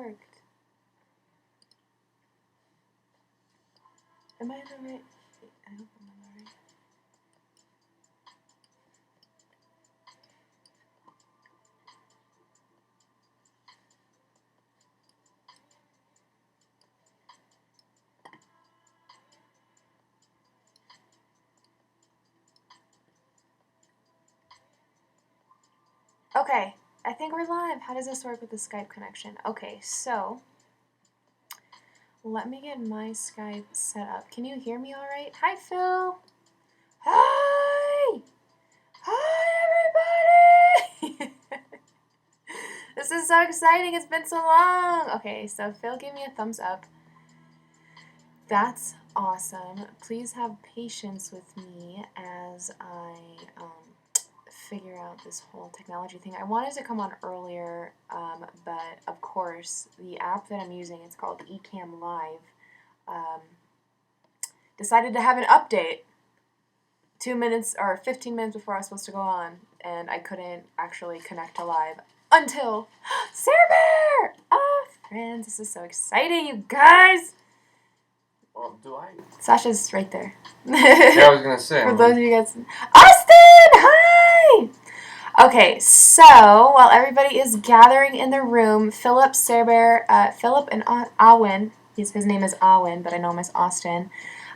worked. Am I in the right? I hope I'm in the right. Okay, I think we're live. How does this work with the Skype connection? Okay, so let me get my Skype set up. Can you hear me all right? Hi, Phil. Hi! Hi, everybody! This is so exciting. It's been so long. Okay, so Phil gave me a thumbs up. That's awesome. Please have patience with me as I figure out this whole technology thing. I wanted to come on earlier, but of course, the app that I'm using, it's called Ecamm Live, decided to have an update 2 minutes or 15 minutes before I was supposed to go on, and I couldn't actually connect to live until Sarah Bear! Oh, friends, this is so exciting, you guys! Well, do I? Sasha's right there. Yeah, I was gonna say. For those of you guys, Austin, hi. Okay, so while everybody is gathering in the room, Philip, Sarah Bear, Philip and Awin. His name is Awin, but I know him as Austin.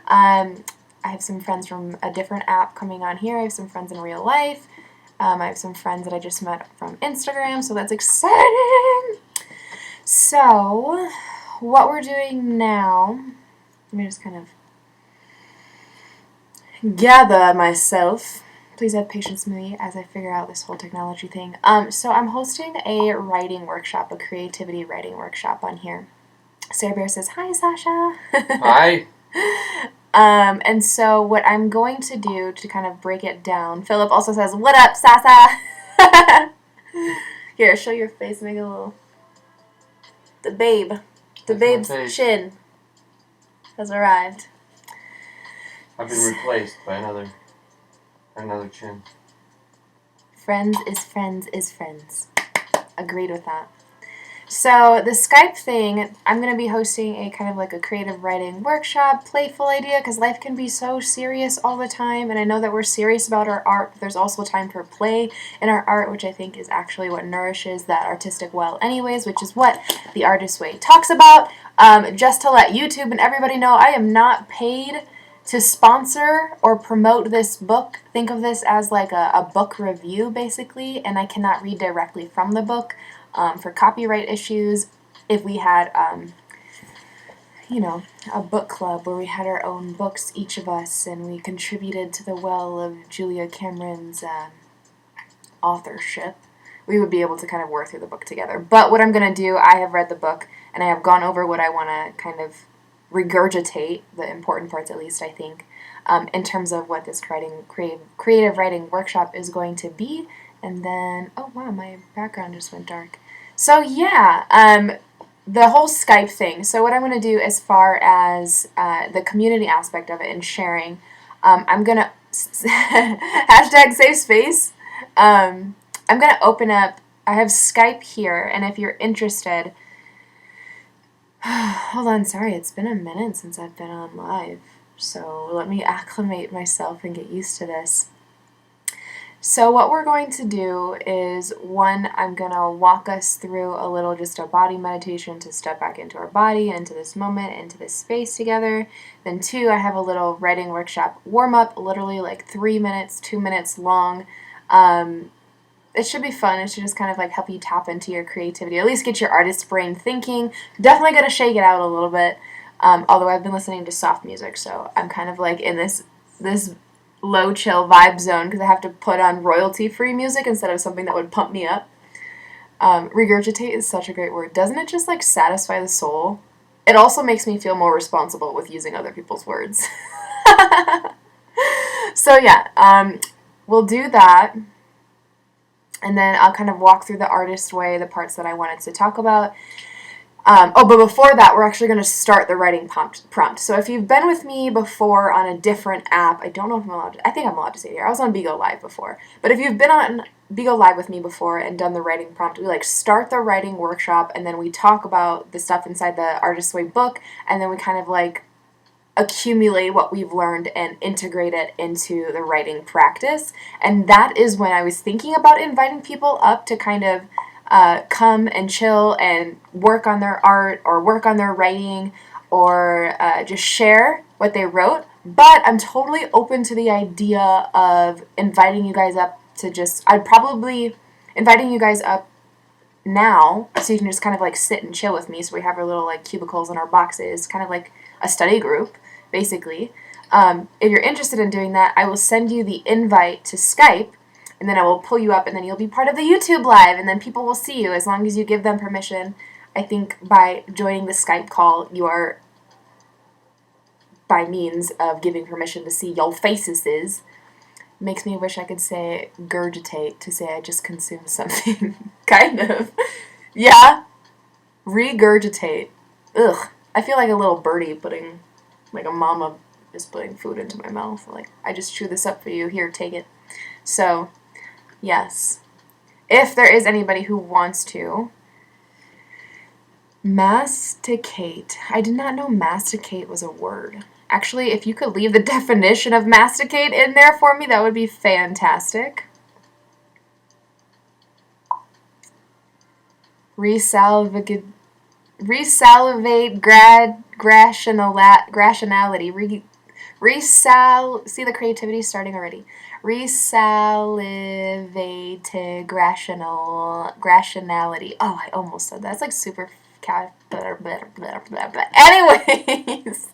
I have some friends from a different app coming on here. I have some friends in real life. I have some friends that I just met from Instagram, so that's exciting. So, what we're doing now. Let me just kind of gather myself. Please have patience with me as I figure out this whole technology thing. So I'm hosting a writing workshop, a creativity writing workshop on here. Sarah Bear says, hi, Sasha. Hi. And so what I'm going to do to kind of break it down, Philip also says, what up, Sasa? Here, show your face, make a little, the babe's chin has arrived. I've been replaced by another chin. Friends is friends is friends. Agreed with that. So the Skype thing, I'm going to be hosting a kind of like a creative writing workshop, playful idea, because life can be so serious all the time, and I know that we're serious about our art, but there's also time for play in our art, which I think is actually what nourishes that artistic well anyways, which is what The Artist Way talks about. Just to let YouTube and everybody know, I am not paid to sponsor or promote this book. Think of this as like a book review, basically, and I cannot read directly from the book. For copyright issues, if we had, a book club where we had our own books, each of us, and we contributed to the well of Julia Cameron's authorship, we would be able to kind of work through the book together. But what I'm going to do, I have read the book, and I have gone over what I want to kind of regurgitate, the important parts at least, I think, in terms of what this creative writing workshop is going to be. And then, oh wow, my background just went dark. So yeah, the whole Skype thing. So what I'm going to do as far as the community aspect of it and sharing, I'm going to, hashtag safe space, I'm going to open up, I have Skype here, and if you're interested, hold on, sorry, it's been a minute since I've been on live, so let me acclimate myself and get used to this. So what we're going to do is, one, I'm going to walk us through a little just a body meditation to step back into our body, into this moment, into this space together. Then two, I have a little writing workshop warm-up, literally like 3 minutes, 2 minutes long. It should be fun. It should just kind of like help you tap into your creativity, at least get your artist brain thinking. Definitely going to shake it out a little bit, although I've been listening to soft music, so I'm kind of like in this low chill vibe zone because I have to put on royalty-free music instead of something that would pump me up. Regurgitate is such a great word. Doesn't it just like satisfy the soul? It also makes me feel more responsible with using other people's words. So yeah, we'll do that, and then I'll kind of walk through the artist way, the parts that I wanted to talk about. But before that, we're actually going to start the writing prompt. So if you've been with me before on a different app, I don't know if I'm allowed to, I think I'm allowed to say it here. I was on Bigo Live before. But if you've been on Bigo Live with me before and done the writing prompt, we like start the writing workshop and then we talk about the stuff inside the Artist's Way book, and then we kind of like accumulate what we've learned and integrate it into the writing practice. And that is when I was thinking about inviting people up to kind of come and chill and work on their art or work on their writing or just share what they wrote. But I'm totally open to the idea of inviting you guys up to I'd probably inviting you guys up now so you can just kind of like sit and chill with me. So we have our little like cubicles in our boxes, kind of like a study group, basically. If you're interested in doing that, I will send you the invite to Skype, and then I will pull you up, and then you'll be part of the YouTube Live, and then people will see you as long as you give them permission. I think by joining the Skype call, you are, by means of giving permission to see your faces, makes me wish I could say gurgitate to say I just consumed something. Kind of. Yeah? Regurgitate. Ugh. I feel like a little birdie putting, like a mama is putting food into my mouth. Like, I just chew this up for you. Here, take it. So, yes. If there is anybody who wants to. Masticate. I did not know masticate was a word. Actually, if you could leave the definition of masticate in there for me, that would be fantastic. Resalivate rationality. See the creativity starting already. Resalivated rationality. Oh, I almost said that. It's like super. Anyways,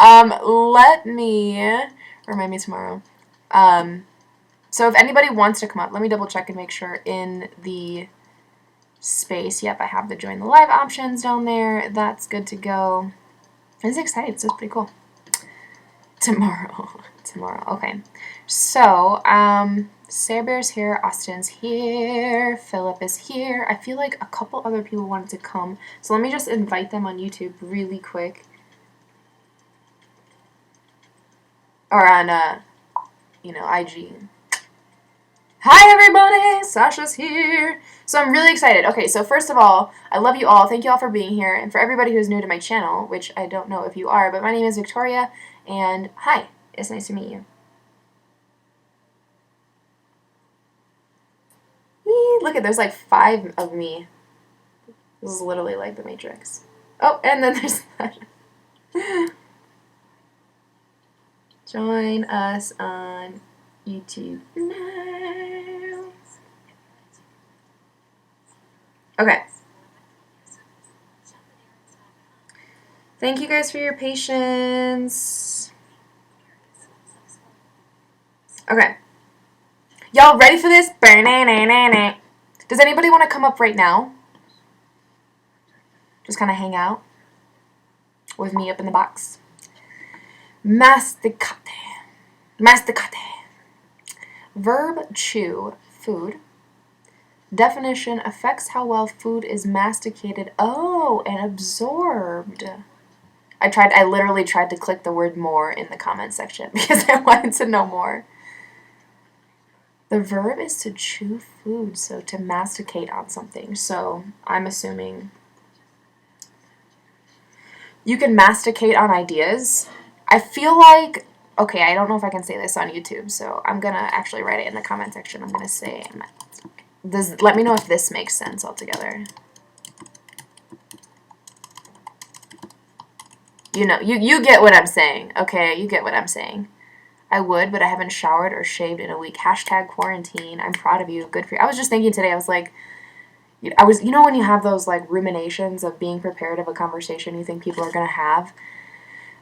let me remind me tomorrow. So if anybody wants to come up, let me double check and make sure in the space. Yep, I have the join the live options down there. That's good to go. It's exciting. It's pretty cool. Tomorrow. Okay. So, Sarah Bear's here, Austin's here, Philip is here. I feel like a couple other people wanted to come. So let me just invite them on YouTube really quick. Or on, IG. Hi everybody! Sasha's here! So I'm really excited. Okay, so first of all, I love you all. Thank you all for being here. And for everybody who's new to my channel, which I don't know if you are, but my name is Victoria, and hi, it's nice to meet you. Look at, there's like 5 of me. This is literally like the Matrix. Oh, and then there's that. Join us on YouTube now. Okay. Thank you guys for your patience. Okay. Y'all ready for this? Does anybody want to come up right now? Just kind of hang out with me up in the box. Masticate. Verb chew, food. Definition, affects how well food is masticated. Oh, and absorbed. I literally tried to click the word more in the comment section because I wanted to know more. The verb is to chew food, so to masticate on something. So I'm assuming you can masticate on ideas. I feel like, okay, I don't know if I can say this on YouTube, so I'm going to actually write it in the comment section. I'm going to say, let me know if this makes sense altogether. You know, you get what I'm saying, okay? You get what I'm saying. I would, but I haven't showered or shaved in a week. Hashtag quarantine. I'm proud of you. Good for you. I was just thinking today, I was like, you know when you have those like ruminations of being prepared of a conversation you think people are going to have?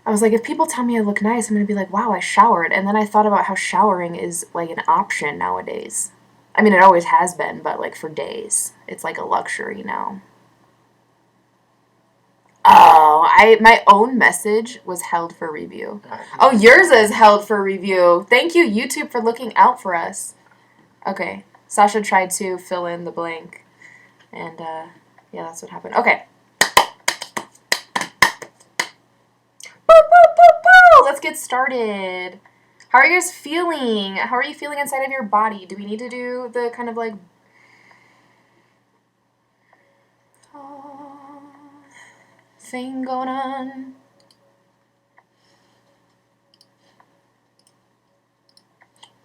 I was like, if people tell me I look nice, I'm going to be like, wow, I showered. And then I thought about how showering is like an option nowadays. I mean, it always has been, but like for days. It's like a luxury now. Oh, my own message was held for review. Oh, yours is held for review. Thank you, YouTube, for looking out for us. Okay, Sasha tried to fill in the blank. And, yeah, that's what happened. Okay. get started. How are you guys feeling? How are you feeling inside of your body? Do we need to do the kind of like thing going on?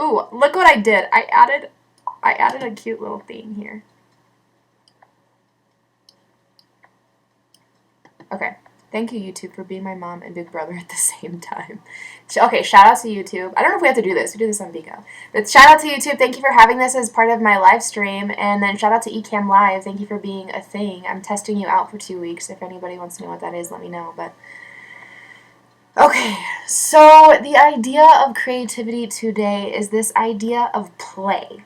Ooh, look what I did. I added a cute little thing here. Okay. Thank you, YouTube, for being my mom and big brother at the same time. Okay, shout out to YouTube. I don't know if we have to do this. We do this on Vico. But shout out to YouTube. Thank you for having this as part of my live stream. And then shout out to Ecamm Live. Thank you for being a thing. I'm testing you out for 2 weeks. If anybody wants to know what that is, let me know. But okay, so the idea of creativity today is this idea of play.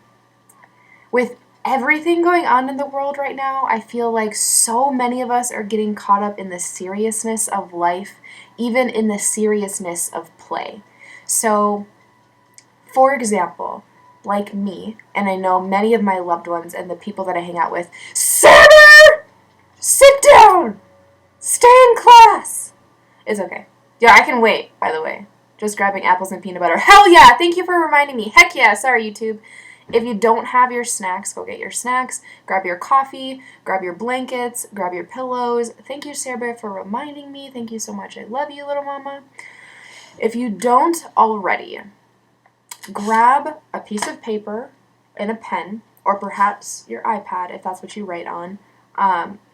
With everything going on in the world right now, I feel like so many of us are getting caught up in the seriousness of life, even in the seriousness of play. So, for example, like me, and I know many of my loved ones and the people that I hang out with, Sarah! Sit down! Stay in class! It's okay. Yeah, I can wait, by the way. Just grabbing apples and peanut butter. Hell yeah! Thank you for reminding me. Heck yeah! Sorry, YouTube. If you don't have your snacks, go get your snacks. Grab your coffee. Grab your blankets. Grab your pillows. Thank you, Sarah, for reminding me. Thank you so much. I love you, little mama. If you don't already, grab a piece of paper and a pen, or perhaps your iPad if that's what you write on.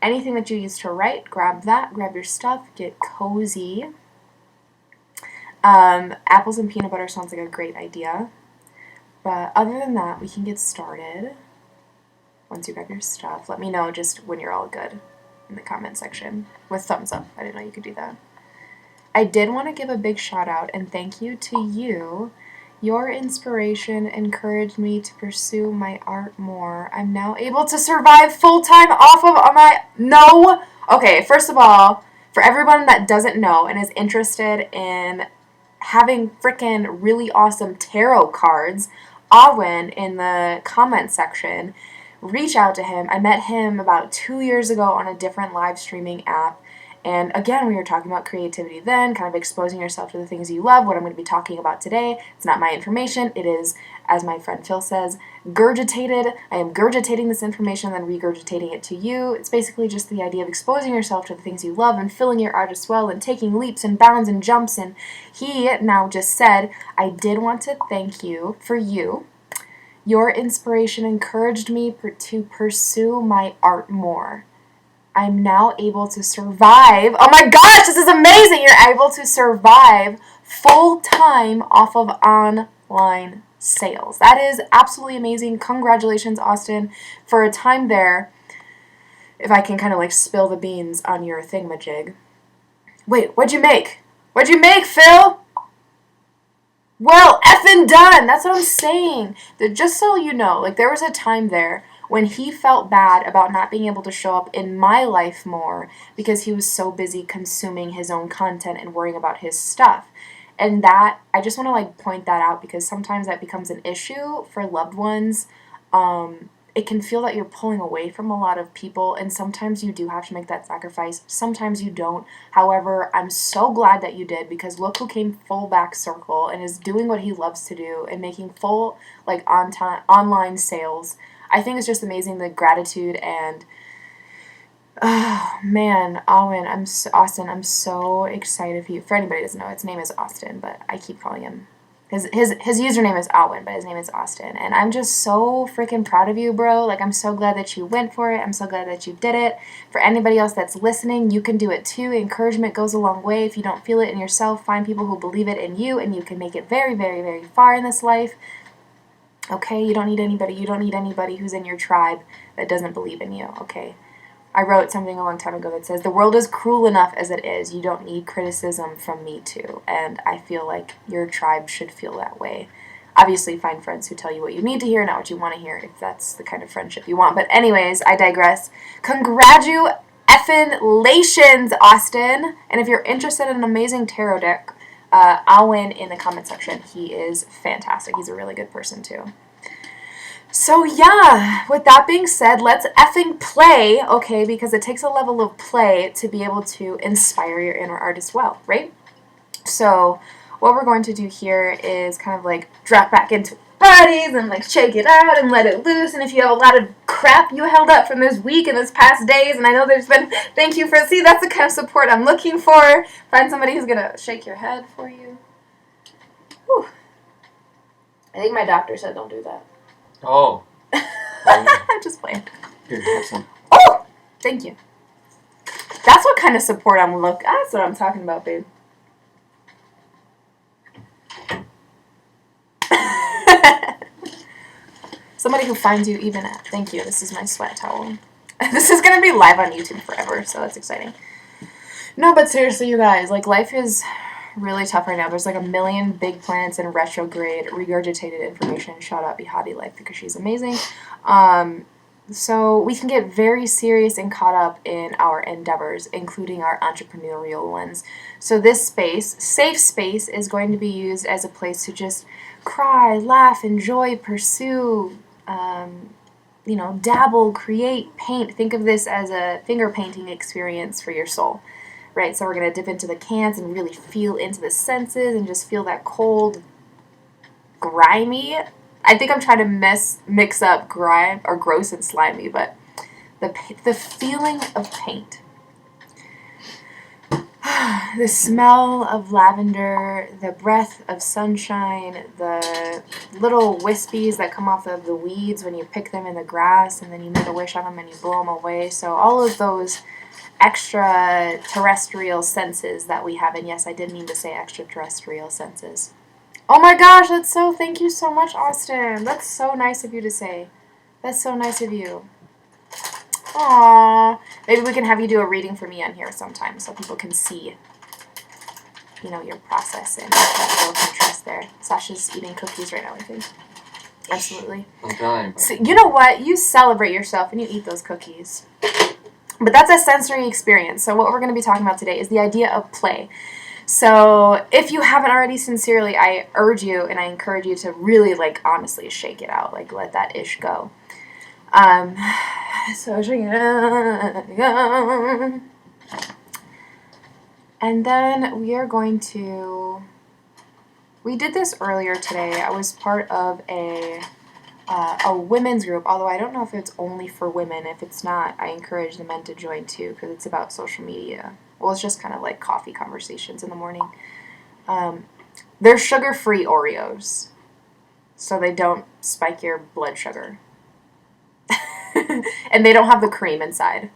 Anything that you use to write, grab that. Grab your stuff. Get cozy. Apples and peanut butter sounds like a great idea. But other than that, we can get started. Once you grab your stuff, let me know just when you're all good in the comment section with thumbs up. I didn't know you could do that. I did want to give a big shout out and thank you to you. Your inspiration encouraged me to pursue my art more. I'm now able to survive full-time off of my... No! Okay, first of all, for everyone that doesn't know and is interested in having frickin' really awesome tarot cards, Awen in the comment section, reach out to him. I met him about 2 years ago on a different live streaming app. And again, we were talking about creativity then, kind of exposing yourself to the things you love, what I'm going to be talking about today. It's not my information. It is, as my friend Phil says, gurgitated. I am gurgitating this information and then regurgitating it to you. It's basically just the idea of exposing yourself to the things you love and filling your art as well and taking leaps and bounds and jumps. And he now just said, I did want to thank you for you. Your inspiration encouraged me to pursue my art more. I'm now able to survive. Oh my gosh, this is amazing. You're able to survive full-time off of online sales. That is absolutely amazing. Congratulations, Austin, for a time there. If I can kind of like spill the beans on your thingamajig. Wait, what'd you make? What'd you make, Phil? Well, effing done. That's what I'm saying. Just so you know, like there was a time there when he felt bad about not being able to show up in my life more because he was so busy consuming his own content and worrying about his stuff. And that, I just want to like point that out because sometimes that becomes an issue for loved ones. It can feel that you're pulling away from a lot of people, and sometimes you do have to make that sacrifice. Sometimes you don't. However, I'm so glad that you did because look who came full back circle and is doing what he loves to do and making full like online sales. I think it's just amazing, the gratitude and, oh man, Owen, Austin, I'm so excited for you. For anybody who doesn't know, his name is Austin, but I keep calling him, his username is Owen, but his name is Austin. And I'm just so freaking proud of you, bro. Like, I'm so glad that you went for it. I'm so glad that you did it. For anybody else that's listening, you can do it too. Encouragement goes a long way. If you don't feel it in yourself, find people who believe it in you, and you can make it very, very, very far in this life. Okay, you don't need anybody. You don't need anybody who's in your tribe that doesn't believe in you, okay? I wrote something a long time ago that says, the world is cruel enough as it is. You don't need criticism from me too. And I feel like your tribe should feel that way. Obviously, find friends who tell you what you need to hear, not what you want to hear, if that's the kind of friendship you want. But anyways, I digress. Congratulations, Austin. And if you're interested in an amazing tarot deck, I'll win in the comment section. He is fantastic. He's a really good person too. So yeah, with that being said, let's effing play, okay? Because it takes a level of play to be able to inspire your inner art as well, right? So what we're going to do here is kind of like drop back into bodies and like shake it out and let it loose. And if you have a lot of crap you held up from this week and this past days, and I know there's been, thank you for, see, that's the kind of support I'm looking for. Find somebody who's gonna shake your head for you. Whew. I think my doctor said don't do that. Oh. I'm just playing. Here, have some. Oh, thank you. That's what kind of support that's what I'm talking about, babe. Somebody who finds you even at. Thank you. This is my sweat towel. This is going to be live on YouTube forever, so that's exciting. No, but seriously, you guys, like, life is really tough right now. There's like a million big planets in retrograde, regurgitated information. Shout out Bihati Life because she's amazing. So we can get very serious and caught up in our endeavors, including our entrepreneurial ones. So this space, safe space, is going to be used as a place to just cry, laugh, enjoy, pursue, dabble, create, paint. Think of this as a finger painting experience for your soul, right? So we're going to dip into the cans and really feel into the senses and just feel that cold, grimy. I think I'm trying to mix up grime or gross and slimy, but the feeling of paint. The smell of lavender, the breath of sunshine, the little wispies that come off of the weeds when you pick them in the grass and then you make a wish on them and you blow them away. So all of those extraterrestrial senses that we have, and yes, I did mean to say extraterrestrial senses. Oh my gosh, thank you so much, Austin. That's so nice of you to say. That's so nice of you. Aww. Maybe we can have you do a reading for me on here sometime so people can see, your process and build some trust there. Sasha's eating cookies right now, I think. Absolutely. I'm dying. So, you know what? You celebrate yourself and you eat those cookies. But that's a sensory experience. So what we're going to be talking about today is the idea of play. So if you haven't already, sincerely, I urge you and I encourage you to really, honestly shake it out. Let that ish go. So shake it out. And then we are going to... We did this earlier today. I was part of a women's group, although I don't know if it's only for women. If it's not, I encourage the men to join too, because it's about social media. Well, it's just kind of like coffee conversations in the morning. They're sugar-free Oreos, so they don't spike your blood sugar. And they don't have the cream inside.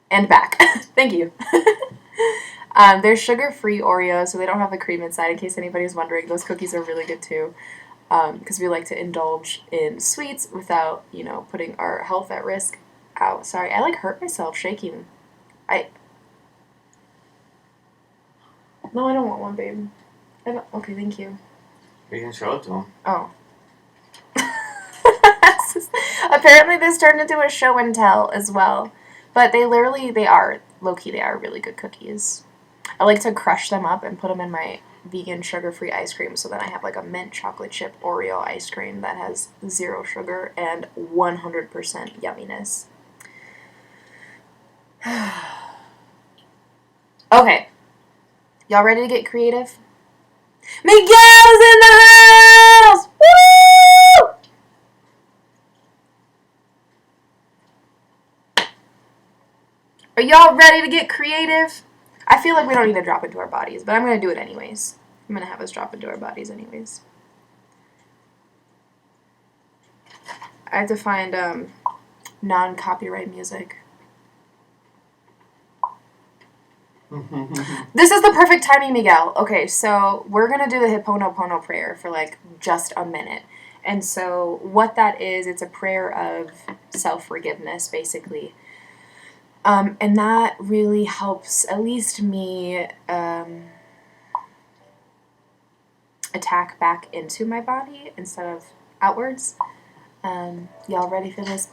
And back. Thank you. They're sugar-free Oreos, so they don't have the cream inside, in case anybody's wondering. Those cookies are really good too, because we like to indulge in sweets without, putting our health at risk. Ow, sorry, I hurt myself shaking. No, I don't want one, babe. Okay, thank you. You can show it to him. Oh. Apparently this turned into a show and tell as well. But they are, low-key, they are really good cookies. I like to crush them up and put them in my vegan sugar-free ice cream, so then I have a mint chocolate chip Oreo ice cream that has 0 sugar and 100% yumminess. Okay. Y'all ready to get creative? Miguel's in the house! Woo! Are y'all ready to get creative? I feel like we don't need to drop into our bodies, but I'm going to do it anyways. I'm going to have us drop into our bodies anyways. I have to find non-copyright music. This is the perfect timing, Miguel. Okay, so we're going to do the Hippo prayer for just a minute. And so what that is, it's a prayer of self-forgiveness, basically. And that really helps, at least me, attack back into my body instead of outwards. Y'all ready for this?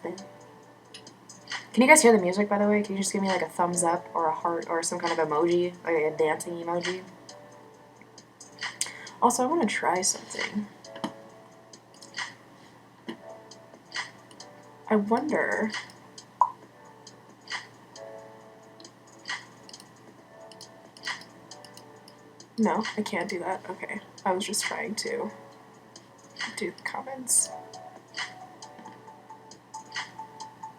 Can you guys hear the music, by the way? Can you just give me a thumbs up or a heart or some kind of emoji, like a dancing emoji? Also, I want to try something. I wonder... No, I can't do that. Okay. I was just trying to do the comments.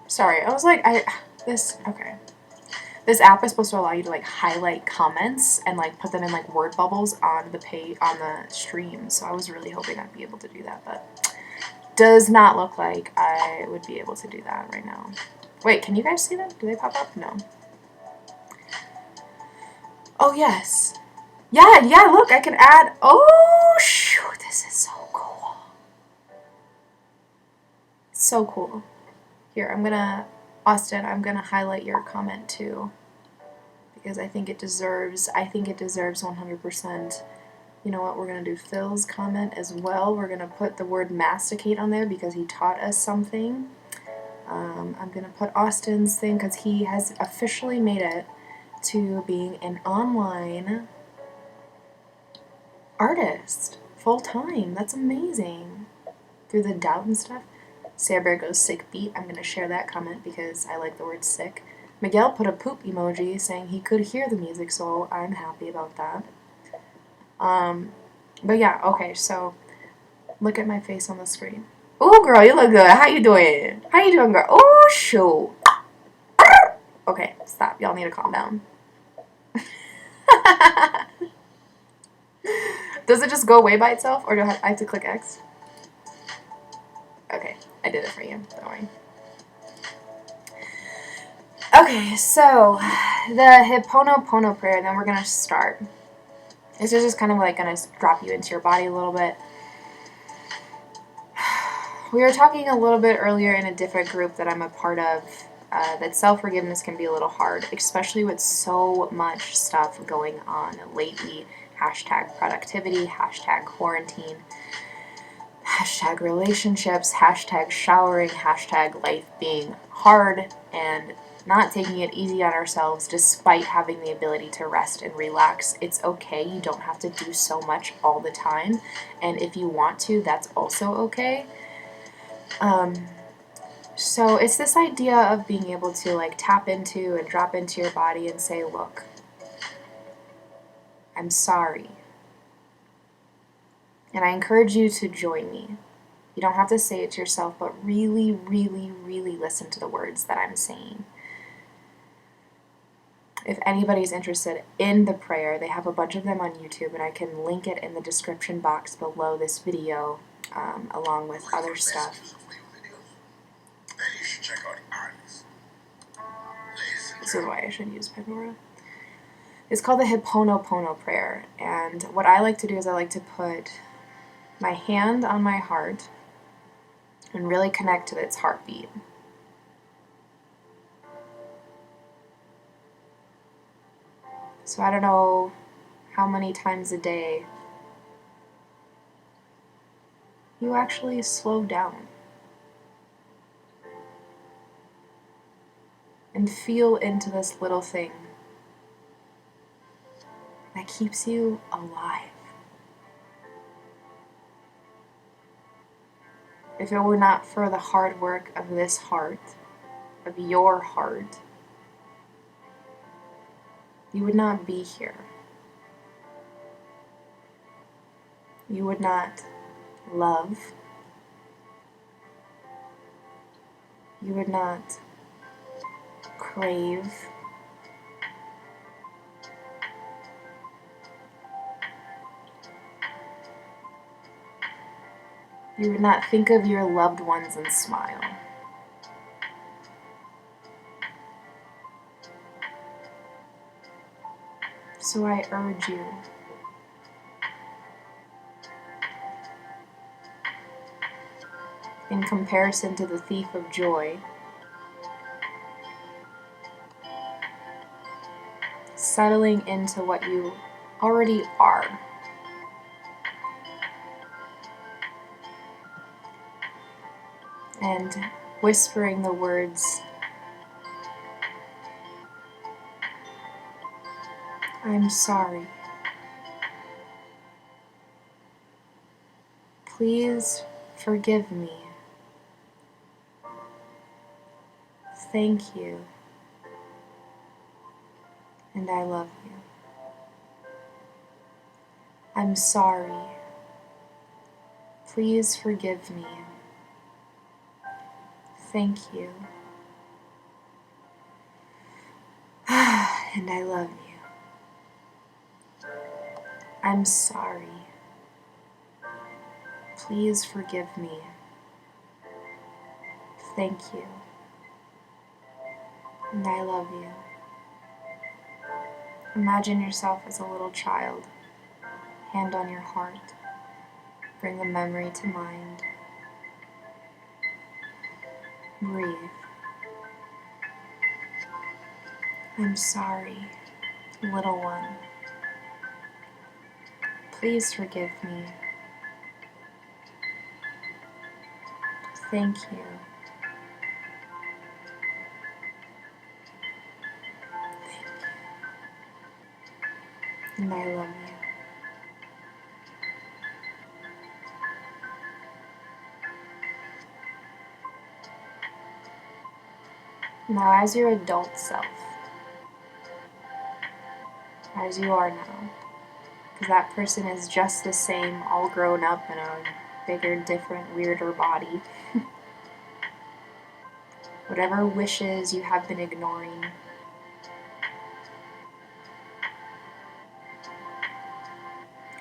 Sorry, I was like, okay. This app is supposed to allow you to like highlight comments and like put them in like word bubbles on the stream. So I was really hoping I'd be able to do that, but does not look like I would be able to do that right now. Wait, can you guys see them? Do they pop up? No. Oh yes. Yeah, look, I can add. Oh shoot, this is so cool. So cool. Here, Austin, I'm gonna highlight your comment too. Because I think it deserves 100%. You know what, we're going to do Phil's comment as well. We're going to put the word masticate on there because he taught us something. I'm going to put Austin's thing because he has officially made it to being an online artist full-time. That's amazing. Through the doubt and stuff. Sarah Bear goes sick beat. I'm going to share that comment because I like the word sick. Miguel put a poop emoji saying he could hear the music, so I'm happy about that. But yeah, okay, so look at my face on the screen. Ooh, girl, you look good. How you doing? How you doing, girl? Oh, shoot. Okay, stop. Y'all need to calm down. Does it just go away by itself, or do I have to click X? Okay, I did it for you. Don't worry. Okay, so the Hippo prayer, then we're going to start. This is just kind of like going to drop you into your body a little bit. We were talking a little bit earlier in a different group that I'm a part of that self-forgiveness can be a little hard, especially with so much stuff going on lately. Hashtag productivity, hashtag quarantine, hashtag relationships, hashtag showering, hashtag life being hard, and not taking it easy on ourselves despite having the ability to rest and relax. It's okay. You don't have to do so much all the time. And if you want to, that's also okay. So it's this idea of being able to like tap into and drop into your body and say, look, I'm sorry. And I encourage you to join me. You don't have to say it to yourself, but really, really, really listen to the words that I'm saying. If anybody's interested in the prayer, they have a bunch of them on YouTube, and I can link it in the description box below this video, along with other stuff. This is why I should use Pandora. It's called the Hippo prayer, and what I like to do is I like to put my hand on my heart and really connect to its heartbeat. So I don't know how many times a day you actually slow down and feel into this little thing that keeps you alive. If it were not for the hard work of this heart, of your heart, you would not be here. You would not love. You would not crave. You would not think of your loved ones and smile. So I urge you, in comparison to the thief of joy, settling into what you already are. And whispering the words, I'm sorry. Please forgive me. Thank you. And I love you. I'm sorry. Please forgive me. Thank you. And I love you. I'm sorry. Please forgive me. Thank you. And I love you. Imagine yourself as a little child. Hand on your heart. Bring the memory to mind. Breathe. I'm sorry, little one. Please forgive me. Thank you. And I love you. Now, as your adult self, as you are now, because that person is just the same, all grown up in a bigger, different, weirder body. Whatever wishes you have been ignoring,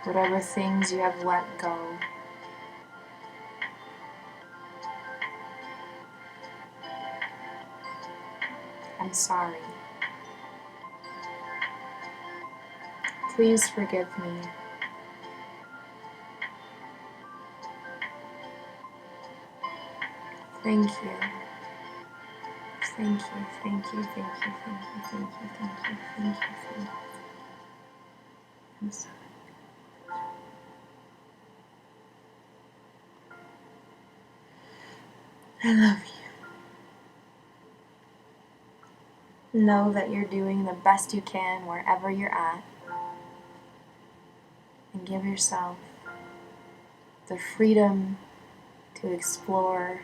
whatever things you have let go, I'm sorry. Please forgive me. Thank you. Thank you, thank you, thank you, thank you, thank you, thank you, thank you, thank you. I'm sorry. I love you. Know that you're doing the best you can wherever you're at. And give yourself the freedom to explore,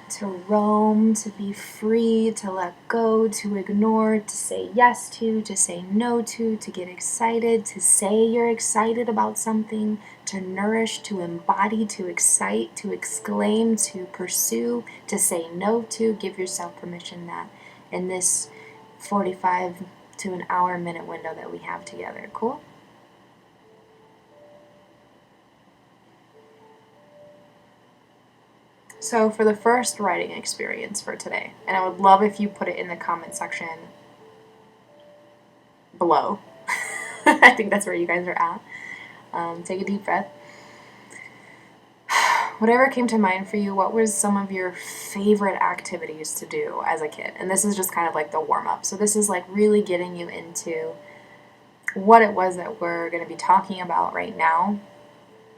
to roam, to be free, to let go, to ignore, to say yes to say no to get excited, to say you're excited about something, to nourish, to embody, to excite, to exclaim, to pursue, to say no to. Give yourself permission that in this 45 to an hour minute window that we have together. Cool? So for the first writing experience for today, and I would love if you put it in the comment section below. I think that's where you guys are at. Take a deep breath. Whatever came to mind for you, what was some of your favorite activities to do as a kid? And this is just kind of like the warm-up. So this is like really getting you into what it was that we're going to be talking about right now.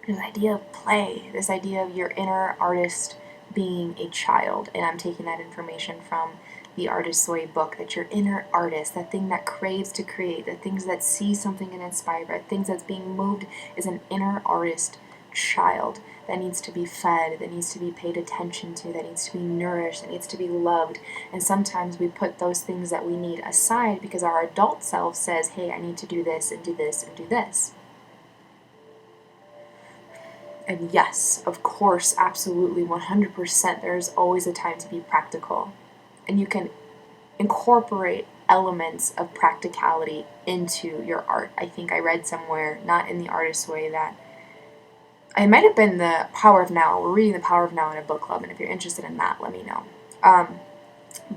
This idea of play, this idea of your inner artist being a child. And I'm taking that information from the Artist's Way book, that your inner artist, that thing that craves to create, the things that see something and inspire, the things that's being moved, is an inner artist child that needs to be fed, that needs to be paid attention to, that needs to be nourished, that needs to be loved. And sometimes we put those things that we need aside because our adult self says, hey, I need to do this and do this and do this. And yes, of course, absolutely, 100%, there's always a time to be practical. And you can incorporate elements of practicality into your art. I think I read somewhere, not in the Artist's Way, that it might have been The Power of Now. We're reading The Power of Now in a book club, and if you're interested in that, let me know.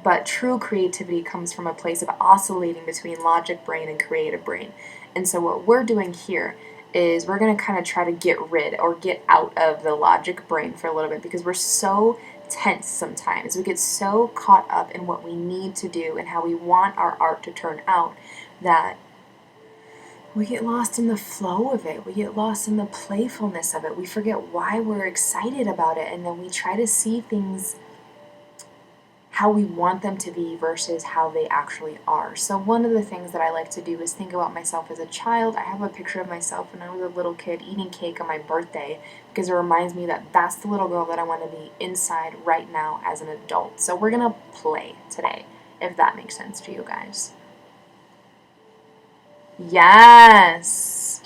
But true creativity comes from a place of oscillating between logic brain and creative brain. And so what we're doing here is we're going to kind of try to get rid or get out of the logic brain for a little bit, because we're so tense sometimes. We get so caught up in what we need to do and how we want our art to turn out that we get lost in the flow of it. We get lost in the playfulness of it. We forget why we're excited about it, and then we try to see things how we want them to be versus how they actually are. So one of the things that I like to do is think about myself as a child. I have a picture of myself when I was a little kid eating cake on my birthday, because it reminds me that that's the little girl that I want to be inside right now as an adult. So we're going to play today, if that makes sense to you guys. Yes.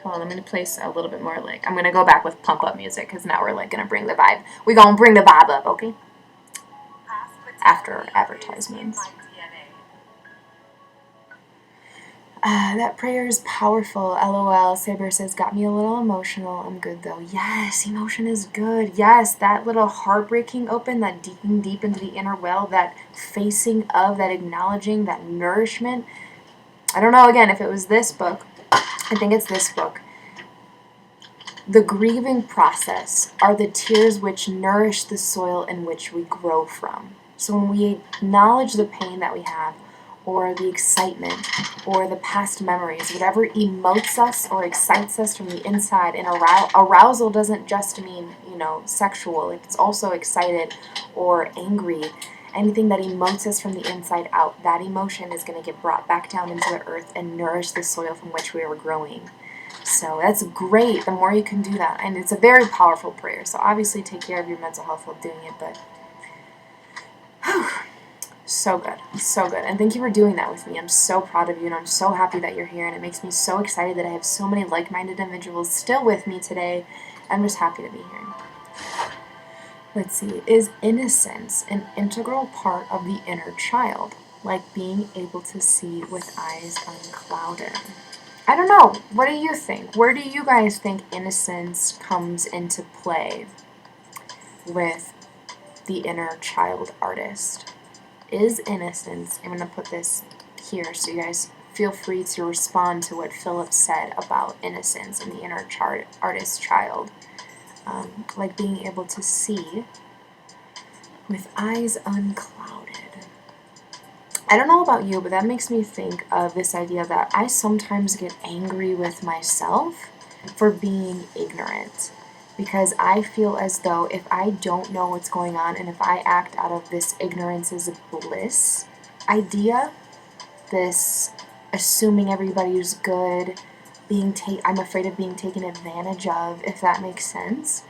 Hold on, I'm going to place a little bit more, like, I'm going to go back with pump up music, because now we're, like, going to bring the vibe. We're going to bring the vibe up, okay? After advertisements. That prayer is powerful. LOL. Saber says, got me a little emotional. I'm good though. Yes, emotion is good. Yes, that little heartbreaking open, that digging deep into the inner well, that facing of, that acknowledging, that nourishment. I don't know, again, if it was this book. I think it's this book. The grieving process are the tears which nourish the soil in which we grow from. So when we acknowledge the pain that we have, or the excitement, or the past memories, whatever emotes us or excites us from the inside, and arousal doesn't just mean, sexual. It's also excited or angry. Anything that emotes us from the inside out, that emotion is going to get brought back down into the earth and nourish the soil from which we are growing. So that's great. The more you can do that. And it's a very powerful prayer. So obviously take care of your mental health while doing it. But so good. So good. And thank you for doing that with me. I'm so proud of you, and I'm so happy that you're here. And it makes me so excited that I have so many like-minded individuals still with me today. I'm just happy to be here. Let's see. Is innocence an integral part of the inner child? Like being able to see with eyes unclouded? I don't know. What do you think? Where do you guys think innocence comes into play with the inner child artist? Is innocence, I'm going to put this here so you guys feel free to respond to what Philip said about innocence and the inner artist child. Like being able to see with eyes unclouded. I don't know about you, but that makes me think of this idea that I sometimes get angry with myself for being ignorant. Because I feel as though if I don't know what's going on, and if I act out of this ignorance is bliss idea, this assuming everybody's good, I'm afraid of being taken advantage of, if that makes sense.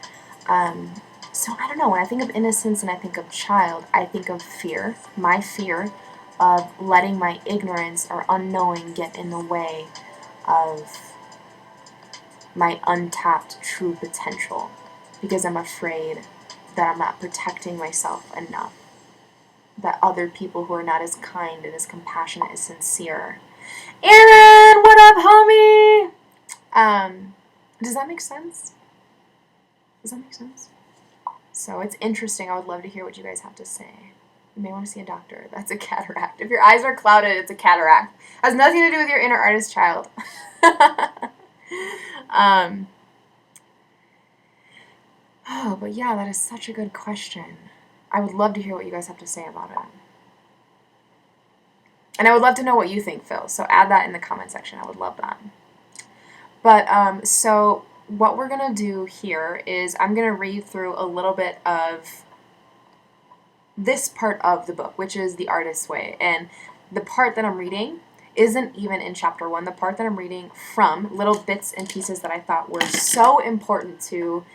So I don't know, when I think of innocence and I think of child, I think of fear, my fear of letting my ignorance or unknowing get in the way of my untapped true potential, because I'm afraid that I'm not protecting myself enough, that other people who are not as kind and as compassionate as sincere. Aaron, what up, homie? Does that make sense? Does that make sense? So it's interesting. I would love to hear what you guys have to say. You may want to see a doctor. That's a cataract. If your eyes are clouded, it's a cataract. It has nothing to do with your inner artist child. Oh, but yeah, that is such a good question. I would love to hear what you guys have to say about it. And I would love to know what you think, Phil. So add that in the comment section. I would love that. But, so what we're going to do here is I'm going to read through a little bit of this part of the book, which is The Artist's Way. And the part that I'm reading isn't even in chapter 1. The part that I'm reading from, little bits and pieces that I thought were so important to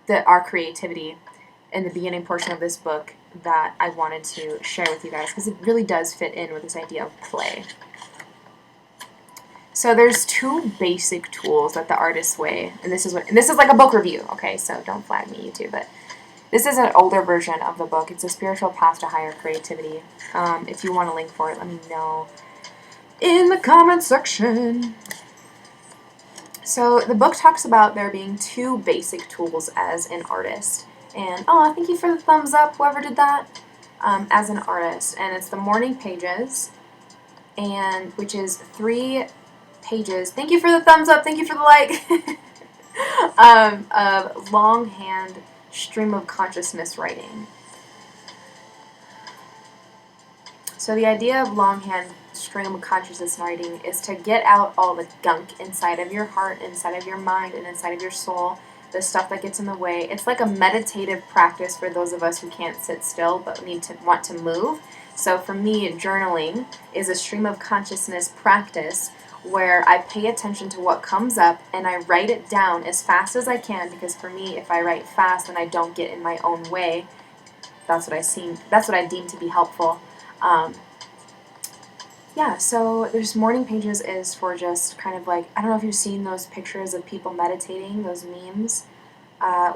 our creativity in the beginning portion of this book, that I wanted to share with you guys, because it really does fit in with this idea of play. So there's 2 basic tools that The Artist's Way, and this is like a book review, okay, so don't flag me, YouTube, but this is an older version of the book. It's a spiritual path to higher creativity. If you want a link for it, let me know in the comment section. So the book talks about there being 2 basic tools as an artist. And, oh, thank you for the thumbs up, whoever did that, as an artist. And it's the morning pages, and which is 3 pages. Thank you for the thumbs up, thank you for the like. Of longhand stream of consciousness writing. So the idea of longhand stream of consciousness writing is to get out all the gunk inside of your heart, inside of your mind, and inside of your soul, the stuff that gets in the way. It's like a meditative practice for those of us who can't sit still but want to move. So for me, journaling is a stream of consciousness practice where I pay attention to what comes up and I write it down as fast as I can, because for me, if I write fast and I don't get in my own way, that's what I deem to be helpful. yeah, so there's morning pages is for just kind of like, I don't know if you've seen those pictures of people meditating, those memes,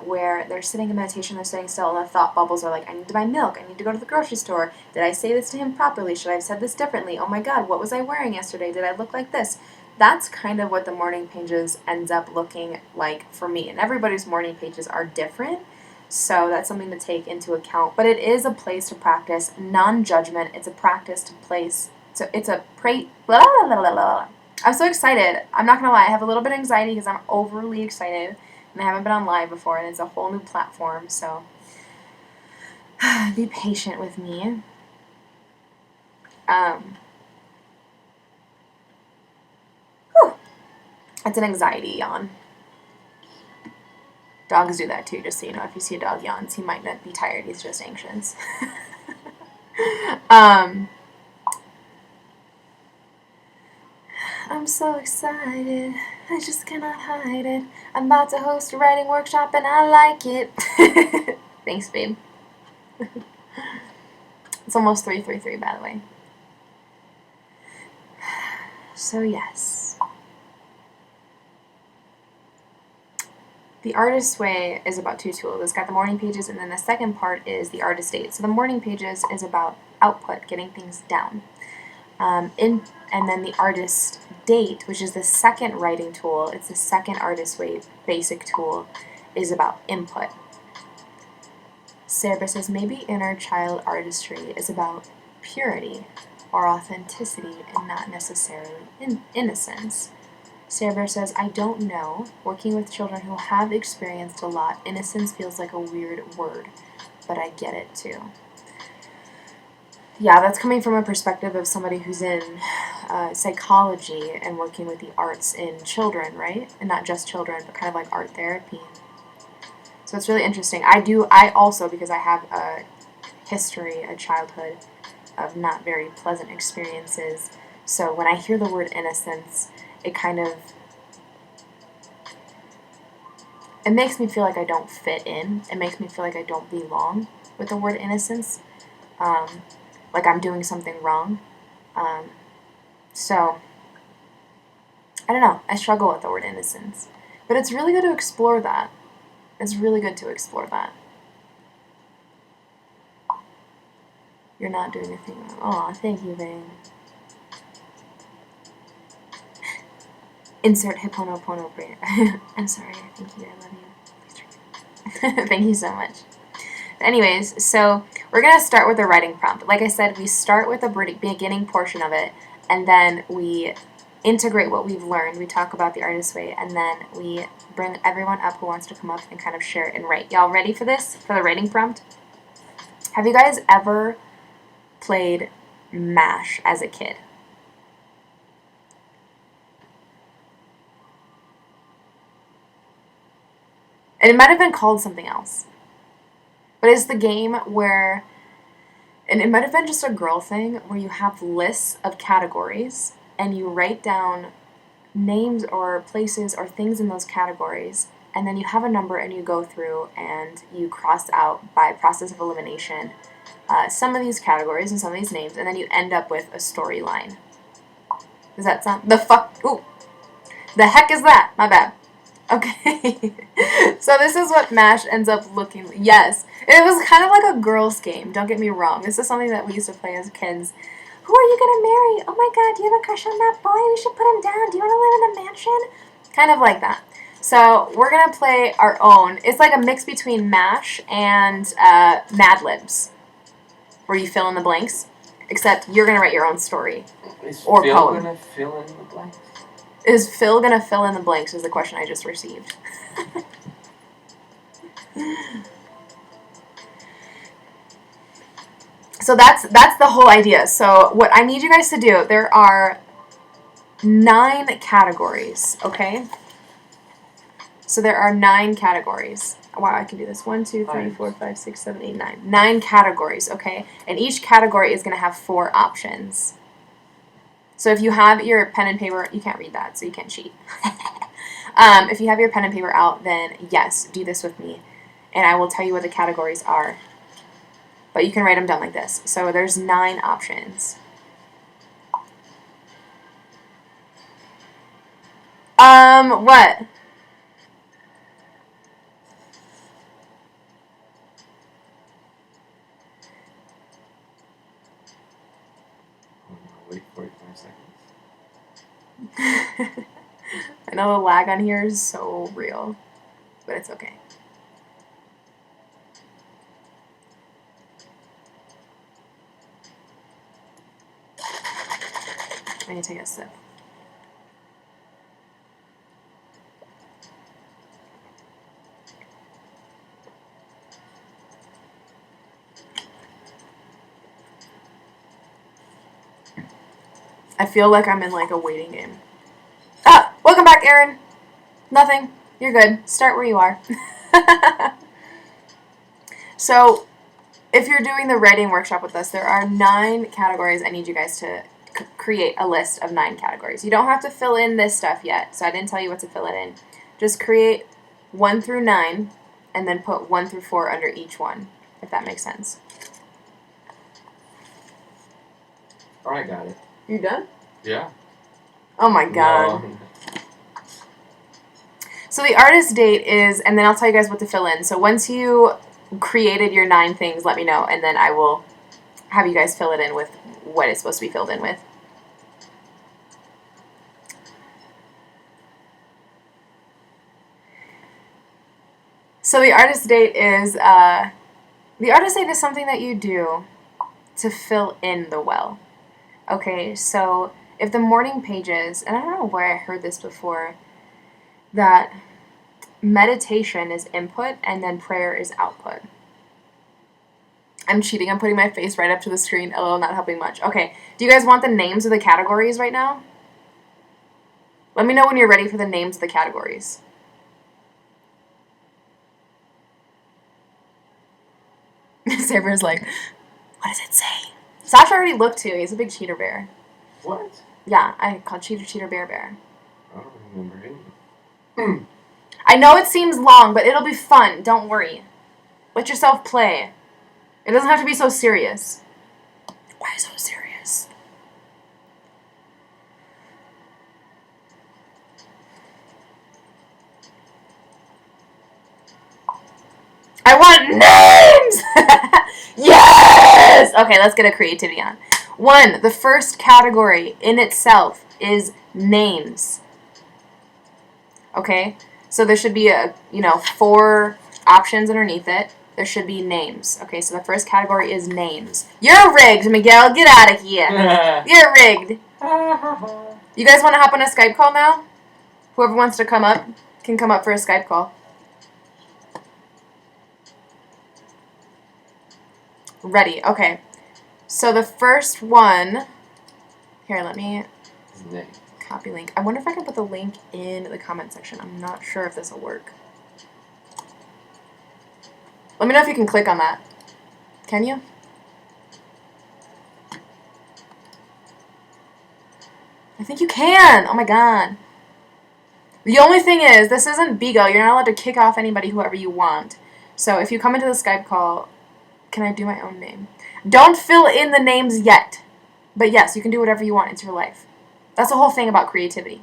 where they're sitting in meditation, they're sitting still, and the thought bubbles are like, I need to buy milk, I need to go to the grocery store, did I say this to him properly, should I have said this differently, oh my god, what was I wearing yesterday, did I look like this? That's kind of what the morning pages ends up looking like for me, and everybody's morning pages are different, so that's something to take into account, but it is a place to practice non-judgment, it's a practice to place, so it's a pray, blah, blah, blah, blah, blah. I'm so excited, I'm not gonna lie, I have a little bit of anxiety because I'm overly excited, and I haven't been on live before, and it's a whole new platform, so be patient with me. Whew, it's an anxiety yawn. Dogs do that too, just so you know. If you see a dog yawns, he might not be tired, he's just anxious. I'm so excited, I just cannot hide it. I'm about to host a writing workshop and I like it. Thanks, babe. It's almost 3:33, by the way. So yes. The Artist's Way is about two tools. It's got the morning pages, and then the second part is the artist date. So the morning pages is about output, getting things down. And then the artist date, which is the second writing tool, it's the second Artist's Way basic tool, is about input. Sarah says, maybe inner child artistry is about purity or authenticity and not necessarily innocence. Sarah says, I don't know. Working with children who have experienced a lot, innocence feels like a weird word, but I get it too. Yeah, that's coming from a perspective of somebody who's in psychology and working with the arts in children, right? And not just children, but kind of like art therapy. So it's really interesting. I also, because I have a history, a childhood of not very pleasant experiences, so when I hear the word innocence, it makes me feel like I don't fit in. It makes me feel like I don't belong with the word innocence. Like I'm doing something wrong. So, I don't know. I struggle with the word innocence. But it's really good to explore that. It's really good to explore that. You're not doing a thing wrong. Aw, thank you, Vane. Insert Hippo Pono prayer. I'm sorry. Thank you. I love you. Thank you so much. Anyways, so we're going to start with the writing prompt. Like I said, we start with the beginning portion of it, and then we integrate what we've learned. We talk about the Artist's Way, and then we bring everyone up who wants to come up and kind of share and write. Y'all ready for this, for the writing prompt? Have you guys ever played MASH as a kid? And it might have been called something else. But it's the game where, and it might have been just a girl thing, where you have lists of categories and you write down names or places or things in those categories, and then you have a number and you go through and you cross out by process of elimination some of these categories and some of these names, and then you end up with a storyline. Does that sound, ooh, the heck is that? My bad. Okay, so this is what MASH ends up looking like. Yes, it was kind of like a girls' game, don't get me wrong. This is something that we used to play as kids. Who are you going to marry? Oh my god, do you have a crush on that boy? We should put him down. Do you want to live in a mansion? Kind of like that. So we're going to play our own. It's like a mix between MASH and Mad Libs, where you fill in the blanks, except you're going to write your own story. Or Phil poem. Gonna fill in the blanks? Is Phil going to fill in the blanks is the question I just received. So that's the whole idea. So what I need you guys to do, there are 9 categories, okay? So there are 9 categories. Wow, I can do this. 1, 2, 3, 4, 5, 6, 7, 8, 9. 9 categories, okay? And each category is going to have 4 options. So if you have your pen and paper, you can't read that, so you can't cheat. If you have your pen and paper out, then yes, do this with me. And I will tell you what the categories are. But you can write them down like this. So there's 9 options. What? Wait 45 seconds. I know the lag on here is so real, but it's okay. I need to take a sip. I feel like I'm in like a waiting game. Ah! Welcome back, Aaron. Nothing. You're good. Start where you are. So, if you're doing the writing workshop with us, there are 9 categories. I need you guys to create a list of 9 categories. You don't have to fill in this stuff yet, so I didn't tell you what to fill it in. Just create 1 through 9, and then put 1 through 4 under each one, if that makes sense. Alright, got it. You done? Yeah. Oh my god. No. So the artist date is, and then I'll tell you guys what to fill in. So once you created your 9 things, let me know, and then I will have you guys fill it in with what it's supposed to be filled in with. So the artist date is something that you do to fill in the well. Okay, so if the morning pages, and I don't know where I heard this before, that meditation is input and then prayer is output. I'm cheating. I'm putting my face right up to the screen. LOL, not helping much. Okay, do you guys want the names of the categories right now? Let me know when you're ready for the names of the categories. Saber's like, what does it say? Sasha already looked too. He's a big cheater bear. What? Yeah, I called cheater bear bear. I don't remember any. I know it seems long, but it'll be fun. Don't worry. Let yourself play. It doesn't have to be so serious. Why so serious? I want names! Yes! Okay, let's get a creativity on. 1, the first category in itself is names. Okay? So there should be 4 options underneath it. There should be names. Okay, so the first category is names. You're rigged, Miguel. Get out of here. You're rigged. You guys want to hop on a Skype call now? Whoever wants to come up can come up for a Skype call. Ready. Okay. So the first one... Here, let me copy link. I wonder if I can put the link in the comment section. I'm not sure if this will work. Let me know if you can click on that. Can you? I think you can. Oh my god. The only thing is, this isn't Bigo. You're not allowed to kick off anybody, whoever you want. So if you come into the Skype call, can I do my own name? Don't fill in the names yet. But yes, you can do whatever you want. It's your life. That's the whole thing about creativity.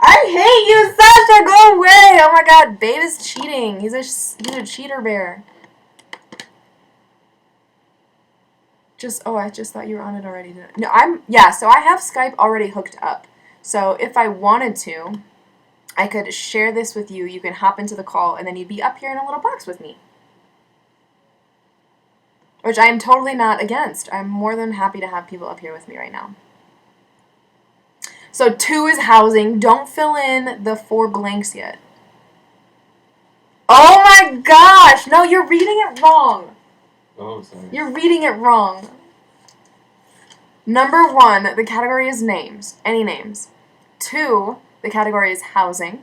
I hate you, Sasha! Go away! Oh my god, Babe is cheating. He's a cheater bear. I just thought you were on it already. No, so I have Skype already hooked up. So if I wanted to, I could share this with you. You can hop into the call, and then you'd be up here in a little box with me. Which I am totally not against. I'm more than happy to have people up here with me right now. So 2 is housing. Don't fill in the 4 blanks yet. Oh my gosh! No, you're reading it wrong. Oh, sorry. You're reading it wrong. Number 1, the category is names. Any names. 2, the category is housing.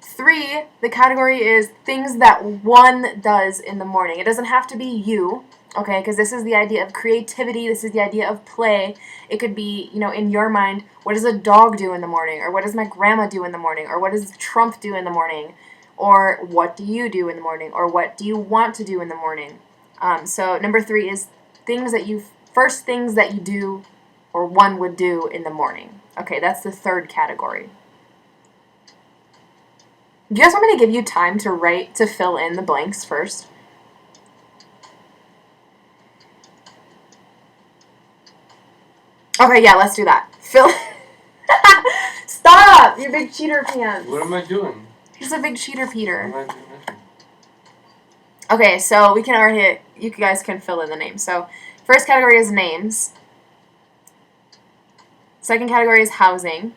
3, the category is things that one does in the morning. It doesn't have to be you, okay, because this is the idea of creativity. This is the idea of play. It could be, in your mind, what does a dog do in the morning? Or what does my grandma do in the morning? Or what does Trump do in the morning? Or what do you do in the morning? Or what do you want to do in the morning? So number 3 is first things that you do or one would do in the morning. Okay, that's the 3rd category. Do you guys want me to give you time to fill in the blanks first? Okay, yeah, let's do that. Fill. Stop! You big cheater pants. What am I doing? He's a big cheater, Peter. Am I doing nothing? Okay, so we can already. You guys can fill in the names. So, first category is names. Second category is housing.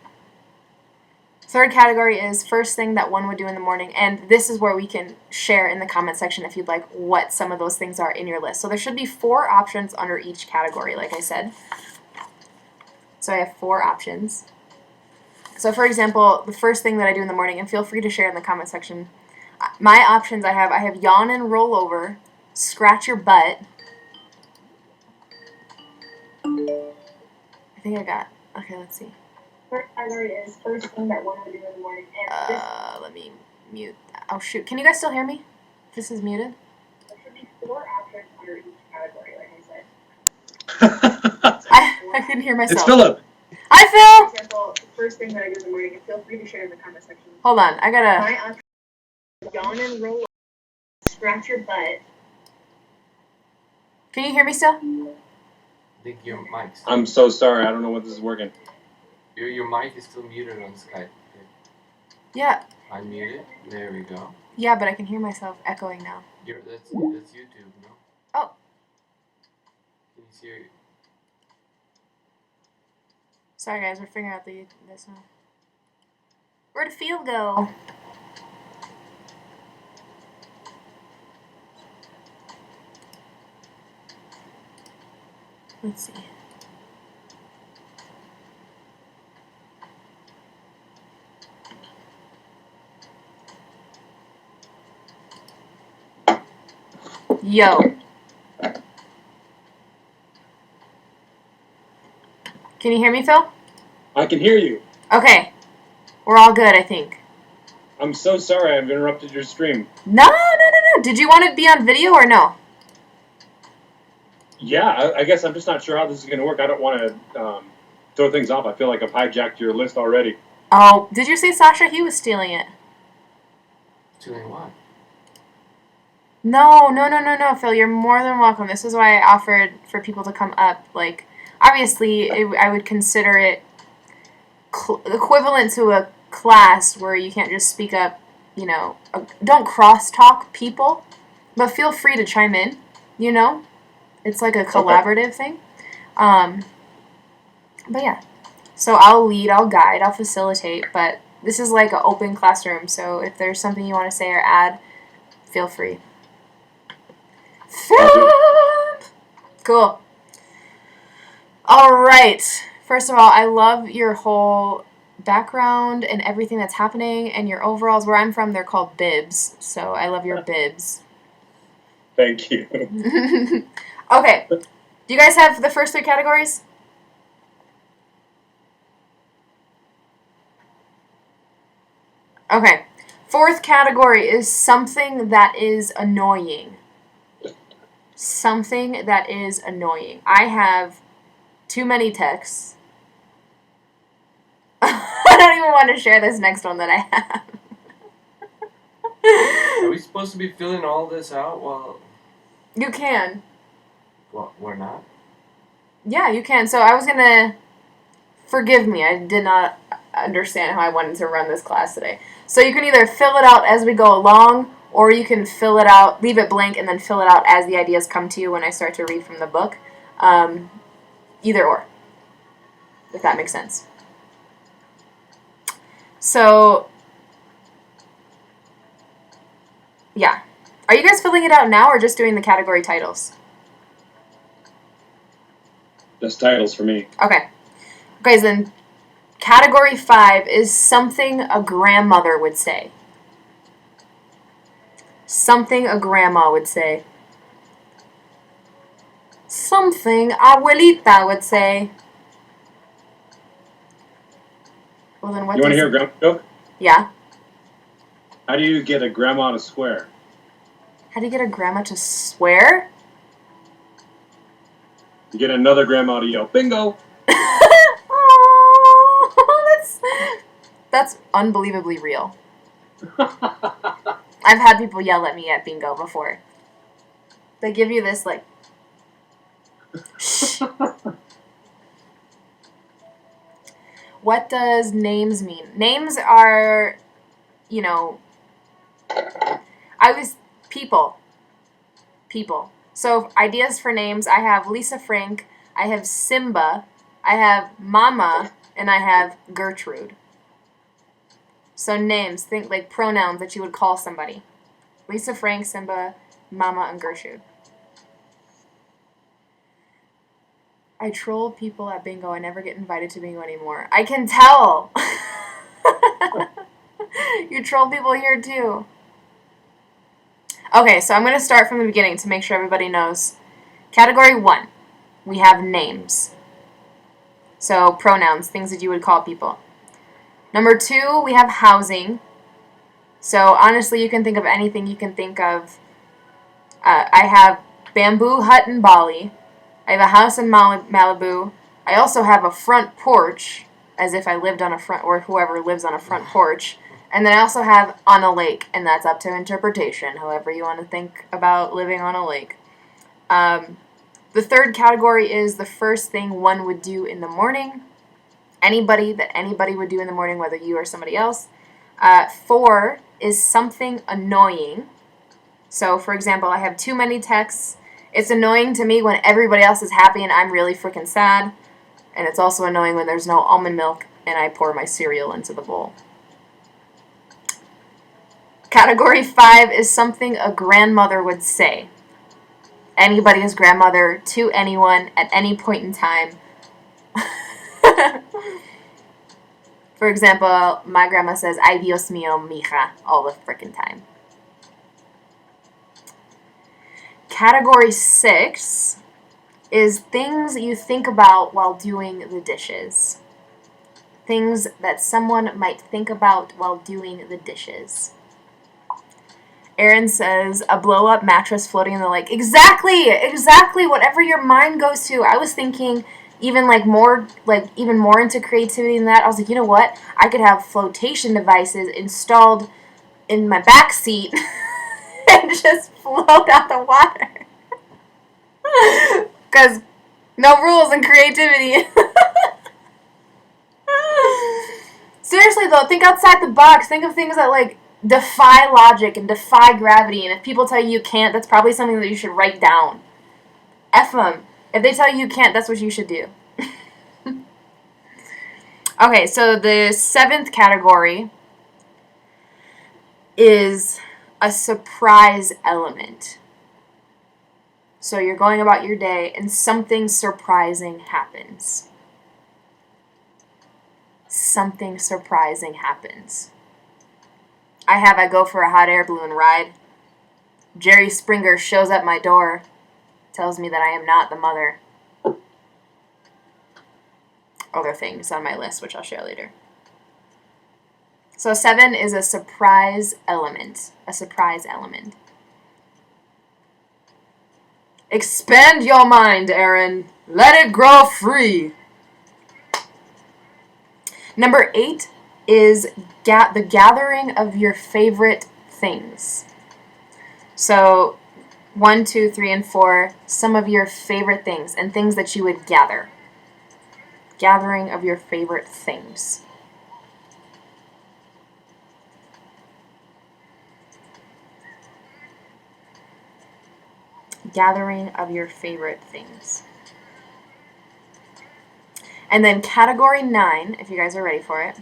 Third category is first thing that one would do in the morning, and this is where we can share in the comment section if you'd like what some of those things are in your list. So there should be 4 options under each category, like I said. So I have 4 options. So for example, the first thing that I do in the morning, and feel free to share in the comment section, my options I have yawn and roll over, scratch your butt. I think I got, okay, let's see. First category is first thing that one would do in the morning. And Let me mute that. Oh shoot, can you guys still hear me? This is muted. there should be 4 options under each category, like I said. I couldn't hear myself. It's Philip. Hi For Phil! example, the first thing that I do in the morning, and feel free to share in the comment section. Hold on, I gotta, My option is yawn and roll over, scratch your butt. can you hear me still? I think your mic's I'm so sorry. I don't know what this is working. your mic is still muted on Skype. Okay. Yeah, Unmute it. There we go. yeah, but I can hear myself echoing now. That's YouTube, no? Oh. Can you see? Sorry guys, we're figuring out this now. Where'd the field go? Let's see. Yo. Can you hear me, Phil? I can hear you. Okay. We're all good, I think. I'm so sorry I've interrupted your stream. No. Did you want to be on video or no? Yeah, I guess I'm just not sure how this is going to work. I don't want to throw things off. I feel like I've hijacked your list already. Oh, did you say Sasha? He was stealing it. Doing what? No, Phil. You're more than welcome. This is why I offered for people to come up. Like, obviously, I would consider it equivalent to a class where you can't just speak up, you know. Don't cross-talk people, but feel free to chime in, you know. It's like a collaborative thing. But yeah. So I'll lead, I'll guide, I'll facilitate, but this is like an open classroom, so if there's something you want to say or add, feel free. Cool. All right. First of all, I love your whole background and everything that's happening, and your overalls. Where I'm from, they're called bibs, so I love your bibs. Thank you. Okay. Do you guys have the first 3 categories? Okay. 4th category is something that is annoying. Something that is annoying. I have too many texts. I don't even want to share this next one that I have. Are we supposed to be filling all this out while? You can. Well, we're not. Yeah, you can. So I was gonna. Forgive me, I did not understand how I wanted to run this class today. So you can either fill it out as we go along, or you can fill it out, leave it blank, and then fill it out as the ideas come to you when I start to read from the book. Either or, if that makes sense. So, yeah. Are you guys filling it out now or just doing the category titles? Just titles for me. Okay. Okay, then category 5 is something a grandmother would say. Something a grandma would say. Something abuelita would say. Well, then what You want to does... hear a grandma joke? Yeah? How do you get a grandma to swear? How do you get a grandma to swear? You get another grandma to yell, bingo! Oh, that's unbelievably real. I've had people yell at me at bingo before. They give you this, like, shh. What does names mean? Names are, you know, people. People. So ideas for names, I have Lisa Frank, I have Simba, I have Mama, and I have Gertrude. So names, think like pronouns that you would call somebody. Lisa Frank, Simba, Mama, and Gertrude. I troll people at bingo. I never get invited to bingo anymore. I can tell. You troll people here too. Okay, so I'm going to start from the beginning to make sure everybody knows. Category 1, we have names. So pronouns, things that you would call people. Number 2, we have housing. So honestly, you can think of anything you can think of. I have bamboo hut in Bali. I have a house in Malibu. I also have a front porch, as if I lived on a front, or whoever lives on a front porch. And then I also have on a lake, and that's up to interpretation, however you want to think about living on a lake. The third category is the first thing one would do in the morning. Anybody would do in the morning, whether you or somebody else. 4 is something annoying. So, for example, I have too many texts. It's annoying to me when everybody else is happy and I'm really freaking sad. And it's also annoying when there's no almond milk and I pour my cereal into the bowl. Category 5 is something a grandmother would say. Anybody's grandmother to anyone at any point in time. For example, my grandma says, "Ay Dios mío, mija," all the frickin' time. Category 6 is things you think about while doing the dishes. Things that someone might think about while doing the dishes. Erin says, a blow-up mattress floating in the lake. Exactly, whatever your mind goes to. I was thinking even more into creativity than that. I was like, you know what? I could have flotation devices installed in my back seat and just float out the water. Because no rules in creativity. Seriously though, think outside the box. Think of things that defy logic and defy gravity. And if people tell you can't, that's probably something that you should write down. F them. If they tell you can't, that's what you should do. Okay, so the 7th category is a surprise element. So you're going about your day and something surprising happens. Something surprising happens. I go for a hot air balloon ride. Jerry Springer shows at my door, tells me that I am not the mother. Other things on my list, which I'll share later. So 7 is a surprise element. A surprise element. Expand your mind, Aaron. Let it grow free. Number 8 is the gathering of your favorite things. So 1, 2, 3, and 4, some of your favorite things and things that you would gather. Gathering of your favorite things. Gathering of your favorite things. And then category 9, if you guys are ready for it,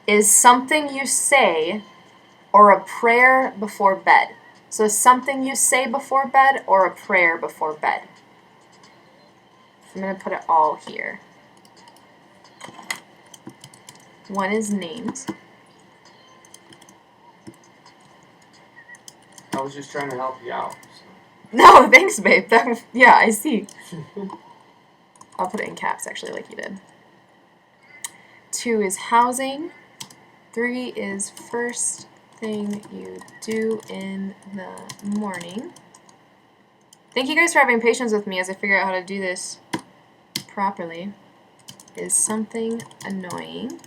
is something you say or a prayer before bed. So something you say before bed or a prayer before bed. I'm going to put it all here. 1 is names. I was just trying to help you out. So. No, thanks, babe. Yeah, I see. I'll put it in caps, actually, like you did. 2 is housing. 3 is first thing you do in the morning. Thank you guys for having patience with me as I figure out how to do this properly. Is something annoying.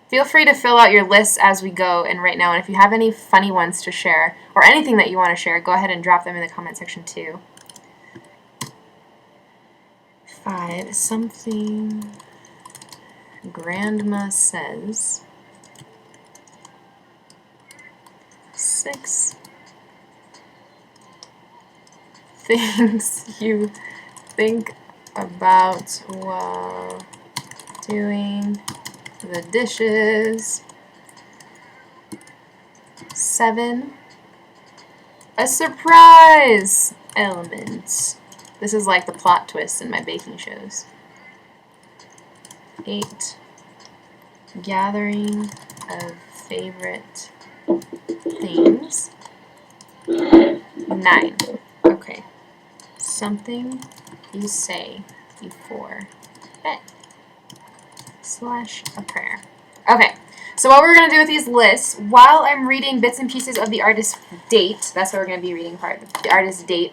Feel free to fill out your lists as we go and right now. And if you have any funny ones to share or anything that you want to share, go ahead and drop them in the comment section too. 5. Something Grandma says. 6. Things you think about while doing the dishes. 7. A surprise element. This is like the plot twist in my baking shows. 8. Gathering of favorite things. 9. Okay. Something you say before bed. / a prayer. Okay. So what we're going to do with these lists, while I'm reading bits and pieces of the artist's date, that's what we're going to be reading part, the artist's date,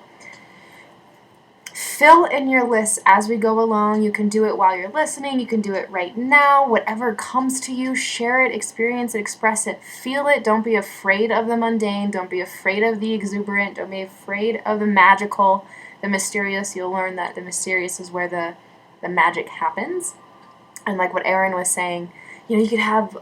fill in your lists as we go along. You can do it while you're listening. You can do it right now. Whatever comes to you, share it, experience it, express it, feel it. Don't be afraid of the mundane. Don't be afraid of the exuberant. Don't be afraid of the magical, the mysterious. You'll learn that the mysterious is where the magic happens. And like what Aaron was saying, you know, you could have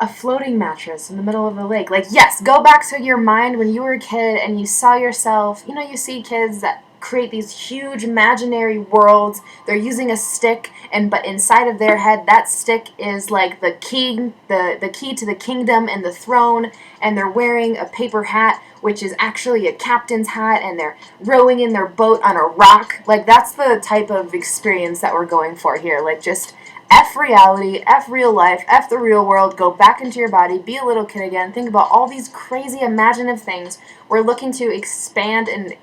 a floating mattress in the middle of the lake. Like, yes, go back to your mind when you were a kid and you saw yourself. You know, you see kids that create these huge imaginary worlds. They're using a stick, but inside of their head, that stick is like the king, the key to the kingdom and the throne, and they're wearing a paper hat, which is actually a captain's hat, and they're rowing in their boat on a rock. Like, that's the type of experience that we're going for here. Like, just F reality, F real life, F the real world, go back into your body, be a little kid again, think about all these crazy imaginative things. We're looking to expand and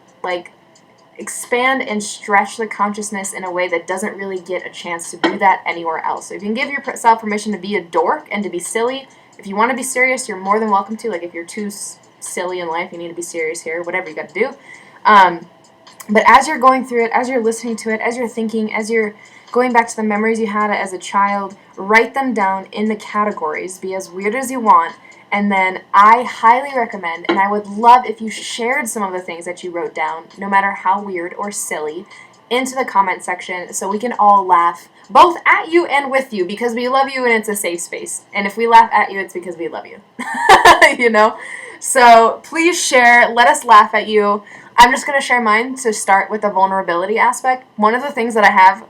stretch the consciousness in a way that doesn't really get a chance to do that anywhere else. So if you can give yourself permission to be a dork and to be silly, if you want to be serious, you're more than welcome to. Like, if you're too silly in life, you need to be serious here, whatever you got to do. But as you're going through it, as you're listening to it, as you're thinking, as you're going back to the memories you had as a child, write them down in the categories. Be as weird as you want. And then I highly recommend, and I would love if you shared some of the things that you wrote down, no matter how weird or silly, into the comment section so we can all laugh, both at you and with you, because we love you and it's a safe space. And if we laugh at you, it's because we love you. You know? So please share. Let us laugh at you. I'm just going to share mine to start with the vulnerability aspect. One of the things that I have,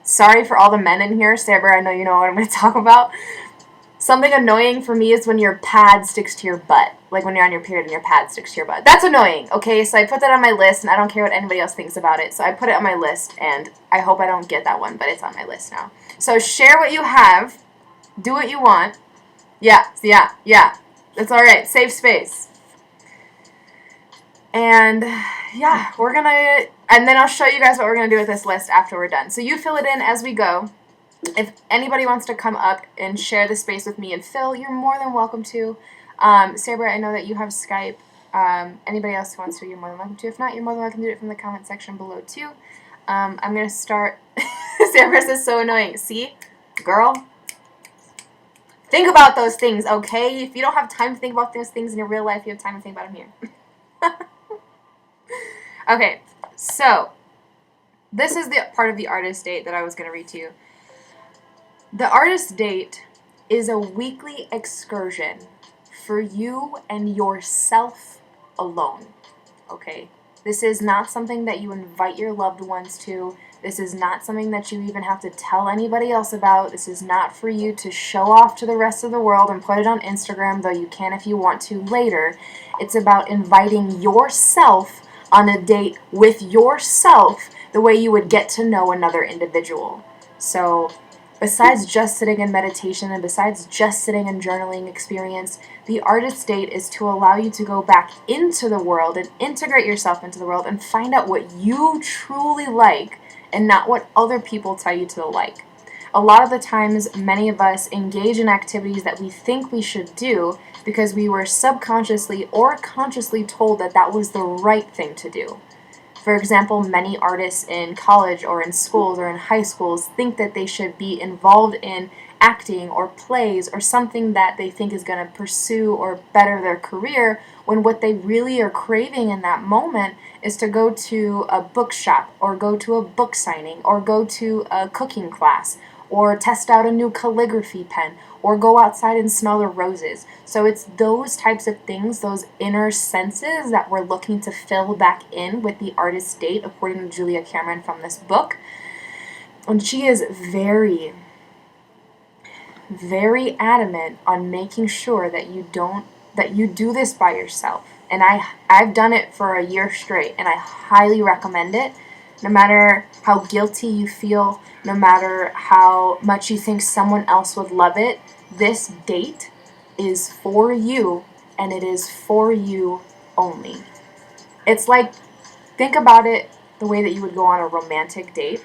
sorry for all the men in here, Saber, I know you know what I'm going to talk about. Something annoying for me is when your pad sticks to your butt. Like when you're on your period and your pad sticks to your butt. That's annoying, okay? So I put that on my list, and I don't care what anybody else thinks about it. So I put it on my list, and I hope I don't get that one, but it's on my list now. So share what you have. Do what you want. Yeah. That's all right. Safe space. And yeah, and then I'll show you guys what we're going to do with this list after we're done. So you fill it in as we go. If anybody wants to come up and share the space with me and Phil, you're more than welcome to. Saber, I know that you have Skype. Anybody else who wants to, you're more than welcome to. If not, you're more than welcome to do it from the comment section below too. I'm going to start. Saber says so annoying. See? Girl? Think about those things, okay? If you don't have time to think about those things in your real life, you have time to think about them here. Okay, so this is the part of the artist date that I was going to read to you. The artist date is a weekly excursion for you and yourself alone, okay? This is not something that you invite your loved ones to. This is not something that you even have to tell anybody else about. This is not for you to show off to the rest of the world and put it on Instagram, though you can if you want to later. It's about inviting yourself on a date with yourself the way you would get to know another individual. So besides just sitting in meditation and besides just sitting in journaling experience, the artist date is to allow you to go back into the world and integrate yourself into the world and find out what you truly like and not what other people tell you to like. A lot of the times, many of us engage in activities that we think we should do because we were subconsciously or consciously told that that was the right thing to do. For example, many artists in college or in schools or in high schools think that they should be involved in acting or plays or something that they think is going to pursue or better their career, when what they really are craving in that moment is to go to a bookshop or go to a book signing or go to a cooking class or test out a new calligraphy pen or go outside and smell the roses. So it's those types of things, those inner senses that we're looking to fill back in with the artist's date, according to Julia Cameron from this book. And she is very, very adamant on making sure that you do this by yourself. And I've done it for a year straight, and I highly recommend it. No matter how guilty you feel, no matter how much you think someone else would love it, this date is for you, and it is for you only. It's like, think about it the way that you would go on a romantic date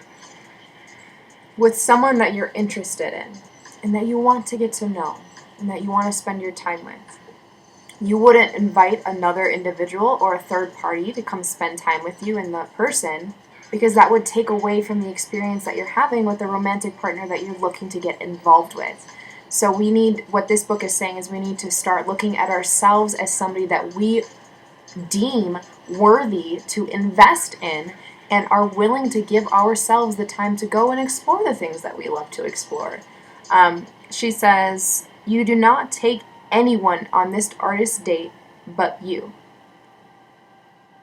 with someone that you're interested in and that you want to get to know and that you want to spend your time with. You wouldn't invite another individual or a third party to come spend time with you in that person, because that would take away from the experience that you're having with the romantic partner that you're looking to get involved with. So what this book is saying is we need to start looking at ourselves as somebody that we deem worthy to invest in and are willing to give ourselves the time to go and explore the things that we love to explore. She says, you do not take anyone on this artist's date but you.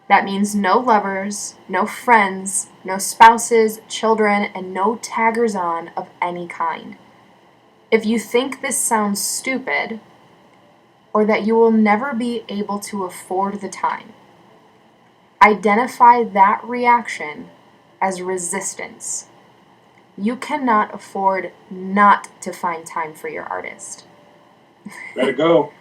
That means no lovers, no friends, no spouses, children, and no taggers on of any kind. If you think this sounds stupid, or that you will never be able to afford the time, identify that reaction as resistance. You cannot afford not to find time for your artist. Let it go.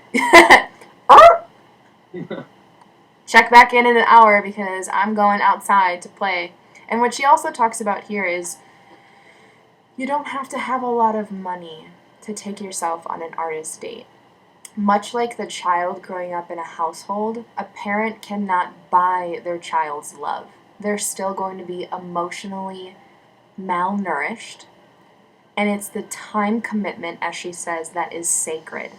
Check back in an hour because I'm going outside to play. And what she also talks about here is you don't have to have a lot of money to take yourself on an artist date. Much like the child growing up in a household, a parent cannot buy their child's love. They're still going to be emotionally malnourished, and it's the time commitment, as she says, that is sacred.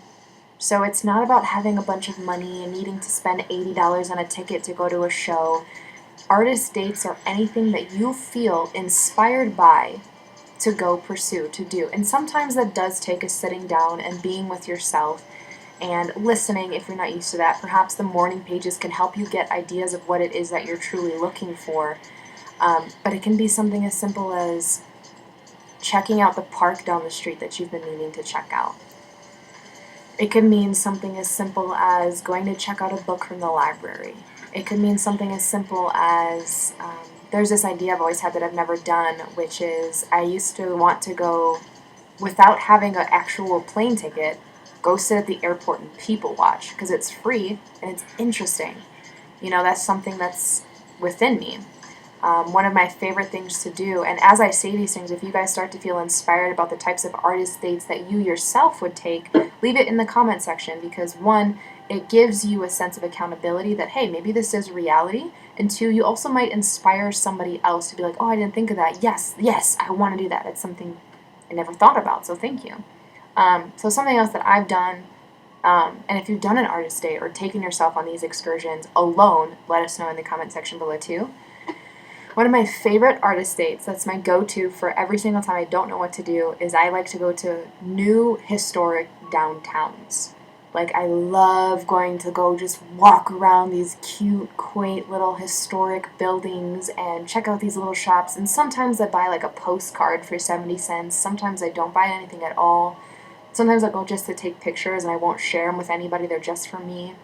So it's not about having a bunch of money and needing to spend $80 on a ticket to go to a show. Artist dates are anything that you feel inspired by to go pursue, to do. And sometimes that does take a sitting down and being with yourself and listening if you're not used to that. Perhaps the morning pages can help you get ideas of what it is that you're truly looking for. But it can be something as simple as checking out the park down the street that you've been meaning to check out. It could mean something as simple as going to check out a book from the library. It could mean something as simple as, there's this idea I've always had that I've never done, which is I used to want to go, without having an actual plane ticket, go sit at the airport and people watch, because it's free and it's interesting. You know, that's something that's within me. One of my favorite things to do, and as I say these things, if you guys start to feel inspired about the types of artist dates that you yourself would take, leave it in the comment section, because one, it gives you a sense of accountability that, hey, maybe this is reality, and two, you also might inspire somebody else to be like, oh, I didn't think of that. Yes, I want to do that. It's something I never thought about, so thank you. So something else that I've done, and if you've done an artist date or taken yourself on these excursions alone, let us know in the comment section below too. One of my favorite artist dates, that's my go-to for every single time I don't know what to do, is I like to go to new historic downtowns. Like, I love going to go just walk around these cute, quaint little historic buildings and check out these little shops. And sometimes I buy like a postcard for 70 cents. Sometimes I don't buy anything at all. Sometimes I go just to take pictures and I won't share them with anybody. They're just for me.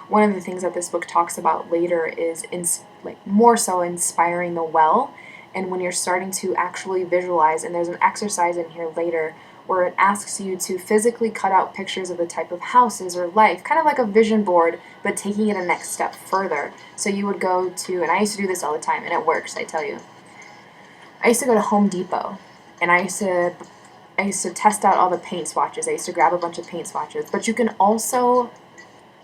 One of the things that this book talks about later is more so inspiring the well. And when you're starting to actually visualize, and there's an exercise in here later where it asks you to physically cut out pictures of the type of houses or life, kind of like a vision board, but taking it a next step further. So you would go to, and I used to do this all the time, and it works, I tell you. I used to go to Home Depot, and I used to test out all the paint swatches. I used to grab a bunch of paint swatches, but you can also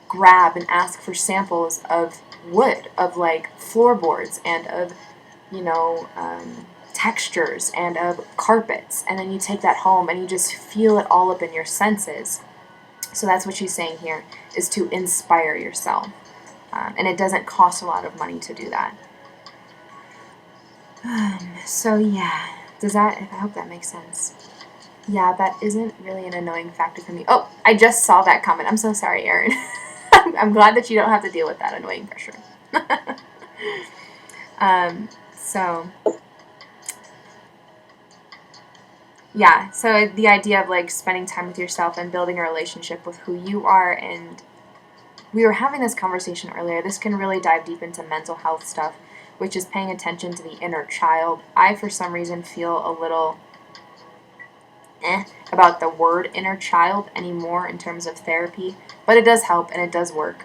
grab and ask for samples of wood, of like floorboards, and of, textures and of carpets, and then you take that home and you just feel it all up in your senses. So that's what she's saying here, is to inspire yourself. And it doesn't cost a lot of money to do that. So yeah, I hope that makes sense. Yeah, that isn't really an annoying factor for me. Oh, I just saw that comment. I'm so sorry, Erin. I'm glad that you don't have to deal with that annoying pressure. So yeah, so the idea of like spending time with yourself and building a relationship with who you are, and we were having this conversation earlier. This can really dive deep into mental health stuff, which is paying attention to the inner child. I, for some reason, feel a little about the word inner child anymore in terms of therapy, but it does help and it does work.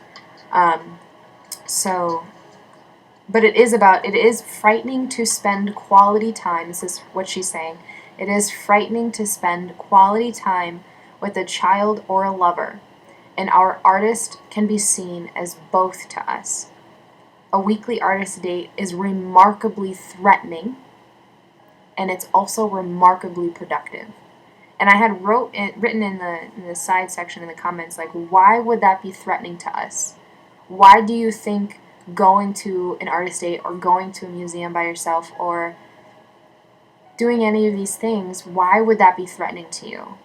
But it is frightening to spend quality time. This is what she's saying. It is frightening to spend quality time with a child or a lover, and our artist can be seen as both to us. A weekly artist date is remarkably threatening, and it's also remarkably productive. And I had written in the side section in the comments, like, why would that be threatening to us? Why do you think going to an artist date or going to a museum by yourself or doing any of these things, why would that be threatening to you?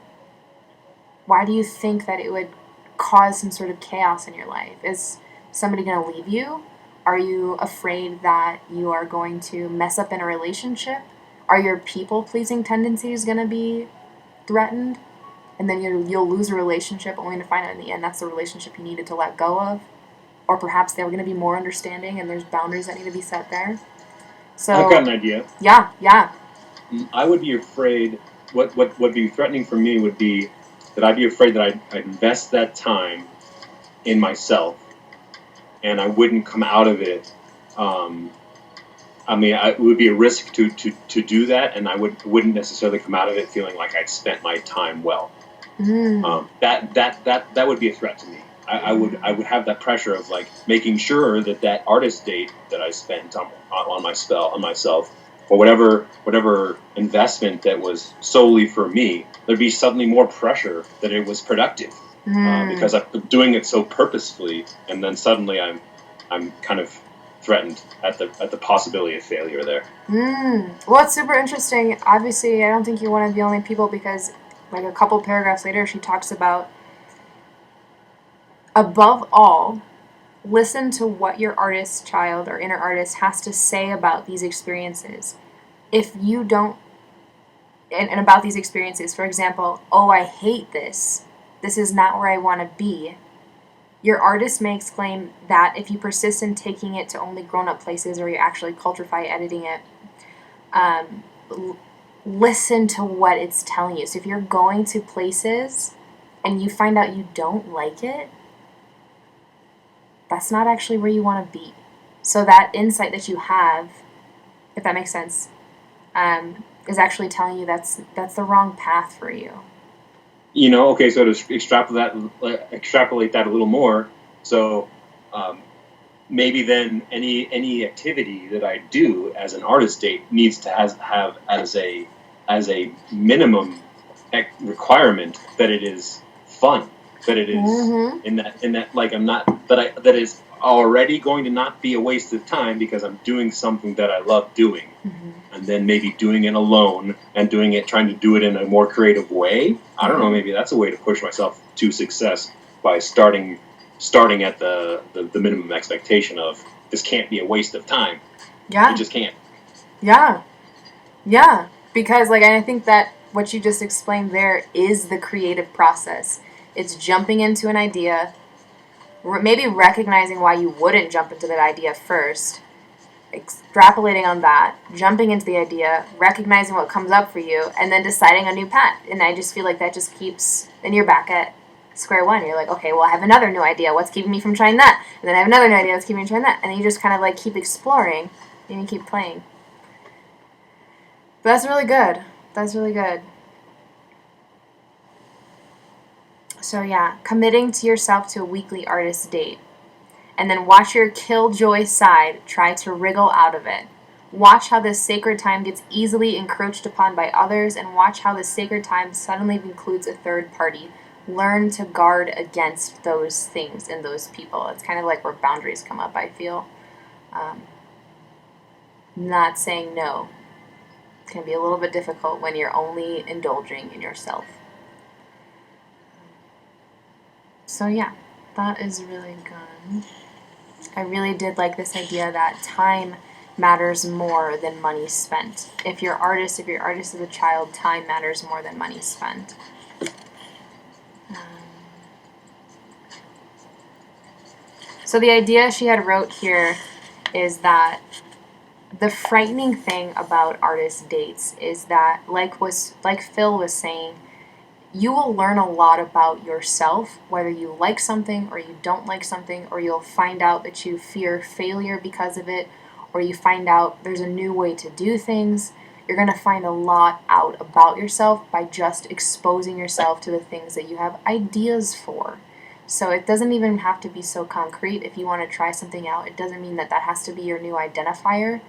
Why do you think that it would cause some sort of chaos in your life? Is somebody going to leave you? Are you afraid that you are going to mess up in a relationship? Are your people-pleasing tendencies going to be threatened? And then you'll lose a relationship only to find out in the end that's the relationship you needed to let go of? Or perhaps they were going to be more understanding and there's boundaries that need to be set there? So I've got an idea. Yeah. I would be afraid, what would be threatening for me would be that I'd be afraid that I'd invest that time in myself and I wouldn't come out of it. It would be a risk to do that, and I wouldn't necessarily come out of it feeling like I'd spent my time well. That would be a threat to me. I would have that pressure of like making sure that artist date that I spent on myself, or whatever investment that was solely for me, there'd be suddenly more pressure that it was productive because I'm doing it so purposefully, and then suddenly I'm kind of threatened at the possibility of failure there. Well, it's super interesting. Obviously, I don't think you're one of the only people, because like a couple paragraphs later, she talks about, above all, listen to what your artist child or inner artist has to say about these experiences. If you don't, and about these experiences, for example, oh, I hate this. This is not where I want to be. Your artist may exclaim that if you persist in taking it to only grown-up places, or you actually culturify editing it, listen to what it's telling you. So if you're going to places and you find out you don't like it, that's not actually where you want to be. So that insight that you have, if that makes sense, is actually telling you that's the wrong path for you. Okay, so to extrapolate that a little more, so maybe then any activity that I do as an artist date needs to have as a minimum requirement that it is fun, that it is in that like I'm not that is already going to not be a waste of time because I'm doing something that I love doing. And then maybe doing it alone and trying to do it in a more creative way. I don't know, maybe that's a way to push myself to success by starting at the minimum expectation of this can't be a waste of time. Yeah. It just can't. Yeah. Yeah. Because I think that what you just explained there is the creative process. It's jumping into an idea, maybe recognizing why you wouldn't jump into that idea first, extrapolating on that, jumping into the idea, recognizing what comes up for you, and then deciding a new path. And I just feel like that just keeps, then you're back at square one. You're like, okay, well, I have another new idea. What's keeping me from trying that? And then I have another new idea. What's keeping me from trying that? And then you just kind of keep exploring and you keep playing. But that's really good. That's really good. So yeah, committing to yourself to a weekly artist date. And then watch your killjoy side try to wriggle out of it. Watch how this sacred time gets easily encroached upon by others, and watch how this sacred time suddenly includes a third party. Learn to guard against those things and those people. It's kind of like where boundaries come up, I feel. Not saying no can be a little bit difficult when you're only indulging in yourself. So yeah, that is really good. I really did like this idea that time matters more than money spent. If your artist is a child, time matters more than money spent. So the idea she had wrote here is that the frightening thing about artist dates is that, like Phil was saying, you will learn a lot about yourself, whether you like something or you don't like something, or you'll find out that you fear failure because of it, or you find out there's a new way to do things. You're going to find a lot out about yourself by just exposing yourself to the things that you have ideas for. So it doesn't even have to be so concrete. If you want to try something out, it doesn't mean that that has to be your new identifier.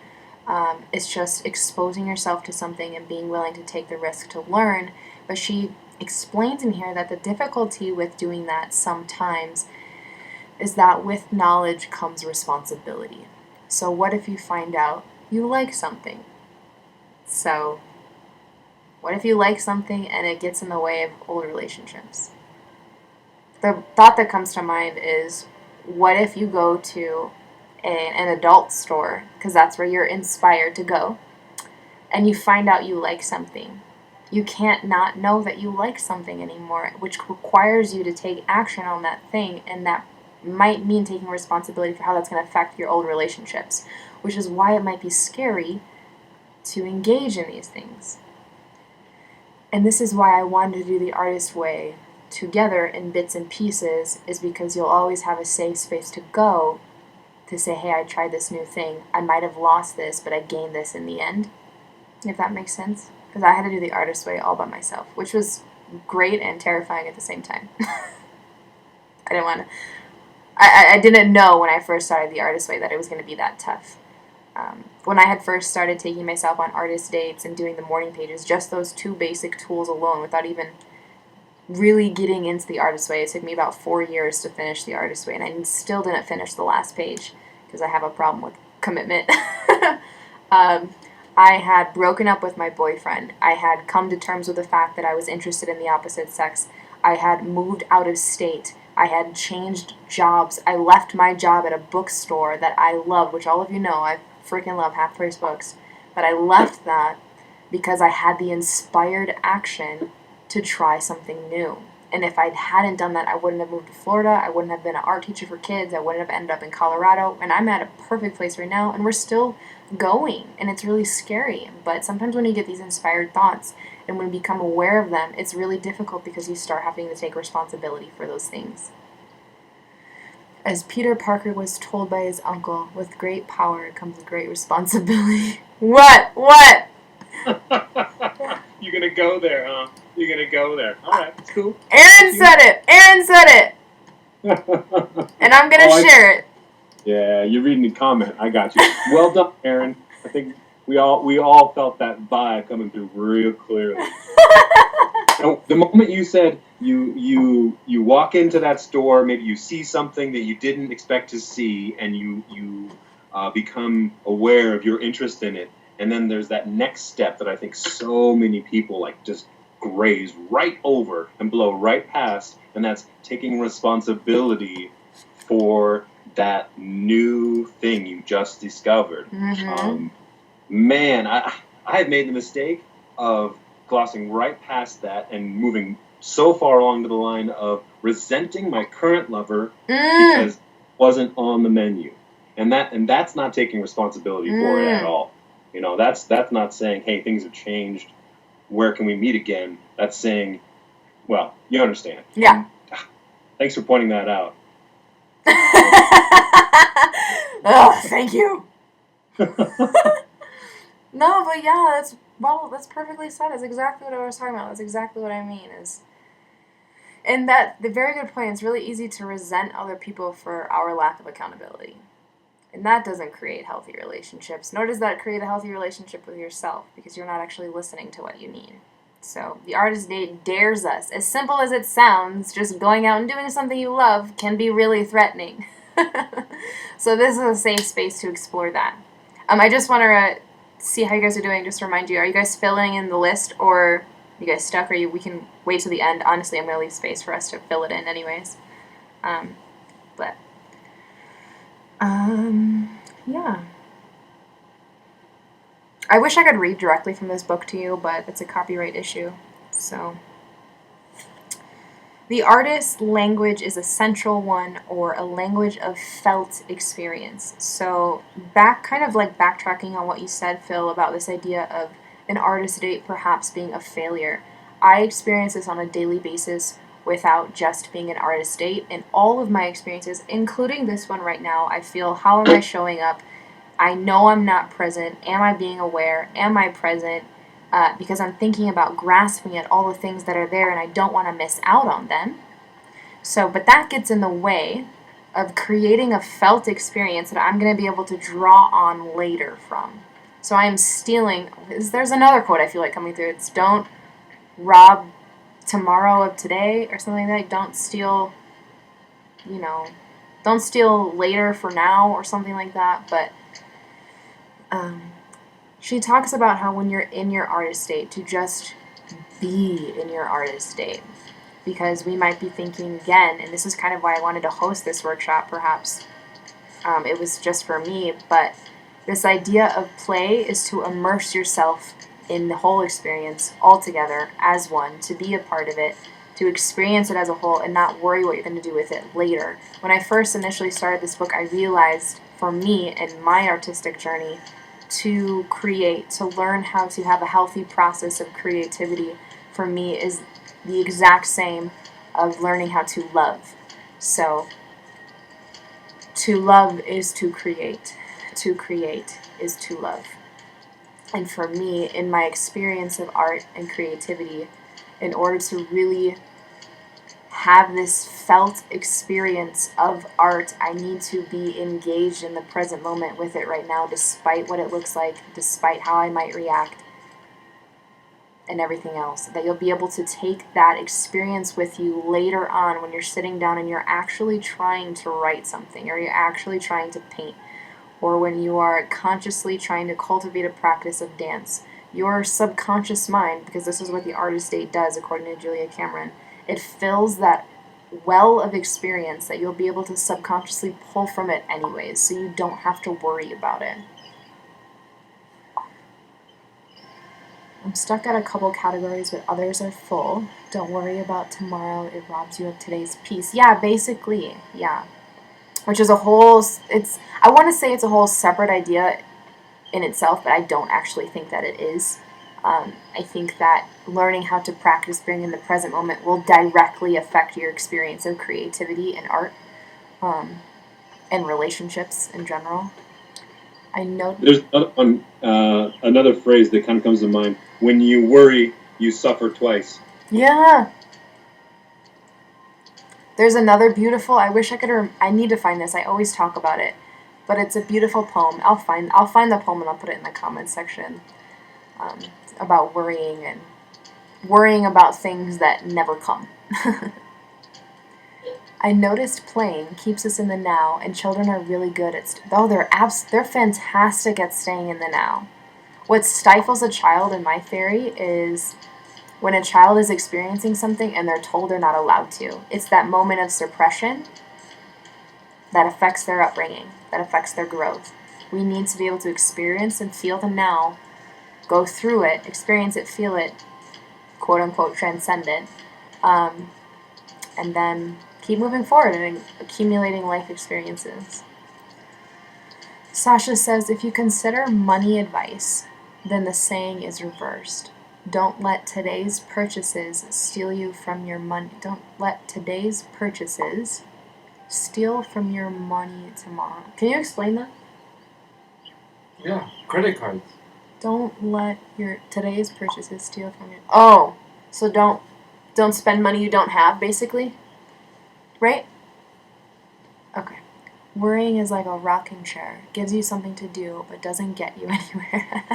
It's just exposing yourself to something and being willing to take the risk to learn. But she explains in here that the difficulty with doing that sometimes is that with knowledge comes responsibility. So what if you find out you like something? So what if you like something and it gets in the way of old relationships? The thought that comes to mind is, what if you go to an adult store, because that's where you're inspired to go, and you find out you like something? You can't not know that you like something anymore, which requires you to take action on that thing, and that might mean taking responsibility for how that's going to affect your old relationships, which is why it might be scary to engage in these things. And this is why I wanted to do the artist way together in bits and pieces, is because you'll always have a safe space to go to say, hey, I tried this new thing. I might have lost this, but I gained this in the end, if that makes sense. Because I had to do the artist way all by myself, which was great and terrifying at the same time. I didn't know when I first started the artist way that it was going to be that tough. When I had first started taking myself on artist dates and doing the morning pages, just those two basic tools alone, without even really getting into the artist way, it took me about 4 years to finish the artist way, and I still didn't finish the last page because I have a problem with commitment. I had broken up with my boyfriend. I had come to terms with the fact that I was interested in the opposite sex. I had moved out of state. I had changed jobs. I left my job at a bookstore that I loved, which all of you know I freaking love Half Price Books. But I left that because I had the inspired action to try something new. And if I hadn't done that, I wouldn't have moved to Florida. I wouldn't have been an art teacher for kids. I wouldn't have ended up in Colorado. And I'm at a perfect place right now, and we're still going. And it's really scary. But sometimes when you get these inspired thoughts and when you become aware of them, it's really difficult because you start having to take responsibility for those things. As Peter Parker was told by his uncle, with great power comes great responsibility. What? You're gonna go there, huh? You're gonna go there. All right, it's cool. Aaron said it! And I'm gonna share it. Yeah, you're reading the comment. I got you. Well done, Aaron. I think we all felt that vibe coming through real clearly. The moment you said you walk into that store, maybe you see something that you didn't expect to see, and you become aware of your interest in it, and then there's that next step that I think so many people like just graze right over and blow right past, and that's taking responsibility for that new thing you just discovered. Mm-hmm. Man, I have made the mistake of glossing right past that and moving so far along the line of resenting my current lover because it wasn't on the menu. And that's not taking responsibility for it at all. You know, that's not saying, hey, things have changed. Where can we meet again? That's saying, well, you understand. Yeah. Thanks for pointing that out. Oh, thank you. No, but yeah, that's perfectly said. That's exactly what I was talking about. That's exactly what I mean and that, the very good point, it's really easy to resent other people for our lack of accountability. And that doesn't create healthy relationships, nor does that create a healthy relationship with yourself, because you're not actually listening to what you need. So the artist date dares us. As simple as it sounds, just going out and doing something you love can be really threatening. So this is a safe space to explore that. I just want to see how you guys are doing. Just to remind you, are you guys filling in the list, or are you guys stuck, or we can wait till the end? Honestly, I'm going to leave space for us to fill it in anyways. But yeah. I wish I could read directly from this book to you, but it's a copyright issue. So, the artist's language is a central one, or a language of felt experience. So, backtracking on what you said, Phil, about this idea of an artist date perhaps being a failure. I experience this on a daily basis without just being an artist date. In all of my experiences, including this one right now, I feel, how am I showing up? I know I'm not present. Am I being aware? Am I present? Because I'm thinking about grasping at all the things that are there and I don't want to miss out on them. So, but that gets in the way of creating a felt experience that I'm going to be able to draw on later from. So I am stealing. There's another quote I feel like coming through. It's don't rob tomorrow of today, or something like that. Don't steal, don't steal later for now, or something like that. But she talks about how when you're in your artist state, to just be in your artist state. Because we might be thinking again, and this is kind of why I wanted to host this workshop, perhaps. It was just for me, but this idea of play is to immerse yourself in the whole experience altogether as one, to be a part of it, to experience it as a whole, and not worry what you're going to do with it later. When I first initially started this book, I realized, for me and my artistic journey, to create, to learn how to have a healthy process of creativity, for me is the exact same of learning how to love. So, to love is to create. To create is to love. And for me, in my experience of art and creativity, in order to really have this felt experience of art, I need to be engaged in the present moment with it right now, despite what it looks like, despite how I might react, and everything else. That you'll be able to take that experience with you later on when you're sitting down and you're actually trying to write something, or you're actually trying to paint, or when you are consciously trying to cultivate a practice of dance. Your subconscious mind, because this is what the artist state does according to Julia Cameron, it fills that well of experience that you'll be able to subconsciously pull from it anyways, so you don't have to worry about it. I'm stuck at a couple categories, but others are full. Don't worry about tomorrow, it robs you of today's peace. Yeah, basically, yeah. Which is a whole, I want to say it's a whole separate idea in itself, but I don't actually think that it is. I think that learning how to practice being in the present moment will directly affect your experience of creativity and art, and relationships in general. I know There's another phrase that kind of comes to mind. When you worry, you suffer twice. Yeah. There's another beautiful, I wish I could, I need to find this, I always talk about it, but it's a beautiful poem. I'll find the poem and I'll put it in the comments section, about worrying and worrying about things that never come. I noticed playing keeps us in the now, and children are really good at, they're fantastic at staying in the now. What stifles a child, in my theory, is when a child is experiencing something and they're told they're not allowed to. It's that moment of suppression that affects their upbringing, that affects their growth. We need to be able to experience and feel the now, go through it, experience it, feel it, quote unquote, transcend it, and then keep moving forward and accumulating life experiences. Sasha says, if you consider money advice, then the saying is reversed. Don't let today's purchases steal you from your money. Don't let today's purchases steal from your money tomorrow. Can you explain that? Yeah, credit cards. Don't let your today's purchases steal from your... Oh, so don't spend money you don't have, basically? Right? Okay. Worrying is like a rocking chair. Gives you something to do, but doesn't get you anywhere.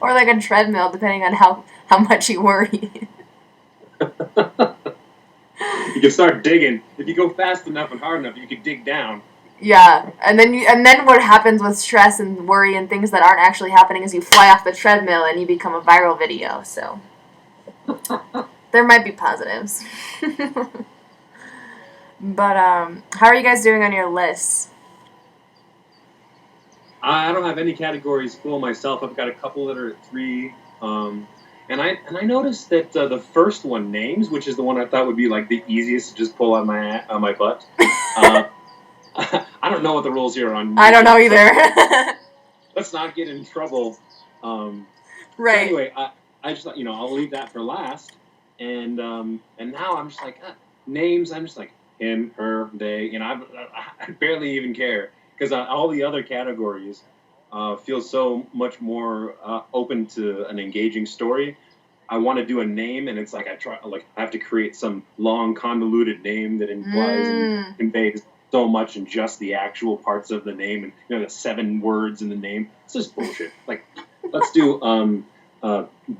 Or like a treadmill, depending on how much you worry. You can start digging. If you go fast enough and hard enough, you can dig down. Yeah, and then what happens with stress and worry and things that aren't actually happening is you fly off the treadmill and you become a viral video. So there might be positives. But how are you guys doing on your lists? I don't have any categories full myself. I've got a couple that are at 3. And I noticed that the first one, names, which is the one I thought would be like the easiest to just pull out my butt. I don't know what the rules here are on. I don't know either. Let's not get in trouble. Right. So anyway, I just thought, I'll leave that for last. And now I'm just like, names. I'm just like him, her, they. I barely even care because all the other categories feel so much more open to an engaging story. I want to do a name, and it's like I have to create some long, convoluted name that implies and conveys so much in just the actual parts of the name, and the 7 words in the name. It's just bullshit. Like, let's do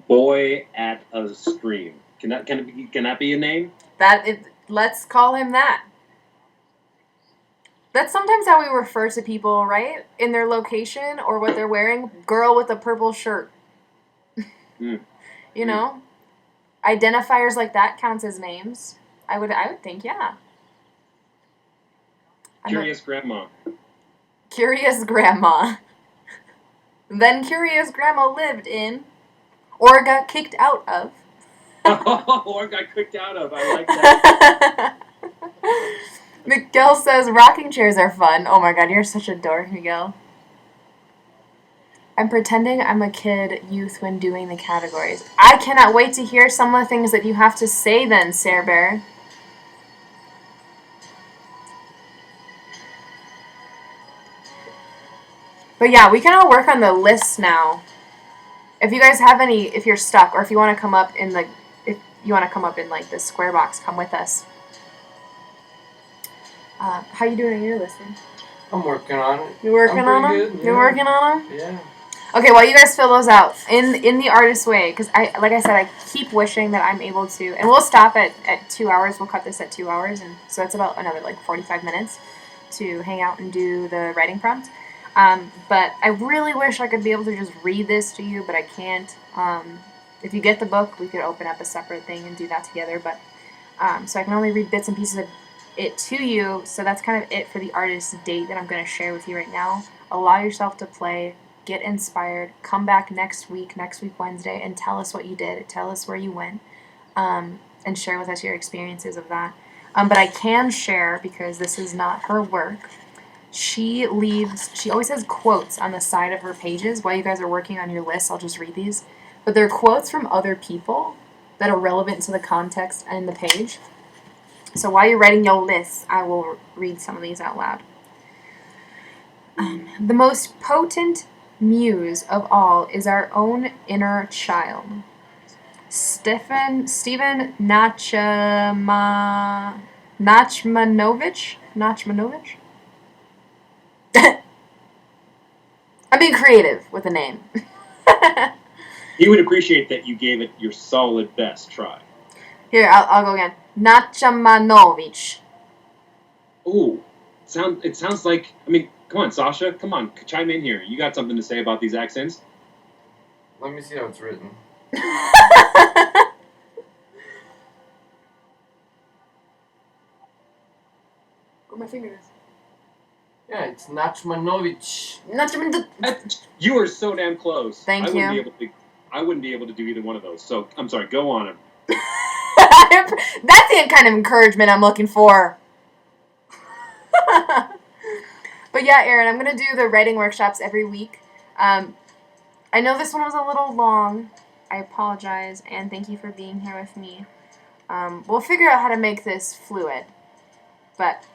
boy at a stream. Can that be a name? Let's call him that. That's sometimes how we refer to people, right? In their location or what they're wearing. Girl with a purple shirt. Identifiers like that counts as names. I would think, yeah. Curious grandma. Curious grandma. Then curious grandma lived in, or got kicked out of. Or got kicked out of. I like that. Miguel says rocking chairs are fun. Oh my god, you're such a dork, Miguel. I'm pretending I'm a kid youth when doing the categories. I cannot wait to hear some of the things that you have to say then, Sarah Bear. But yeah, we can all work on the lists now. If you guys have any, if you're stuck, or if you want to come up in like the square box, come with us. How you doing on your listing? I'm working on it. You working on them? Good, yeah. You're working on them? Yeah. Okay, well, you guys fill those out in the artist way, because like I said, I keep wishing that I'm able to, and we'll stop at 2 hours. We'll cut this at 2 hours, and so that's about another 45 minutes to hang out and do the writing prompt. But I really wish I could be able to just read this to you, but I can't. If you get the book, we could open up a separate thing and do that together. But so I can only read bits and pieces of it to you. So that's kind of it for the artist date that I'm going to share with you right now. Allow yourself to play. Get inspired. Come back next week Wednesday, and tell us what you did. Tell us where you went, and share with us your experiences of that. But I can share, because this is not her work. She always has quotes on the side of her pages. While you guys are working on your list, I'll just read these. But they're quotes from other people that are relevant to the context and the page. So while you're writing your list, I will read some of these out loud. The most potent muse of all is our own inner child. Stephen Nachmanovich? I'm being creative with the name. He would appreciate that you gave it your solid best try. Here, I'll go again. Nachmanovich. Ooh, it sounds like, come on, Sasha, come on, chime in here. You got something to say about these accents? Let me see how it's written. Where my finger is. Yeah, it's Nachmanovich. You are so damn close. Thank you. I wouldn't be able to do either one of those. So I'm sorry. Go on. That's the kind of encouragement I'm looking for. But yeah, Erin, I'm gonna do the writing workshops every week. I know this one was a little long. I apologize, and thank you for being here with me. We'll figure out how to make this fluid, but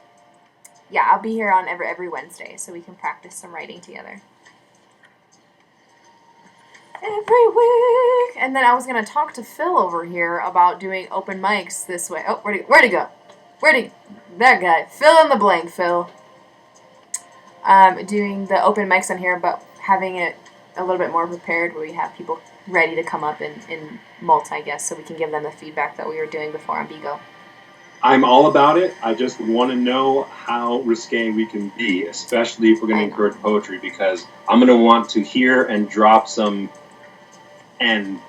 yeah, I'll be here on every Wednesday, so we can practice some writing together. Every week! And then I was going to talk to Phil over here about doing open mics this way. Oh, where'd he go? That guy. Fill in the blank, Phil. Doing the open mics on here, but having it a little bit more prepared where we have people ready to come up in multi guests so we can give them the feedback that we were doing before on Bigo. I'm all about it. I just want to know how risque we can be, especially if we're going to encourage poetry, because I'm going to want to hear and drop some and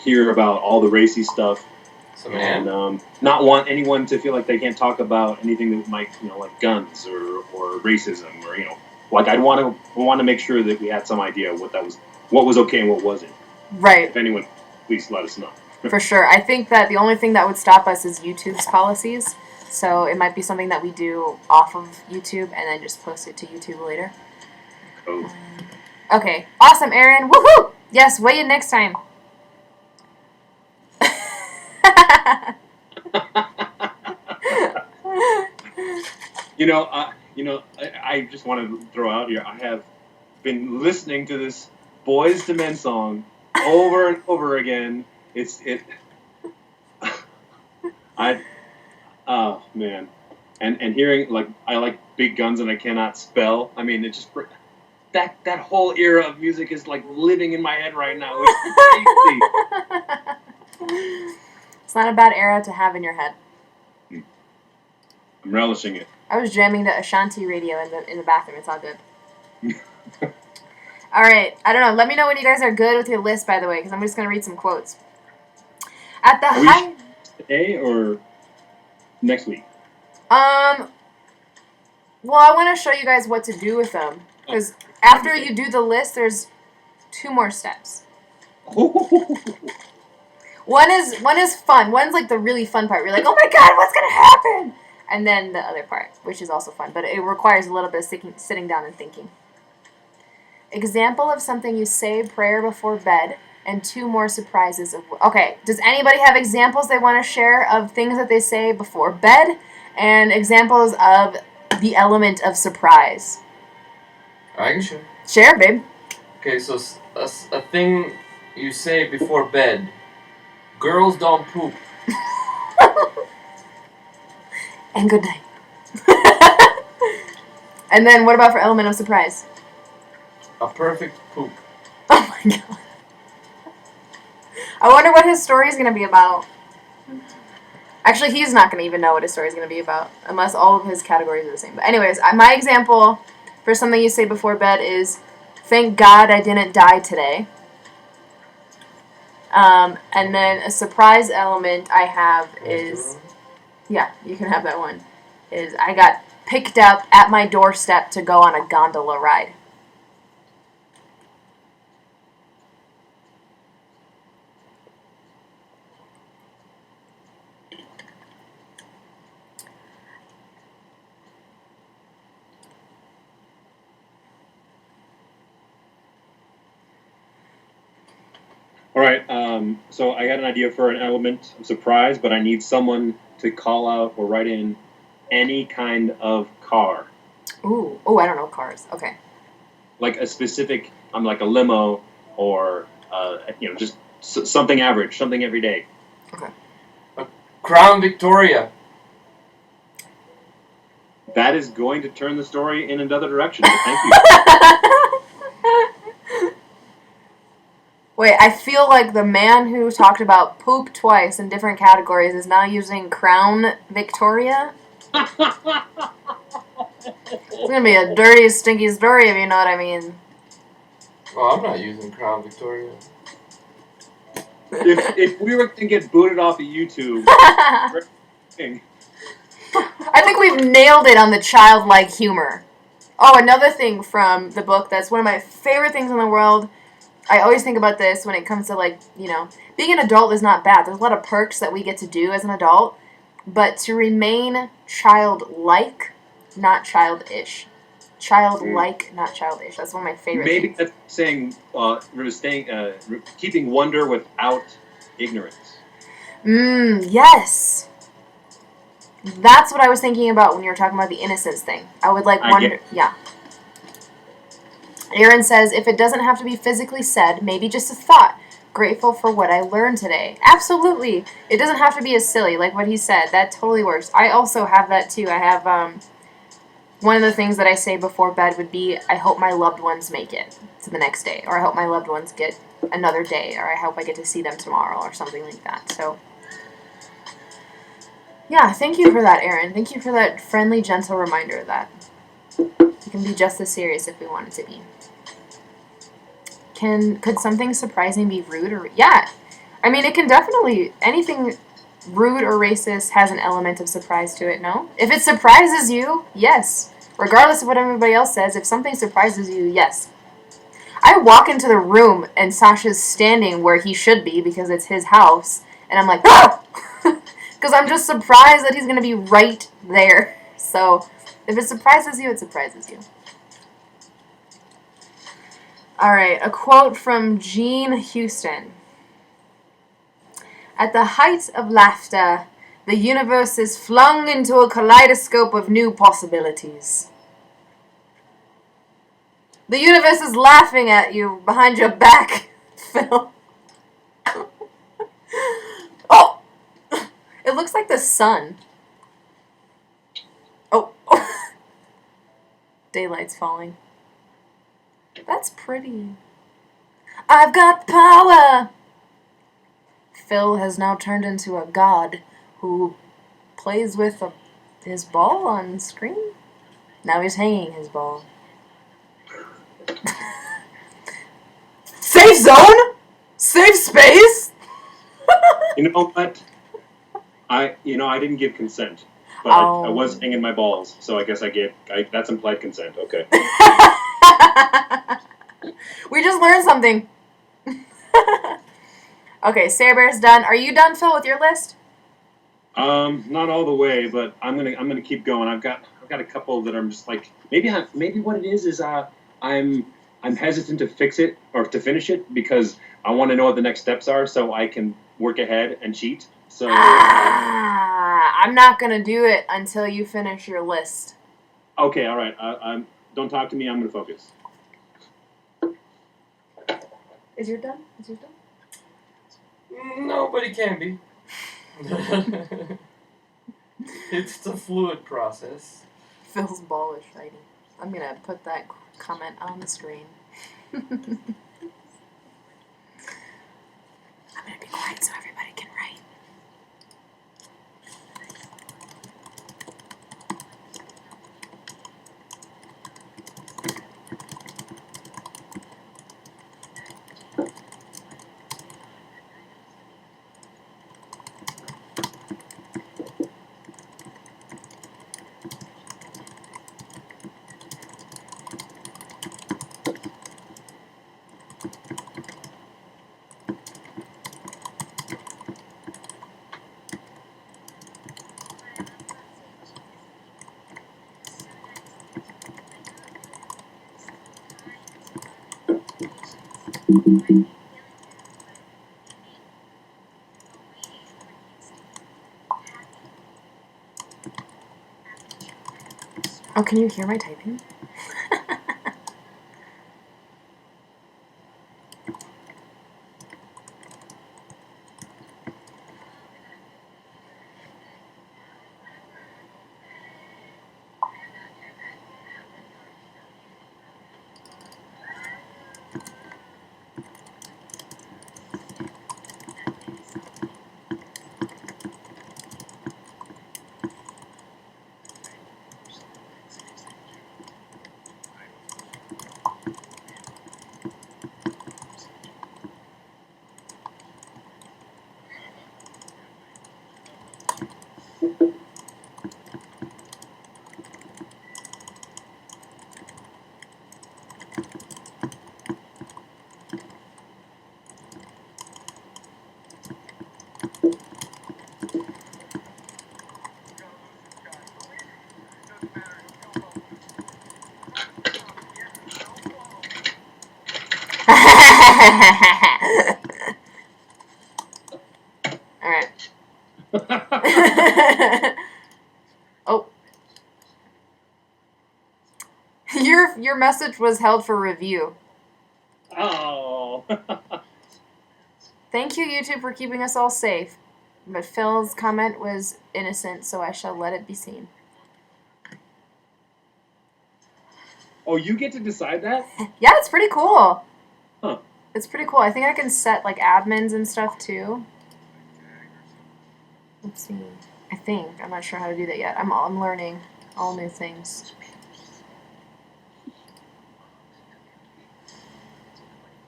hear about all the racy stuff. And not want anyone to feel like they can't talk about anything that might, like guns or racism or, like I'd want to make sure that we had some idea what was okay and what wasn't. Right. If anyone, please let us know. For sure. I think that the only thing that would stop us is YouTube's policies. So it might be something that we do off of YouTube and then just post it to YouTube later. Oh. Okay. Awesome, Aaron. Woohoo! Yes, weigh in next time. I just want to throw out here, I have been listening to this Boys to Men song over and over again. Oh man. And hearing, like, I like big guns and I cannot spell. I mean, it just, that whole era of music is like living in my head right now. It's crazy. It's not a bad era to have in your head. I'm relishing it. I was jamming to Ashanti radio in the bathroom. It's all good. All right. I don't know. Let me know when you guys are good with your list, by the way, because I'm just going to read some quotes. At the high... Today or next week? Well, I want to show you guys what to do with them. Because after you do the list, there's 2 more steps. One is fun. One's like the really fun part. You're like, oh my god, what's going to happen? And then the other part, which is also fun. But it requires a little bit of sitting down and thinking. Example of something you say prayer before bed, and 2 more surprises of... Okay, does anybody have examples they want to share of things that they say before bed? And examples of the element of surprise? I can share. Share, babe. Okay, so a thing you say before bed. Girls don't poop. And good night. And then what about for element of surprise? A perfect poop. Oh my god. I wonder what his story is going to be about. Actually, he's not going to even know what his story is going to be about, unless all of his categories are the same. But anyways, my example for something you say before bed is, thank God I didn't die today. And then a surprise element I have is, yeah, you can have that one, is I got picked up at my doorstep to go on a gondola ride. All right, so I got an idea for an element of surprise, but I need someone to call out or write in any kind of car. Ooh, I don't know cars. Okay. Like a specific, like a limo or, just something average, something every day. Okay. A Crown Victoria. That is going to turn the story in another direction. So thank you. Wait, I feel like the man who talked about poop twice in different categories is now using Crown Victoria. It's gonna be a dirty, stinky story if you know what I mean. Well, I'm not using Crown Victoria. If we were to get booted off of YouTube, I think we've nailed it on the childlike humor. Oh, another thing from the book that's one of my favorite things in the world. I always think about this when it comes to, like, being an adult is not bad. There's a lot of perks that we get to do as an adult. But to remain childlike, not childish. Childlike, not childish. That's one of my favorite things. Maybe that's saying, keeping wonder without ignorance. Yes. That's what I was thinking about when you were talking about the innocence thing. I would wonder. Yeah. Aaron says, if it doesn't have to be physically said, maybe just a thought. grateful for what I learned today. Absolutely. It doesn't have to be as silly, like what he said. That totally works. I also have that too. I have, one of the things that I say before bed would be, I hope my loved ones make it to the next day, or I hope my loved ones get another day, or I hope I get to see them tomorrow, or something like that. So, yeah, thank you for that, Erin. Thank you for that friendly, gentle reminder that it can be just as serious if we want it to be. Could something surprising be rude or... Yeah, I mean, it can definitely... Anything rude or racist has an element of surprise to it, no? If it surprises you, yes. Regardless of what everybody else says, if something surprises you, yes. I walk into the room and Sasha's standing where he should be because it's his house, and I'm like, ah! Because I'm just surprised that he's going to be right there. So, if it surprises you, it surprises you. Alright, a quote from Jean Houston. At the height of laughter, the universe is flung into a kaleidoscope of new possibilities. The universe is laughing at you behind your back, Phil. Oh! It looks like the sun. Oh. Daylight's falling. That's pretty. I've got power! Phil has now turned into a god who plays with his ball on screen. Now he's hanging his ball. Safe zone? Safe space? You know what? I didn't give consent, but I was hanging my balls, so I guess that's implied consent. Okay. We just learned something. Okay, Sarah Bear's done. Are you done, Phil, with your list? Not all the way, but I'm gonna keep going. I've got a couple that I'm just like maybe what it is I'm hesitant to fix it or to finish it because I want to know what the next steps are so I can work ahead and cheat. So I'm not gonna do it until you finish your list. Okay, all right. Don't talk to me. I'm gonna focus. Is yours done? Nobody can be. It's the fluid process. Phil's ball is shiny. I'm gonna put that comment on the screen. I'm gonna be quiet so everybody can write. Oh, can you hear my typing? Alright. Oh. Your message was held for review. Oh. Thank you, YouTube, for keeping us all safe. But Phil's comment was innocent, so I shall let it be seen. Oh, you get to decide that? Yeah, it's pretty cool. Huh. It's pretty cool. I think I can set like admins and stuff too. Let's see. I think. I'm not sure how to do that yet. I'm learning all new things.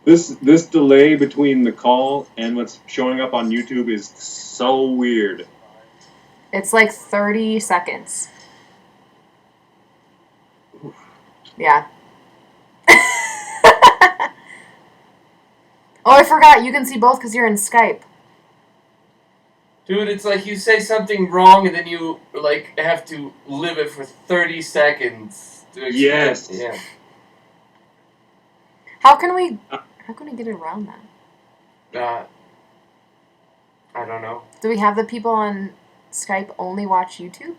This delay between the call and what's showing up on YouTube is so weird. It's like 30 seconds. Yeah. Oh, I forgot. You can see both because you're in Skype. Dude, it's like you say something wrong and then you like have to live it for 30 seconds to explain. Yes. Yeah. How can we get around that? I don't know. Do we have the people on Skype only watch YouTube?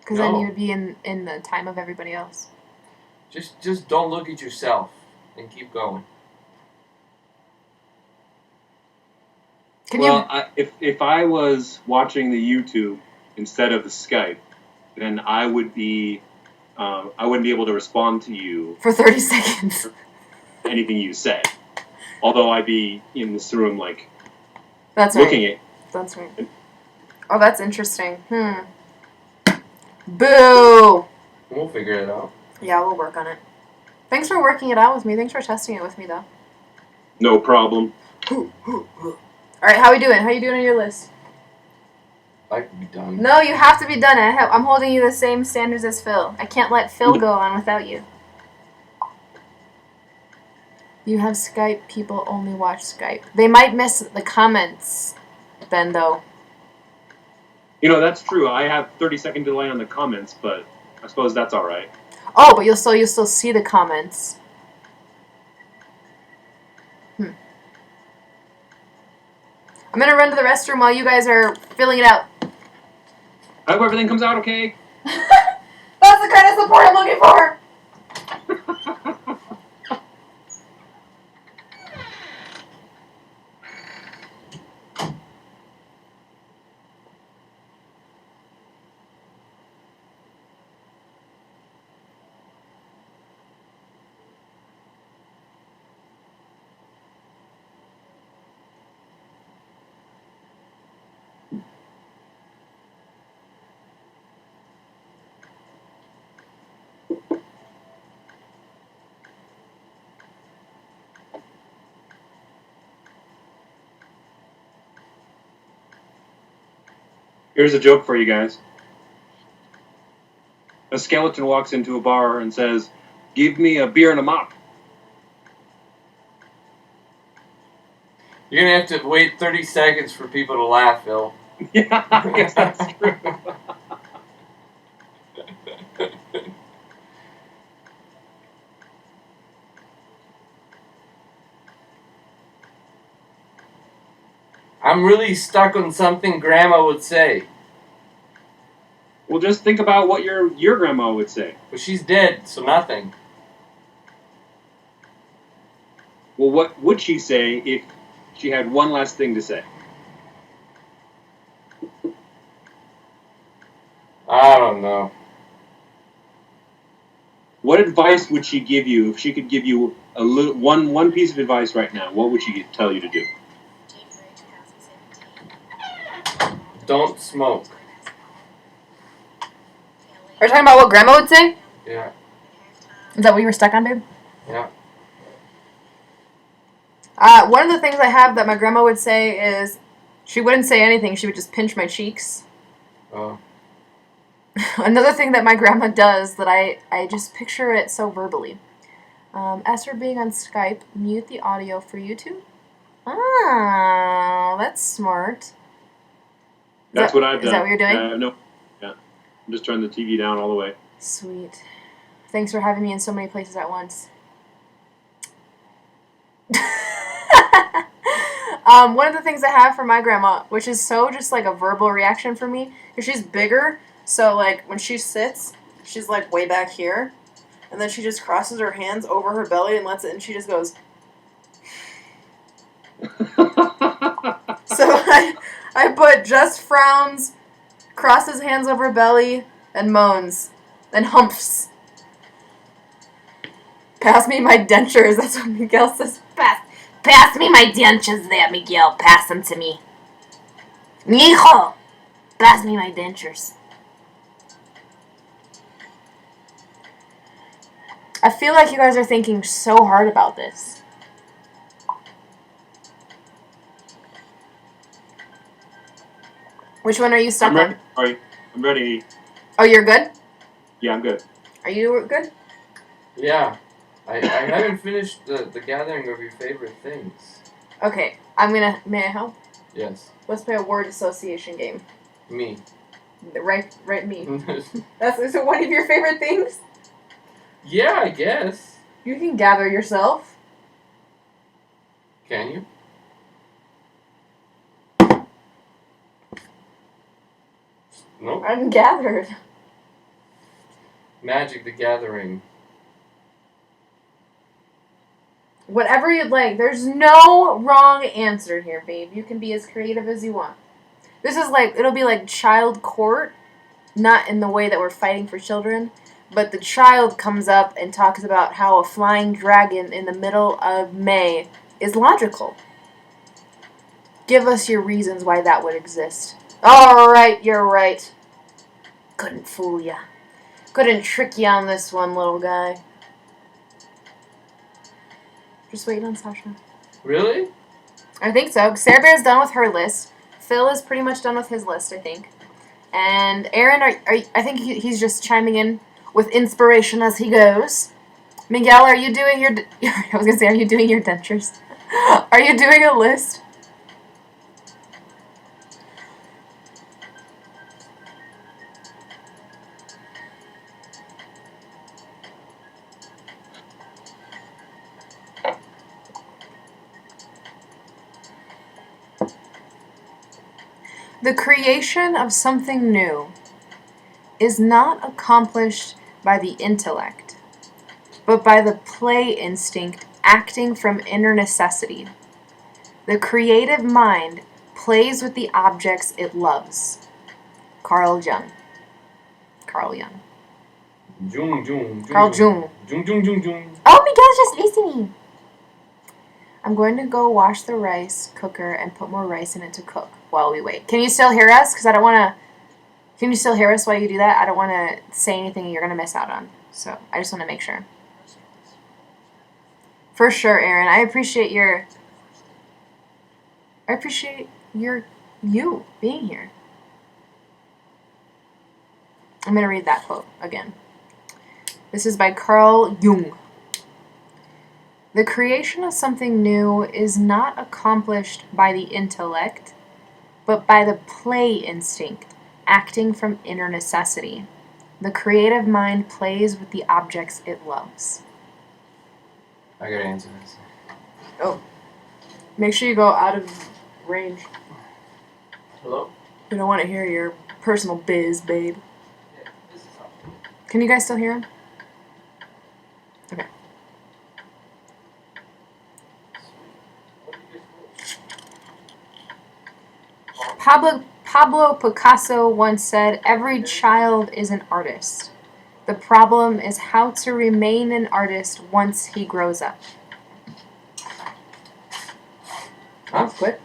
Because then No. you would be in the time of everybody else. Just don't look at yourself and keep going. If I was watching the YouTube instead of the Skype, then I wouldn't be able to respond to you for 30 seconds. Anything you said. Although I'd be in this room like that's looking right. at. That's right. Oh, that's interesting. Boo! We'll figure it out. Yeah, we'll work on it. Thanks for working it out with me. Thanks for testing it with me, though. No problem. All right, how we doing? How you doing on your list? I can be done. No, you have to be done. I'm holding you the same standards as Phil. I can't let Phil go on without you. You have Skype. People only watch Skype. They might miss the comments then, though. You know, that's true. I have 30-second delay on the comments, but I suppose that's all right. Oh, but you'll still see the comments. I'm gonna run to the restroom while you guys are filling it out. I hope everything comes out okay. That's the kind of support I'm looking for. Here's a joke for you guys. A skeleton walks into a bar and says, "Give me a beer and a mop." You're gonna have to wait 30 seconds for people to laugh, Phil. Yeah, I guess that's true. I'm really stuck on something Grandma would say. Well, just think about what your grandma would say. But she's dead, so nothing. Well, what would she say if she had one last thing to say? I don't know. What advice would she give you if she could give you one piece of advice right now? What would she tell you to do? Don't smoke. Are you talking about what Grandma would say? Yeah. Is that what you were stuck on, babe? Yeah. One of the things I have that my grandma would say is she wouldn't say anything. She would just pinch my cheeks. Oh. Another thing that my grandma does that I just picture it so verbally. As for being on Skype, mute the audio for YouTube. Oh, that's smart. That's what I've done. Is that what you're doing? No. Yeah. I'm just turning the TV down all the way. Sweet. Thanks for having me in so many places at once. One of the things I have for my grandma, which is so just like a verbal reaction for me, is she's bigger, so like when she sits, she's like way back here, and then she just crosses her hands over her belly and lets it, and she just goes. So I put just frowns, crosses hands over belly, and moans. And humps. Pass me my dentures. That's what Miguel says. Pass me my dentures there, Miguel. Pass them to me. Mijo! Pass me my dentures. I feel like you guys are thinking so hard about this. Which one are you stuck on? Alright, I'm ready. Oh, you're good? Yeah, I'm good. Are you good? Yeah. I haven't finished the gathering of your favorite things. Okay, may I help? Yes. Let's play a word association game. Me. Right, me. That's one of your favorite things? Yeah, I guess. You can gather yourself. Can you? Nope. I'm gathered. Magic the Gathering. Whatever you'd like. There's no wrong answer here, babe. You can be as creative as you want. This is it'll be like child court, not in the way that we're fighting for children, but the child comes up and talks about how a flying dragon in the middle of May is logical. Give us your reasons why that would exist. Alright, you're right. Couldn't fool ya. Couldn't trick you on this one, little guy. Just waiting on Sasha. Really? I think so. Sarah Bear's done with her list. Phil is pretty much done with his list, I think. And Aaron, I think he's just chiming in with inspiration as he goes. Miguel, are you doing your... I was going to say, are you doing your dentures? Are you doing a list? The creation of something new is not accomplished by the intellect, but by the play instinct acting from inner necessity. The creative mind plays with the objects it loves. Carl Jung. Jung, Jung. Carl Jung. Jung. Oh, Miguel's just listening. I'm going to go wash the rice cooker and put more rice in it to cook while we wait. Can you still hear us? Because I don't want to... Can you still hear us while you do that? I don't want to say anything you're going to miss out on. So I just want to make sure. For sure, Aaron. I appreciate you being here. I'm going to read that quote again. This is by Carl Jung. The creation of something new is not accomplished by the intellect, but by the play instinct, acting from inner necessity. The creative mind plays with the objects it loves. I gotta answer this. Oh. Make sure you go out of range. Hello? We don't want to hear your personal biz, babe. Yeah, this is how. Can you guys still hear him? Okay. Pablo Picasso once said, "Every child is an artist. The problem is how to remain an artist once he grows up." Huh? Quick.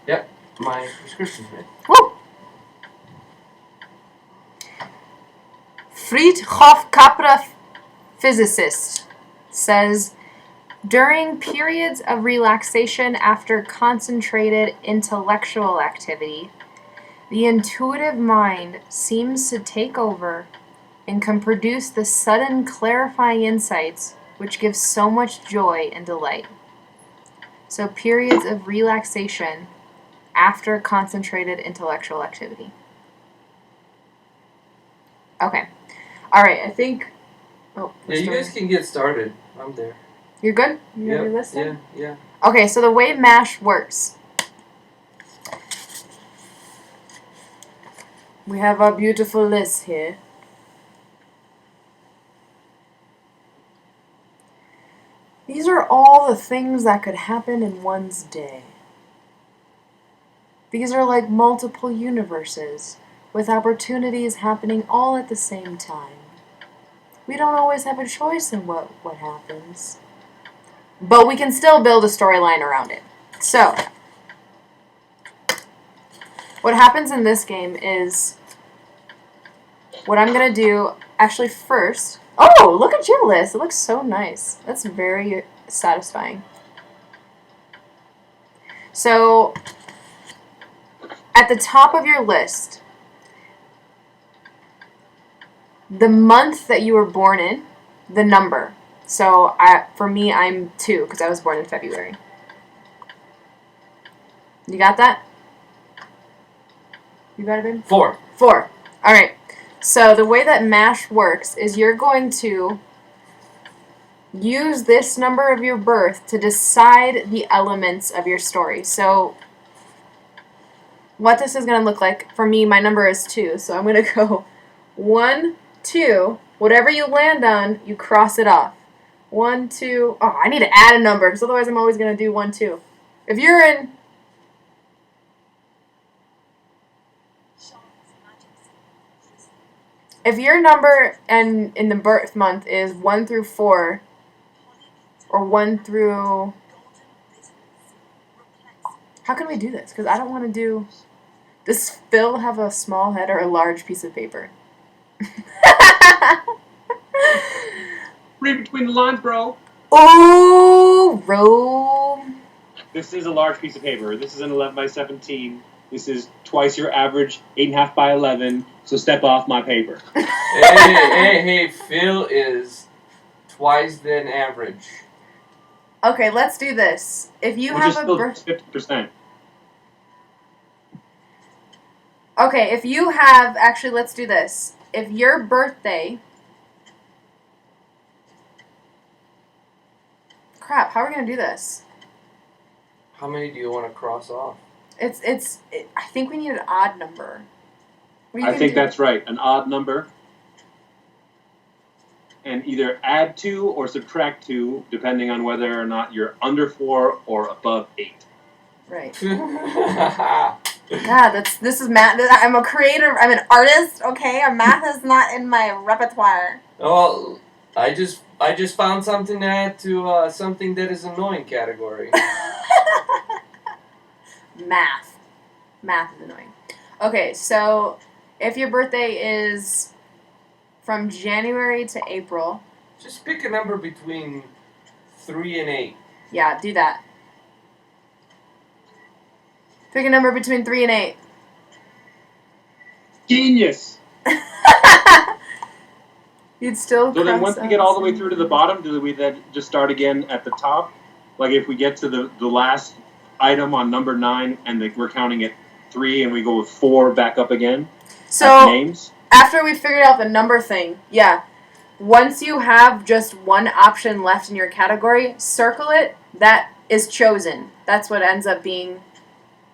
Yep, my prescription's ready. Woo! Friedhof Capra, physicist, says, during periods of relaxation after concentrated intellectual activity, the intuitive mind seems to take over and can produce the sudden clarifying insights which give so much joy and delight. So periods of relaxation after concentrated intellectual activity. Okay. Alright, I think... Oh, Yeah, you guys can get started. I'm there. You're good? You Yep, ready to listen? Yeah. Okay, so the way MASH works. We have our beautiful list here. These are all the things that could happen in one's day. These are like multiple universes, with opportunities happening all at the same time. We don't always have a choice in what happens. But we can still build a storyline around it. So, what happens in this game is, what I'm going to do, actually first, oh, look at your list. It looks so nice. That's very satisfying. So, at the top of your list, the month that you were born in, the number. So, for me, I'm 2 because I was born in February. You got that? You got it, babe? 4. 4. All right. So the way that MASH works is you're going to use this number of your birth to decide the elements of your story. So what this is going to look like, for me, my number is 2. So I'm going to go 1, 2. Whatever you land on, you cross it off. 1, 2. Oh, I need to add a number because otherwise I'm always going to do 1, 2. If you're in... If your number and in the birth month is 1 through 4, or 1 through... How can we do this? Because I don't want to do... Does Phil have a small head or a large piece of paper? Read between the lines, bro. Oh, roll. This is a large piece of paper. This is an 11 by 17. This is twice your average 8.5 by 11. So step off my paper. Hey, Phil is twice than average. Okay, let's do this. If you Which have is a still birth... 50%. Okay, if you have... Actually, let's do this. If your birthday... Crap, how are we going to do this? How many do you want to cross off? I think we need an odd number. I think that's right. An odd number. And either add 2 or subtract 2, depending on whether or not you're under 4 or above 8. Right. Yeah, this is math. I'm a creator. I'm an artist. Okay, math is not in my repertoire. Well, I just found something to add to something that is annoying category. Math is annoying. Okay, so if your birthday is from January to April, Just pick a number between 3 and 8. yeah, do that. Pick a number between 3 and 8. Genius! You'd still. So then once we get all the way through to the bottom, do we then just start again at the top? Like if we get to the last item on number 9 and we're counting at 3 and we go with 4 back up again? So names? After we figured out the number thing, yeah. Once you have just one option left in your category, circle it. That is chosen. That's what ends up being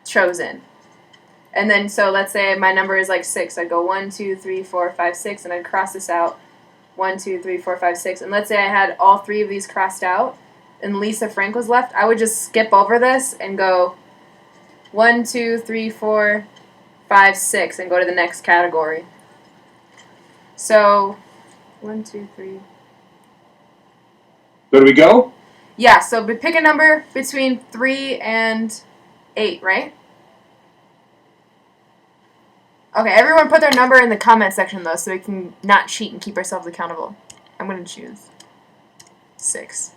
chosen. And then, so let's say my number is like 6. I'd go 1, 2, 3, 4, 5, 6, and I'd cross this out. 1, 2, 3, 4, 5, 6. And let's say I had all 3 of these crossed out, and Lisa Frank was left. I would just skip over this and go 1, 2, 3, 4, 5, 6, and go to the next category. So, 1, 2, 3. So do we go? Yeah, so pick a number between 3 and 8, right? Okay, everyone put their number in the comment section, though, so we can not cheat and keep ourselves accountable. I'm going to choose 6.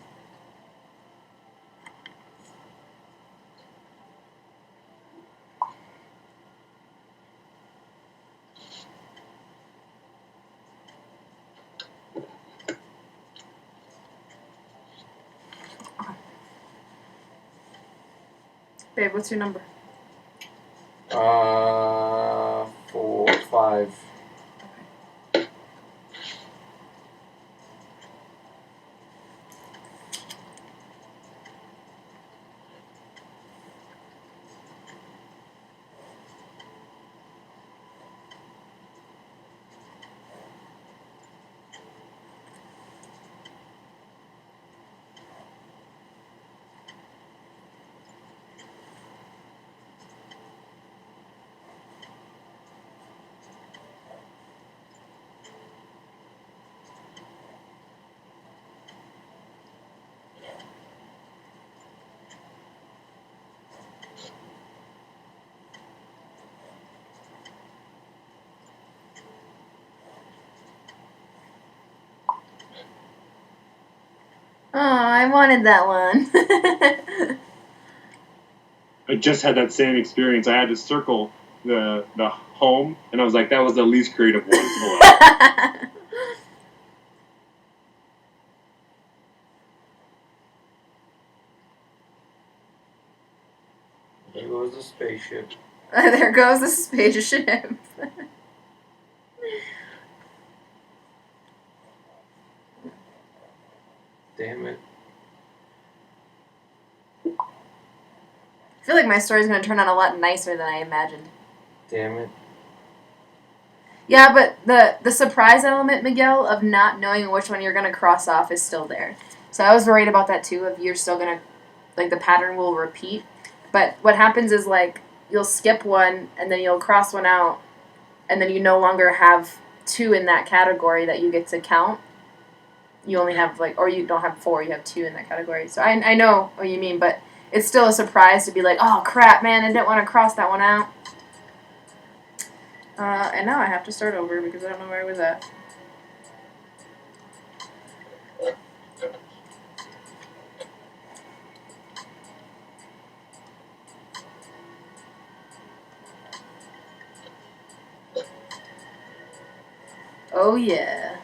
Babe, what's your number? 4, 5. I wanted that one. I just had that same experience. I had to circle the home, and I was like, that was the least creative one. Oh, well. There goes the spaceship. There goes the spaceship. Damn it. I feel like my story's going to turn out a lot nicer than I imagined. Damn it. Yeah, but the surprise element, Miguel, of not knowing which one you're going to cross off is still there. So I was worried about that too, if you're still going to, like, the pattern will repeat. But what happens is, like, you'll skip one, and then you'll cross one out, and then you no longer have 2 in that category that you get to count. You only have, like, or you don't have 4, you have 2 in that category. So I know what you mean, but it's still a surprise to be like, oh, crap, man, I didn't want to cross that one out. And now I have to start over because I don't know where I was at. Oh, yeah.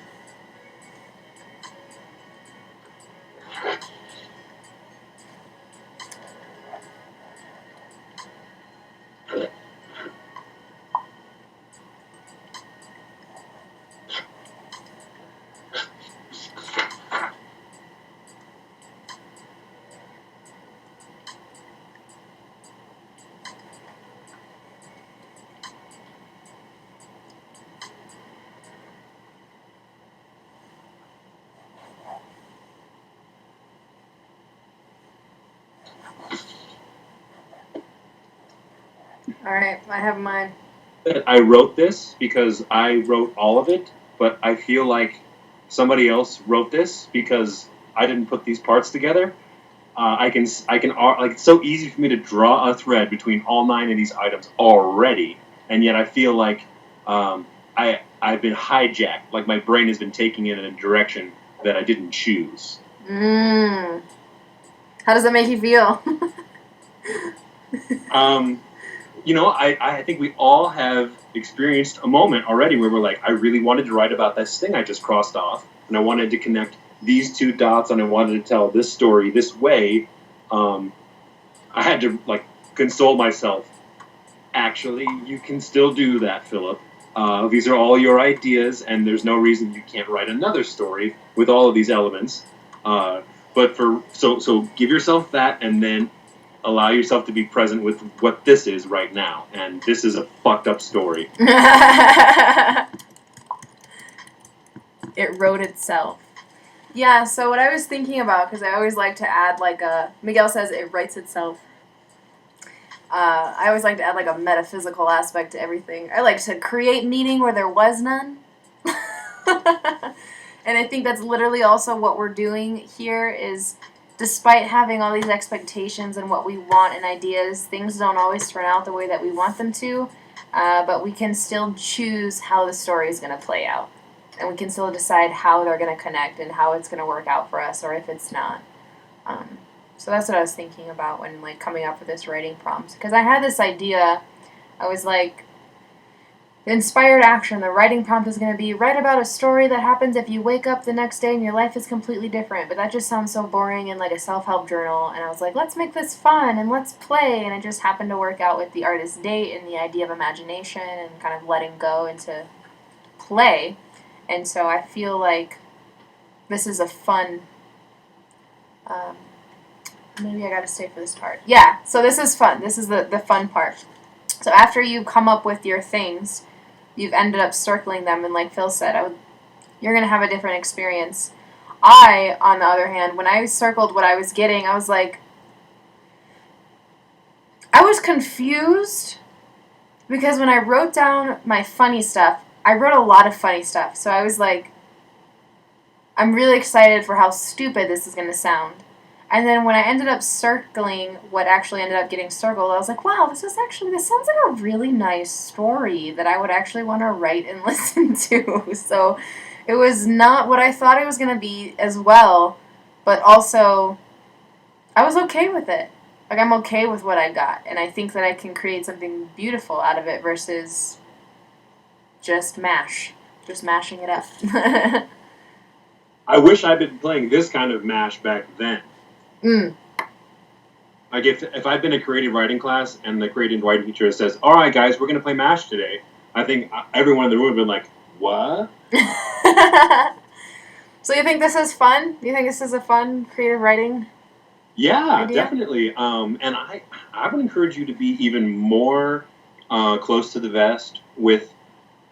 All right, I have mine. I wrote this because I wrote all of it, but I feel like somebody else wrote this because I didn't put these parts together. I can like, it's so easy for me to draw a thread between all 9 of these items already, and yet I feel like I've been hijacked. Like my brain has been taking it in a direction that I didn't choose. How does that make you feel? I think we all have experienced a moment already where we're like, I really wanted to write about this thing I just crossed off, and I wanted to connect these 2 dots, and I wanted to tell this story this way. I had to, like, console myself. Actually, you can still do that, Philip. These are all your ideas, and there's no reason you can't write another story with all of these elements. So give yourself that, and then allow yourself to be present with what this is right now. And this is a fucked up story. It wrote itself. Yeah, so what I was thinking about, because I always like to add, like, Miguel says it writes itself. I always like to add, like, a metaphysical aspect to everything. I like to create meaning where there was none. And I think that's literally also what we're doing here is, despite having all these expectations and what we want and ideas, things don't always turn out the way that we want them to, but we can still choose how the story is going to play out. And we can still decide how they're going to connect and how it's going to work out for us, or if it's not. So that's what I was thinking about when, like, coming up with this writing prompt. Because I had this idea, I was like, inspired action, the writing prompt is going to be, write about a story that happens if you wake up the next day and your life is completely different. But that just sounds so boring in, like, a self-help journal. And I was like, let's make this fun and let's play. And it just happened to work out with the artist's date and the idea of imagination and kind of letting go into play. And so I feel like this is a fun... maybe I gotta stay for this part. Yeah, so this is fun. This is the fun part. So after you come up with your things, you've ended up circling them, and like Phil said, you're going to have a different experience. I, on the other hand, when I circled what I was getting, I was like, I was confused because when I wrote down my funny stuff, I wrote a lot of funny stuff. So I was like, I'm really excited for how stupid this is going to sound. And then when I ended up circling what actually ended up getting circled, I was like, wow, this sounds like a really nice story that I would actually want to write and listen to. So it was not what I thought it was going to be as well. but also I was okay with it. Like, I'm okay with what I got, and I think that I can create something beautiful out of it versus just mashing it up. I wish I'd been playing this kind of mash back then. Like if I'd been in a creative writing class and the creative writing teacher says, "All right, guys, we're going to play mash today," I think everyone in the room would have been like, "What?" So you think this is fun? You think this is a fun creative writing? Yeah, idea? definitely. And I would encourage you to be even more close to the vest with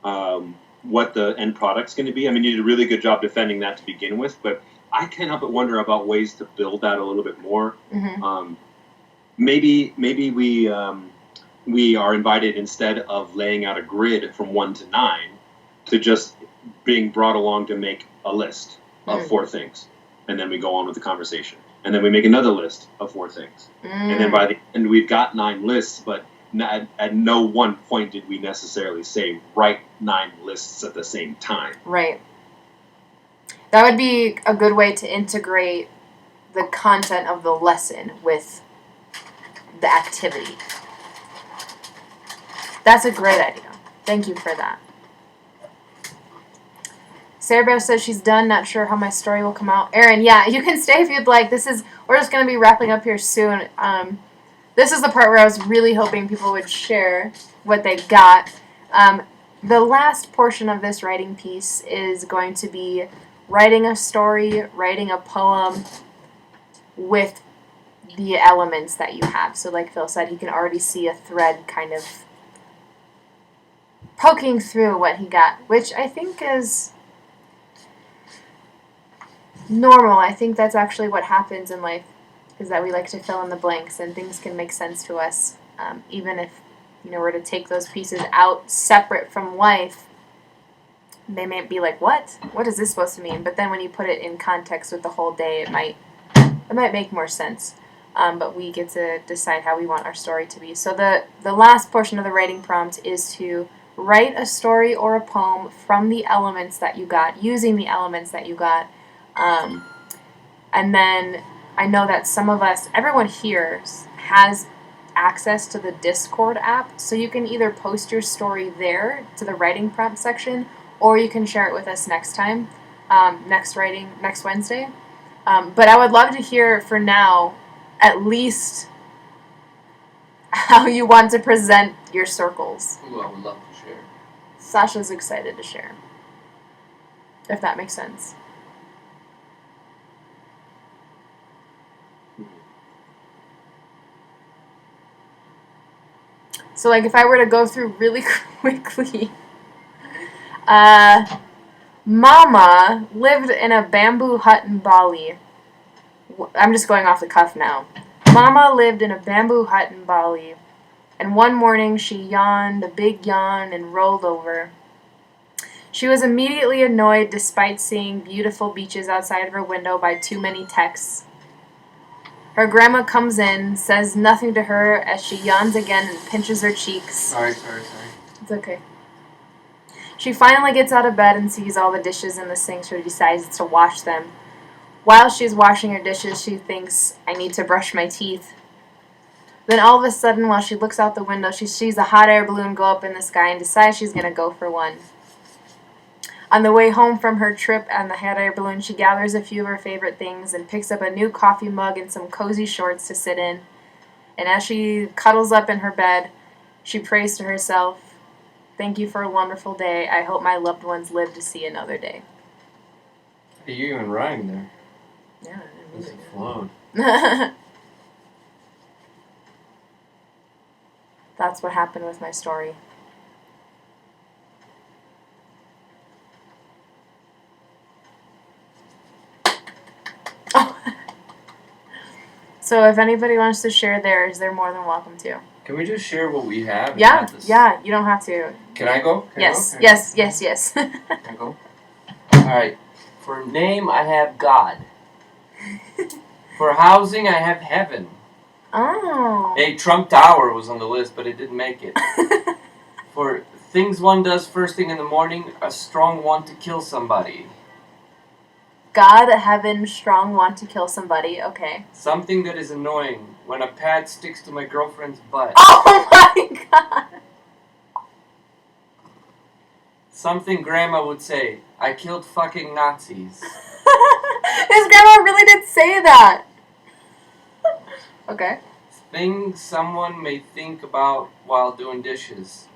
what the end product's going to be. I mean, you did a really good job defending that to begin with, but I can't help but wonder about ways to build that a little bit more. Mm-hmm. Maybe we are invited, instead of laying out a grid from 1 to 9, to just being brought along to make a list of 4 things, and then we go on with the conversation, and then we make another list of 4 things, and then by the end we've got 9 lists, but at no one point did we necessarily say write 9 lists at the same time. Right. That would be a good way to integrate the content of the lesson with the activity. That's a great idea. Thank you for that. Sarah Bear says she's done, not sure how my story will come out. Erin, yeah, you can stay if you'd like. We're just going to be wrapping up here soon. This is the part where I was really hoping people would share what they got. The last portion of this writing piece is going to be writing a story, writing a poem with the elements that you have. So like Phil said, he can already see a thread kind of poking through what he got, which I think is normal. I think that's actually what happens in life, is that we like to fill in the blanks and things can make sense to us, even if we're to take those pieces out separate from life. They may be like, what is this supposed to mean? But then when you put it in context with the whole day, it might make more sense. But we get to decide how we want our story to be. So the last portion of the writing prompt is to write a story or a poem from the elements that you got, using the elements that you got. And then I know that some of us, everyone here has access to the Discord app, so you can either post your story there to the writing prompt section, or you can share it with us next time, next Wednesday. But I would love to hear for now, at least, how you want to present your circles. Ooh, I would love to share. Sasha's excited to share, if that makes sense. So, like, if I were to go through really quickly, Mama lived in a bamboo hut in Bali. I'm just going off the cuff now. Mama lived in a bamboo hut in Bali, and one morning she yawned a big yawn and rolled over. She was immediately annoyed despite seeing beautiful beaches outside of her window by too many texts. Her grandma comes in, says nothing to her as she yawns again and pinches her cheeks. Sorry. It's okay. She finally gets out of bed and sees all the dishes in the sink, so she decides to wash them. While she's washing her dishes, she thinks, I need to brush my teeth. Then all of a sudden, while she looks out the window, she sees a hot air balloon go up in the sky and decides she's going to go for one. On the way home from her trip on the hot air balloon, she gathers a few of her favorite things and picks up a new coffee mug and some cozy shorts to sit in. And as she cuddles up in her bed, she prays to herself, thank you for a wonderful day. I hope my loved ones live to see another day. Hey, you even rhymed there. Yeah, It's flown. That's what happened with my story. Oh. So if anybody wants to share theirs, they're more than welcome to. Can we just share what we have? Yeah, you don't have to. Can I go? Yes. Can I go? Alright. For name, I have God. For housing, I have heaven. Oh. Hey, Trump Tower was on the list, but it didn't make it. For things one does first thing in the morning, a strong want to kill somebody. God, heaven, strong, want to kill somebody. Okay. Something that is annoying. When a pad sticks to my girlfriend's butt. Oh my god. Something Grandma would say. I killed fucking Nazis. His grandma really did say that. Okay. Things someone may think about while doing dishes.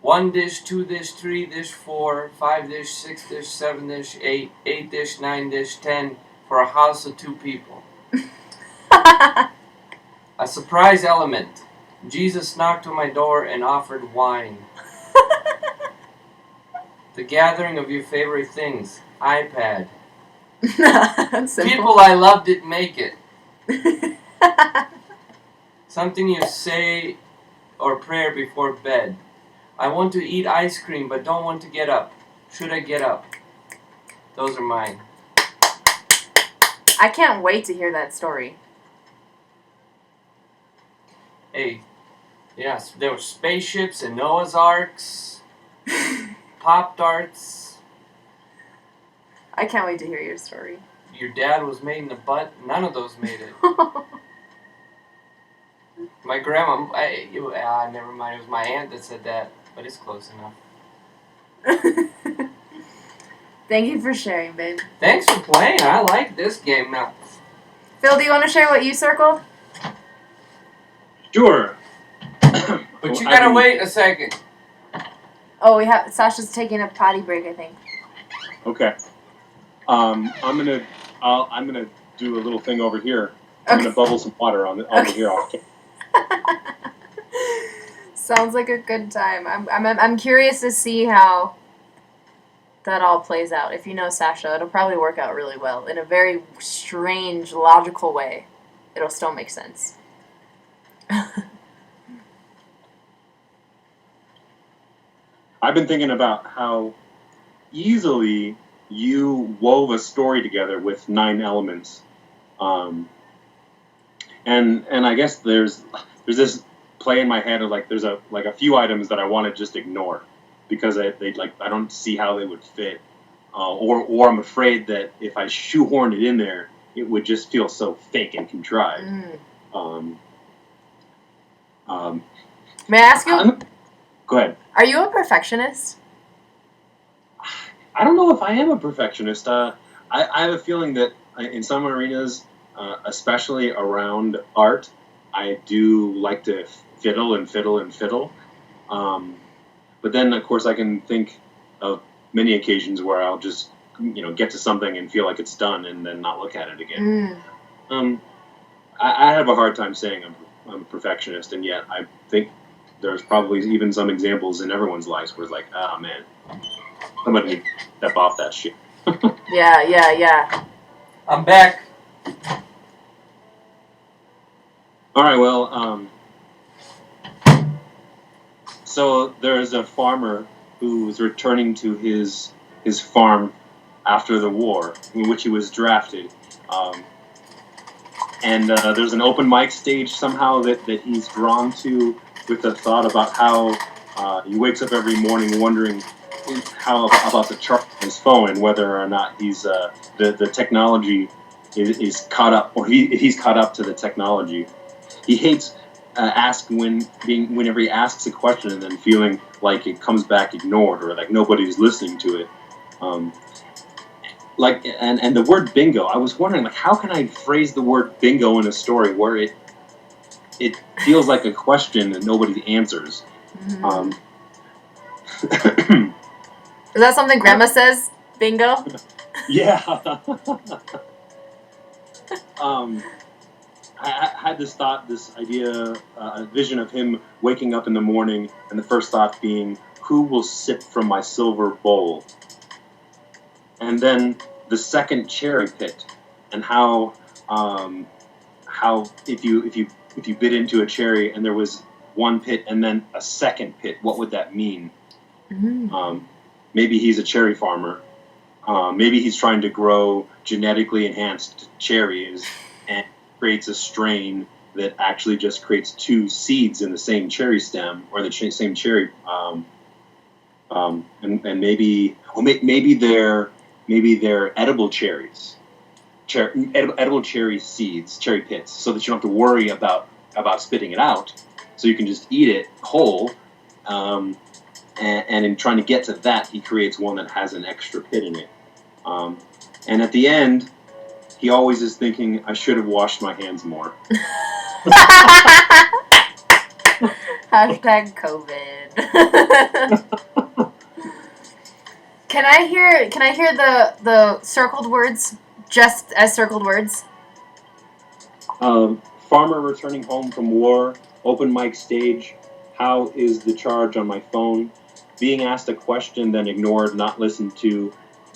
1 dish, 2 dish, 3 dish, 4, 5 dish, 6 dish, 7 dish, 8, 8 dish, 9 dish, 10 for a house of 2 people. A surprise element. Jesus knocked on my door and offered wine. The gathering of your favorite things. iPad. That's simple. People I love didn't make it. Something you say or prayer before bed. I want to eat ice cream but don't want to get up. Should I get up? Those are mine. I can't wait to hear that story. Hey, yes, there were spaceships and Noah's Arks, Pop-Tarts. I can't wait to hear your story. Your dad was made in the butt. None of those made it. My grandma, never mind, it was my aunt that said that, but it's close enough. Thank you for sharing, babe. Thanks for playing. I like this game now. Phil, do you want to share what you circled? Sure. But you gotta wait a second. Oh, Sasha's taking a potty break, I think. Okay. I'm gonna do a little thing over here. I'm gonna bubble some water over here. Sounds like a good time. I'm curious to see how that all plays out. If you know Sasha, it'll probably work out really well in a very strange, logical way. It'll still make sense. I've been thinking about how easily you wove a story together with 9 elements, and I guess there's this play in my head of like there's a few items that I want to just ignore because I don't see how they would fit, or I'm afraid that if I shoehorned it in there, it would just feel so fake and contrived. May I ask you? Go ahead. Are you a perfectionist? I don't know if I am a perfectionist. I have a feeling that in some arenas, especially around art, I do like to fiddle and fiddle and fiddle. But then, of course, I can think of many occasions where I'll just, get to something and feel like it's done and then not look at it again. I have a hard time saying I'm a perfectionist, and yet I think there's probably even some examples in everyone's lives where it's like, ah, man, somebody step off that shit. Yeah. I'm back. All right, well, so there's a farmer who was returning to his farm after the war, in which he was drafted. And there's an open mic stage somehow that he's drawn to with the thought about how he wakes up every morning wondering how about the chart on his phone and whether or not he's the technology is caught up, or he's caught up to the technology. He hates whenever he asks a question and then feeling like it comes back ignored or like nobody's listening to it. And the word bingo, I was wondering, like, how can I phrase the word bingo in a story where it feels like a question and nobody answers? Is that something Grandma says? Bingo? Yeah. I had this thought, this idea, a vision of him waking up in the morning and the first thought being, who will sip from my silver bowl? And then the second cherry pit, and how if you bit into a cherry and there was one pit and then a second pit, what would that mean? Maybe he's a cherry farmer. Maybe he's trying to grow genetically enhanced cherries and creates a strain that actually just creates 2 seeds in the same cherry stem or the same cherry. And maybe they're maybe they're edible cherries, edible cherry seeds, cherry pits, so that you don't have to worry about spitting it out. So you can just eat it whole. And in trying to get to that, he creates one that has an extra pit in it. And at the end, he always is thinking, I should have washed my hands more. Hashtag COVID. Can I hear the circled words just as circled words? Farmer returning home from war, open mic stage, how is the charge on my phone? Being asked a question, then ignored, not listened to.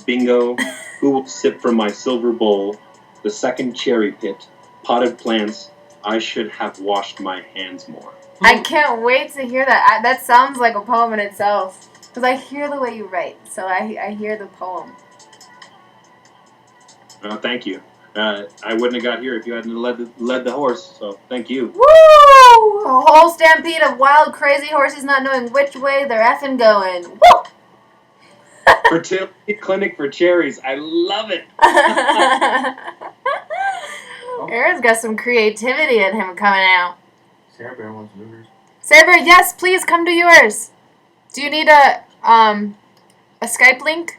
Bingo, who will sip from my silver bowl? The second cherry pit, potted plants, I should have washed my hands more. I can't wait to hear that. That sounds like a poem in itself. Because I hear the way you write, so I hear the poem. Thank you. I wouldn't have got here if you hadn't led the horse, so thank you. Woo! A whole stampede of wild, crazy horses not knowing which way they're effing going. Woo! Fertility clinic for cherries. I love it. Aaron's got some creativity in him coming out. Sarah Bear wants to do hers. Sarah Bear, yes, please come to yours. Do you need a Skype link?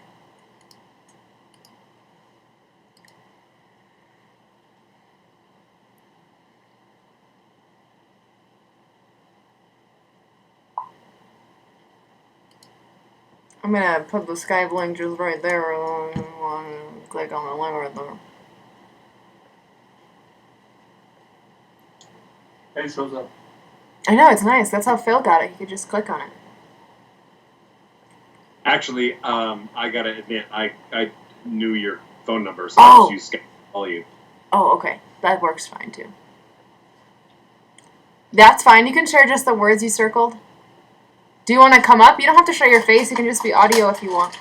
I'm gonna put the Skype link just right there. Click on the link right there. Hey, it shows up. I know, it's nice. That's how Phil got it. He could just click on it. Actually, I gotta admit, I knew your phone number, so I just used Skype to call you. Oh, okay. That works fine, too. That's fine. You can share just the words you circled. Do you want to come up? You don't have to show your face. You can just be audio if you want.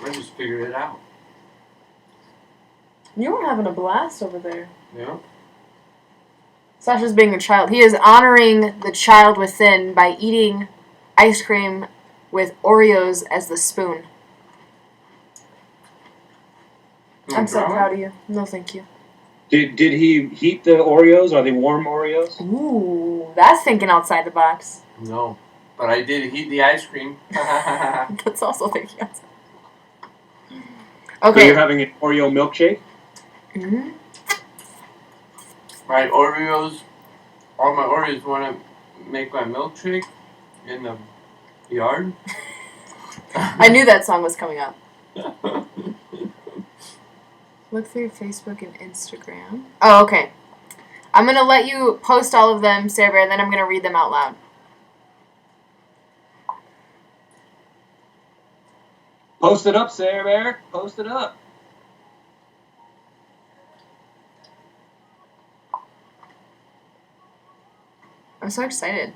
I just figured it out. You were having a blast over there. Yeah. Sasha's being a child. He is honoring the child within by eating ice cream with Oreos as the spoon. I'm so proud of you. No, thank you. Did he heat the Oreos? Are they warm Oreos? Ooh, that's thinking outside the box. No, but I did heat the ice cream. That's also thinking outside. So Okay. you're having an Oreo milkshake? Mm-hmm. My Oreos, all my Oreos want to make my milkshake in the yard. I knew that song was coming up. Look through Facebook and Instagram. Oh, okay. I'm going to let you post all of them, Sarah Bear, and then I'm going to read them out loud. Post it up, Sarah Bear. Post it up. I'm so excited.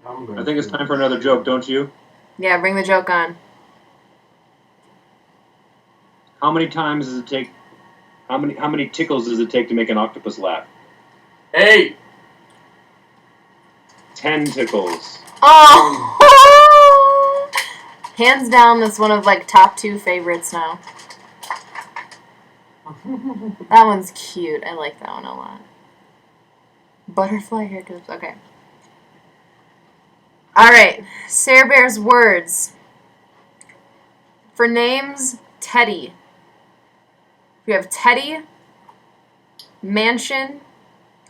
I think it's time for another joke, don't you? Yeah, bring the joke on. How many times does it take? How many tickles does it take to make an octopus laugh? 8. 10 tickles. Oh! Hands down, that's one of like top 2 favorites now. That one's cute. I like that one a lot. Butterfly haircuts. Okay. Alright. Sarah Bear's words. For names, Teddy. We have Teddy, mansion.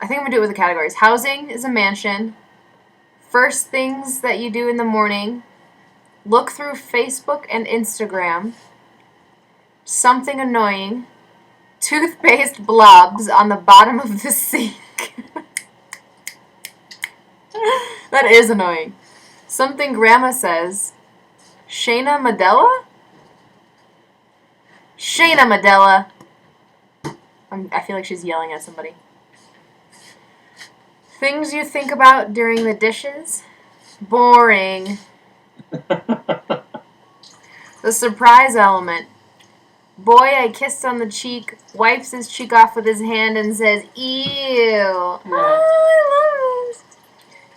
I think I'm going to do it with the categories. Housing is a mansion. First things that you do in the morning. Look through Facebook and Instagram. Something annoying. Toothpaste blobs on the bottom of the sink. That is annoying. Something Grandma says. Shayna Madella? Shayna Madella. I feel like she's yelling at somebody. Things you think about during the dishes. Boring. The surprise element. Boy I kissed on the cheek, wipes his cheek off with his hand and says, ew. Oh, I love this.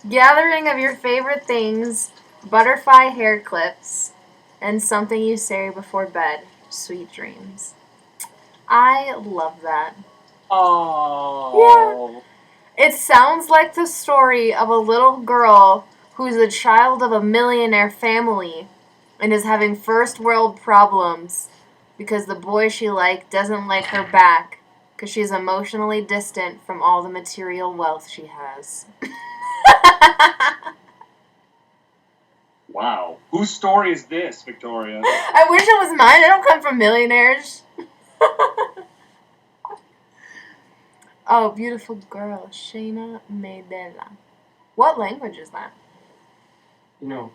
Gathering of your favorite things, butterfly hair clips, and something you say before bed. Sweet dreams. I love that. Oh. It sounds like the story of a little girl who's a child of a millionaire family and is having first world problems because the boy she liked doesn't like her back because she's emotionally distant from all the material wealth she has. Wow. Whose story is this, Victoria? I wish it was mine. I don't come from millionaires. Oh, beautiful girl, Shayna Medela. What language is that? You know,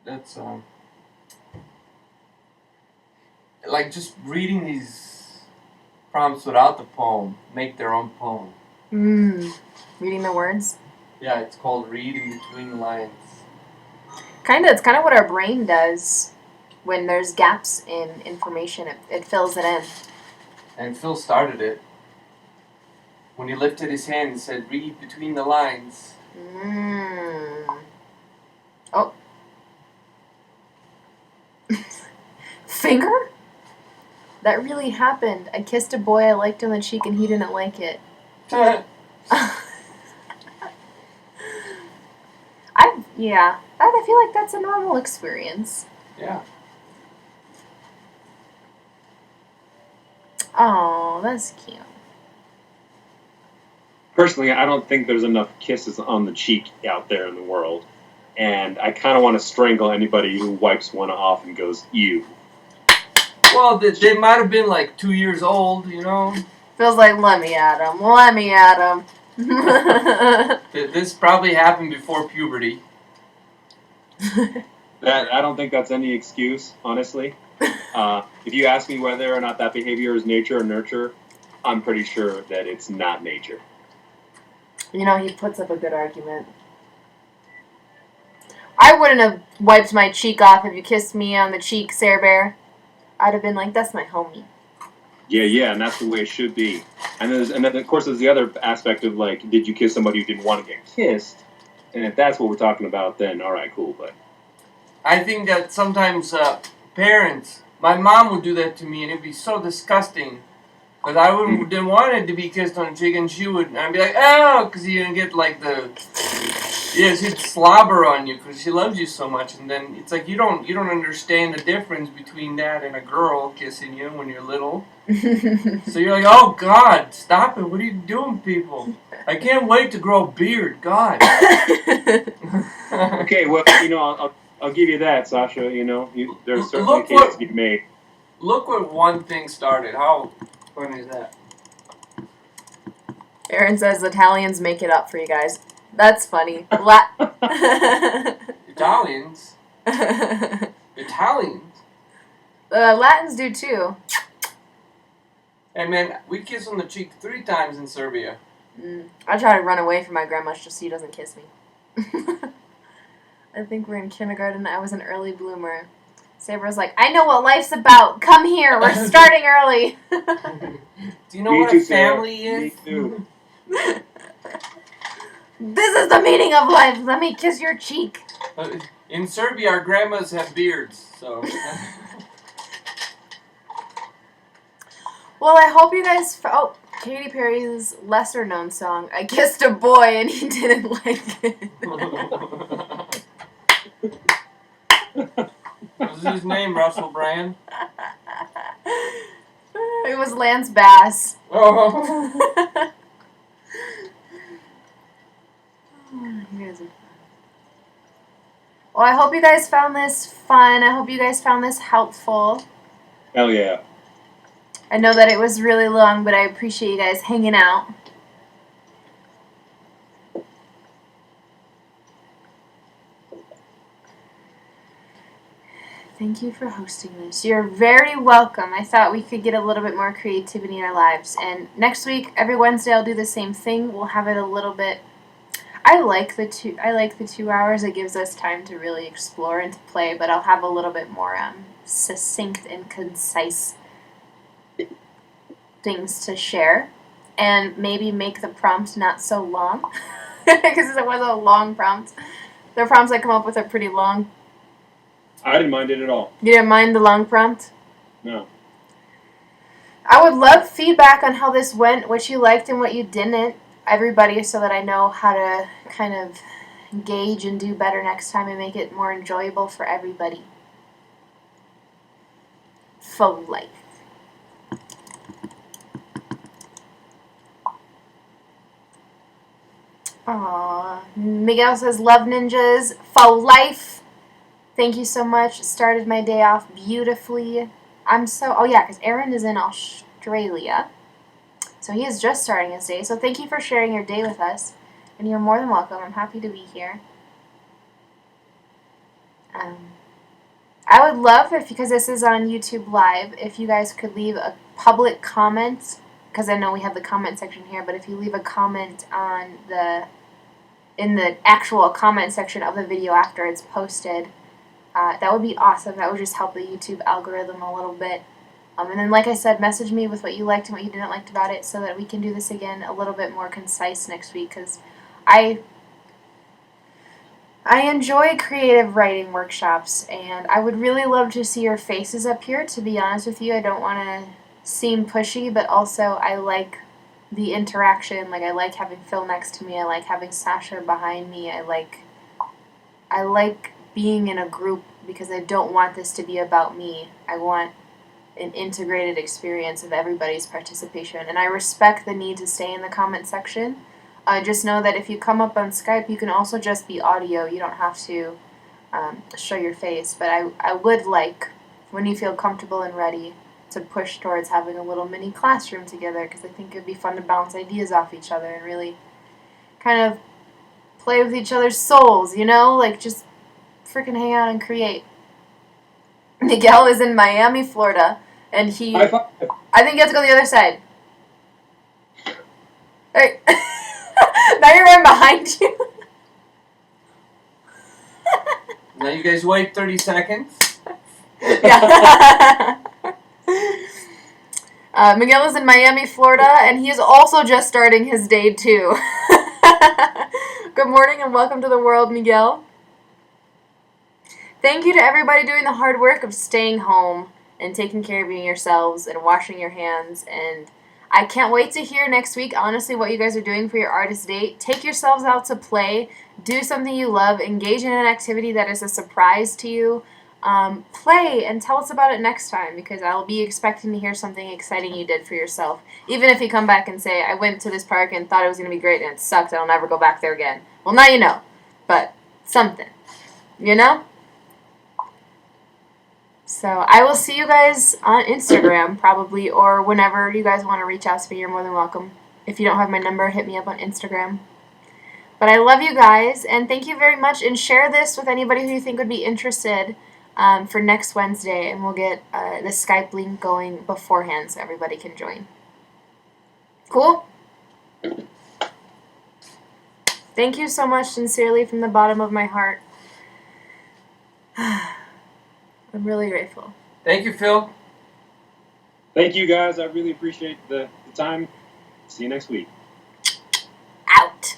that's like just reading these prompts without the poem. Make their own poem. Reading the words? Yeah, it's called Reading Between the Lines. It's kind of what our brain does when there's gaps in information. It fills it in. And Phil started it when he lifted his hand and said, "Read between the lines." Oh. Finger? That really happened. I kissed a boy I liked on the cheek and he didn't like it. I feel like that's a normal experience. Yeah. Oh, that's cute. Personally, I don't think there's enough kisses on the cheek out there in the world. And I kind of want to strangle anybody who wipes one off and goes, ew. Well, they might have been like 2 years old, you know? Feels like, let me at him. Let me at him. This probably happened before puberty. I don't think that's any excuse, honestly. If you ask me whether or not that behavior is nature or nurture, I'm pretty sure that it's not nature. You know, he puts up a good argument. I wouldn't have wiped my cheek off if you kissed me on the cheek, Sarah Bear. I'd have been like, that's my homie. Yeah, and that's the way it should be. And then of course there's the other aspect of like, did you kiss somebody who didn't want to get kissed? And if that's what we're talking about, then all right, cool. But I think that sometimes parents, my mom would do that to me, and it'd be so disgusting. Because I didn't want it to be kissed on the cheek, and I'd be like, oh, because you're going to get like she'd slobber on you because she loves you so much. And then it's like you don't understand the difference between that and a girl kissing you when you're little. So you're like, oh, God, stop it. What are you doing, people? I can't wait to grow a beard. God. Okay, well, you know, I'll give you that, Sasha. You know, there's certainly cases to be made. Look what one thing started. How funny is that? Aaron says Italians make it up for you guys. That's funny. Italians? Italians? Latins do too. Hey man, we kiss on the cheek 3 times in Serbia. I try to run away from my grandma just so she doesn't kiss me. I think we're in kindergarten. I was an early bloomer. Sabra's like, I know what life's about. Come here. We're starting early. Do you know what a family is? Me too. This is the meaning of life. Let me kiss your cheek. In Serbia, our grandmas have beards, so... Well, I hope you guys... Katy Perry's lesser-known song, I Kissed a Boy and He Didn't Like It. What was his name, Russell Brand? It was Lance Bass. Oh. Well, I hope you guys found this fun. I hope you guys found this helpful. Hell yeah. I know that it was really long, but I appreciate you guys hanging out. Thank you for hosting this. You're very welcome. I thought we could get a little bit more creativity in our lives. And next week, every Wednesday, I'll do the same thing. We'll have it a little bit... I like the 2 hours. It gives us time to really explore and to play, but I'll have a little bit more succinct and concise things to share, and maybe make the prompt not so long. Because it was a long prompt. The prompts I come up with are pretty long. I didn't mind it at all. You didn't mind the long prompt? No. I would love feedback on how this went, what you liked and what you didn't, everybody, so that I know how to kind of gauge and do better next time and make it more enjoyable for everybody. For life. Aww. Miguel says, love ninjas for life. Thank you so much. Started my day off beautifully. Oh yeah, because Aaron is in Australia. So he is just starting his day. So thank you for sharing your day with us. And you're more than welcome. I'm happy to be here. I would love because this is on YouTube Live, if you guys could leave a public comment, because I know we have the comment section here, but if you leave a comment in the actual comment section of the video after it's posted, that would be awesome. That would just help the YouTube algorithm a little bit. And then, like I said, message me with what you liked and what you didn't like about it so that we can do this again a little bit more concise next week, because I enjoy creative writing workshops, and I would really love to see your faces up here, to be honest with you. I don't want to seem pushy, but also I like the interaction. Like, I like having Phil next to me. I like having Sasha behind me. I like being in a group because I don't want this to be about me. I want an integrated experience of everybody's participation, and I respect the need to stay in the comment section. Just know that if you come up on Skype, you can also just be audio. You don't have to show your face. But I would like, when you feel comfortable and ready, to push towards having a little mini classroom together, because I think it would be fun to bounce ideas off each other and really kind of play with each other's souls, you know? Like, just freaking hang out and create. Miguel is in Miami, Florida, and I think you have to go the other side. Hey. Now you're right behind you. Now you guys wait 30 seconds. Yeah. Miguel is in Miami, Florida, and he is also just starting his day, too. Good morning and welcome to the world, Miguel. Thank you to everybody doing the hard work of staying home and taking care of yourselves and washing your hands. And I can't wait to hear next week, honestly, what you guys are doing for your artist date. Take yourselves out to play. Do something you love. Engage in an activity that is a surprise to you. Play and tell us about it next time, because I'll be expecting to hear something exciting you did for yourself. Even if you come back and say, I went to this park and thought it was going to be great and it sucked, I'll never go back there again. Well, now you know. But something. You know? So I will see you guys on Instagram probably, or whenever you guys want to reach out to me, you're more than welcome. If you don't have my number, hit me up on Instagram. But I love you guys, and thank you very much, and share this with anybody who you think would be interested for next Wednesday, and we'll get the Skype link going beforehand so everybody can join. Cool? Thank you so much, sincerely, from the bottom of my heart. I'm really grateful. Thank you, Phil. Thank you, guys. I really appreciate the time. See you next week. Out.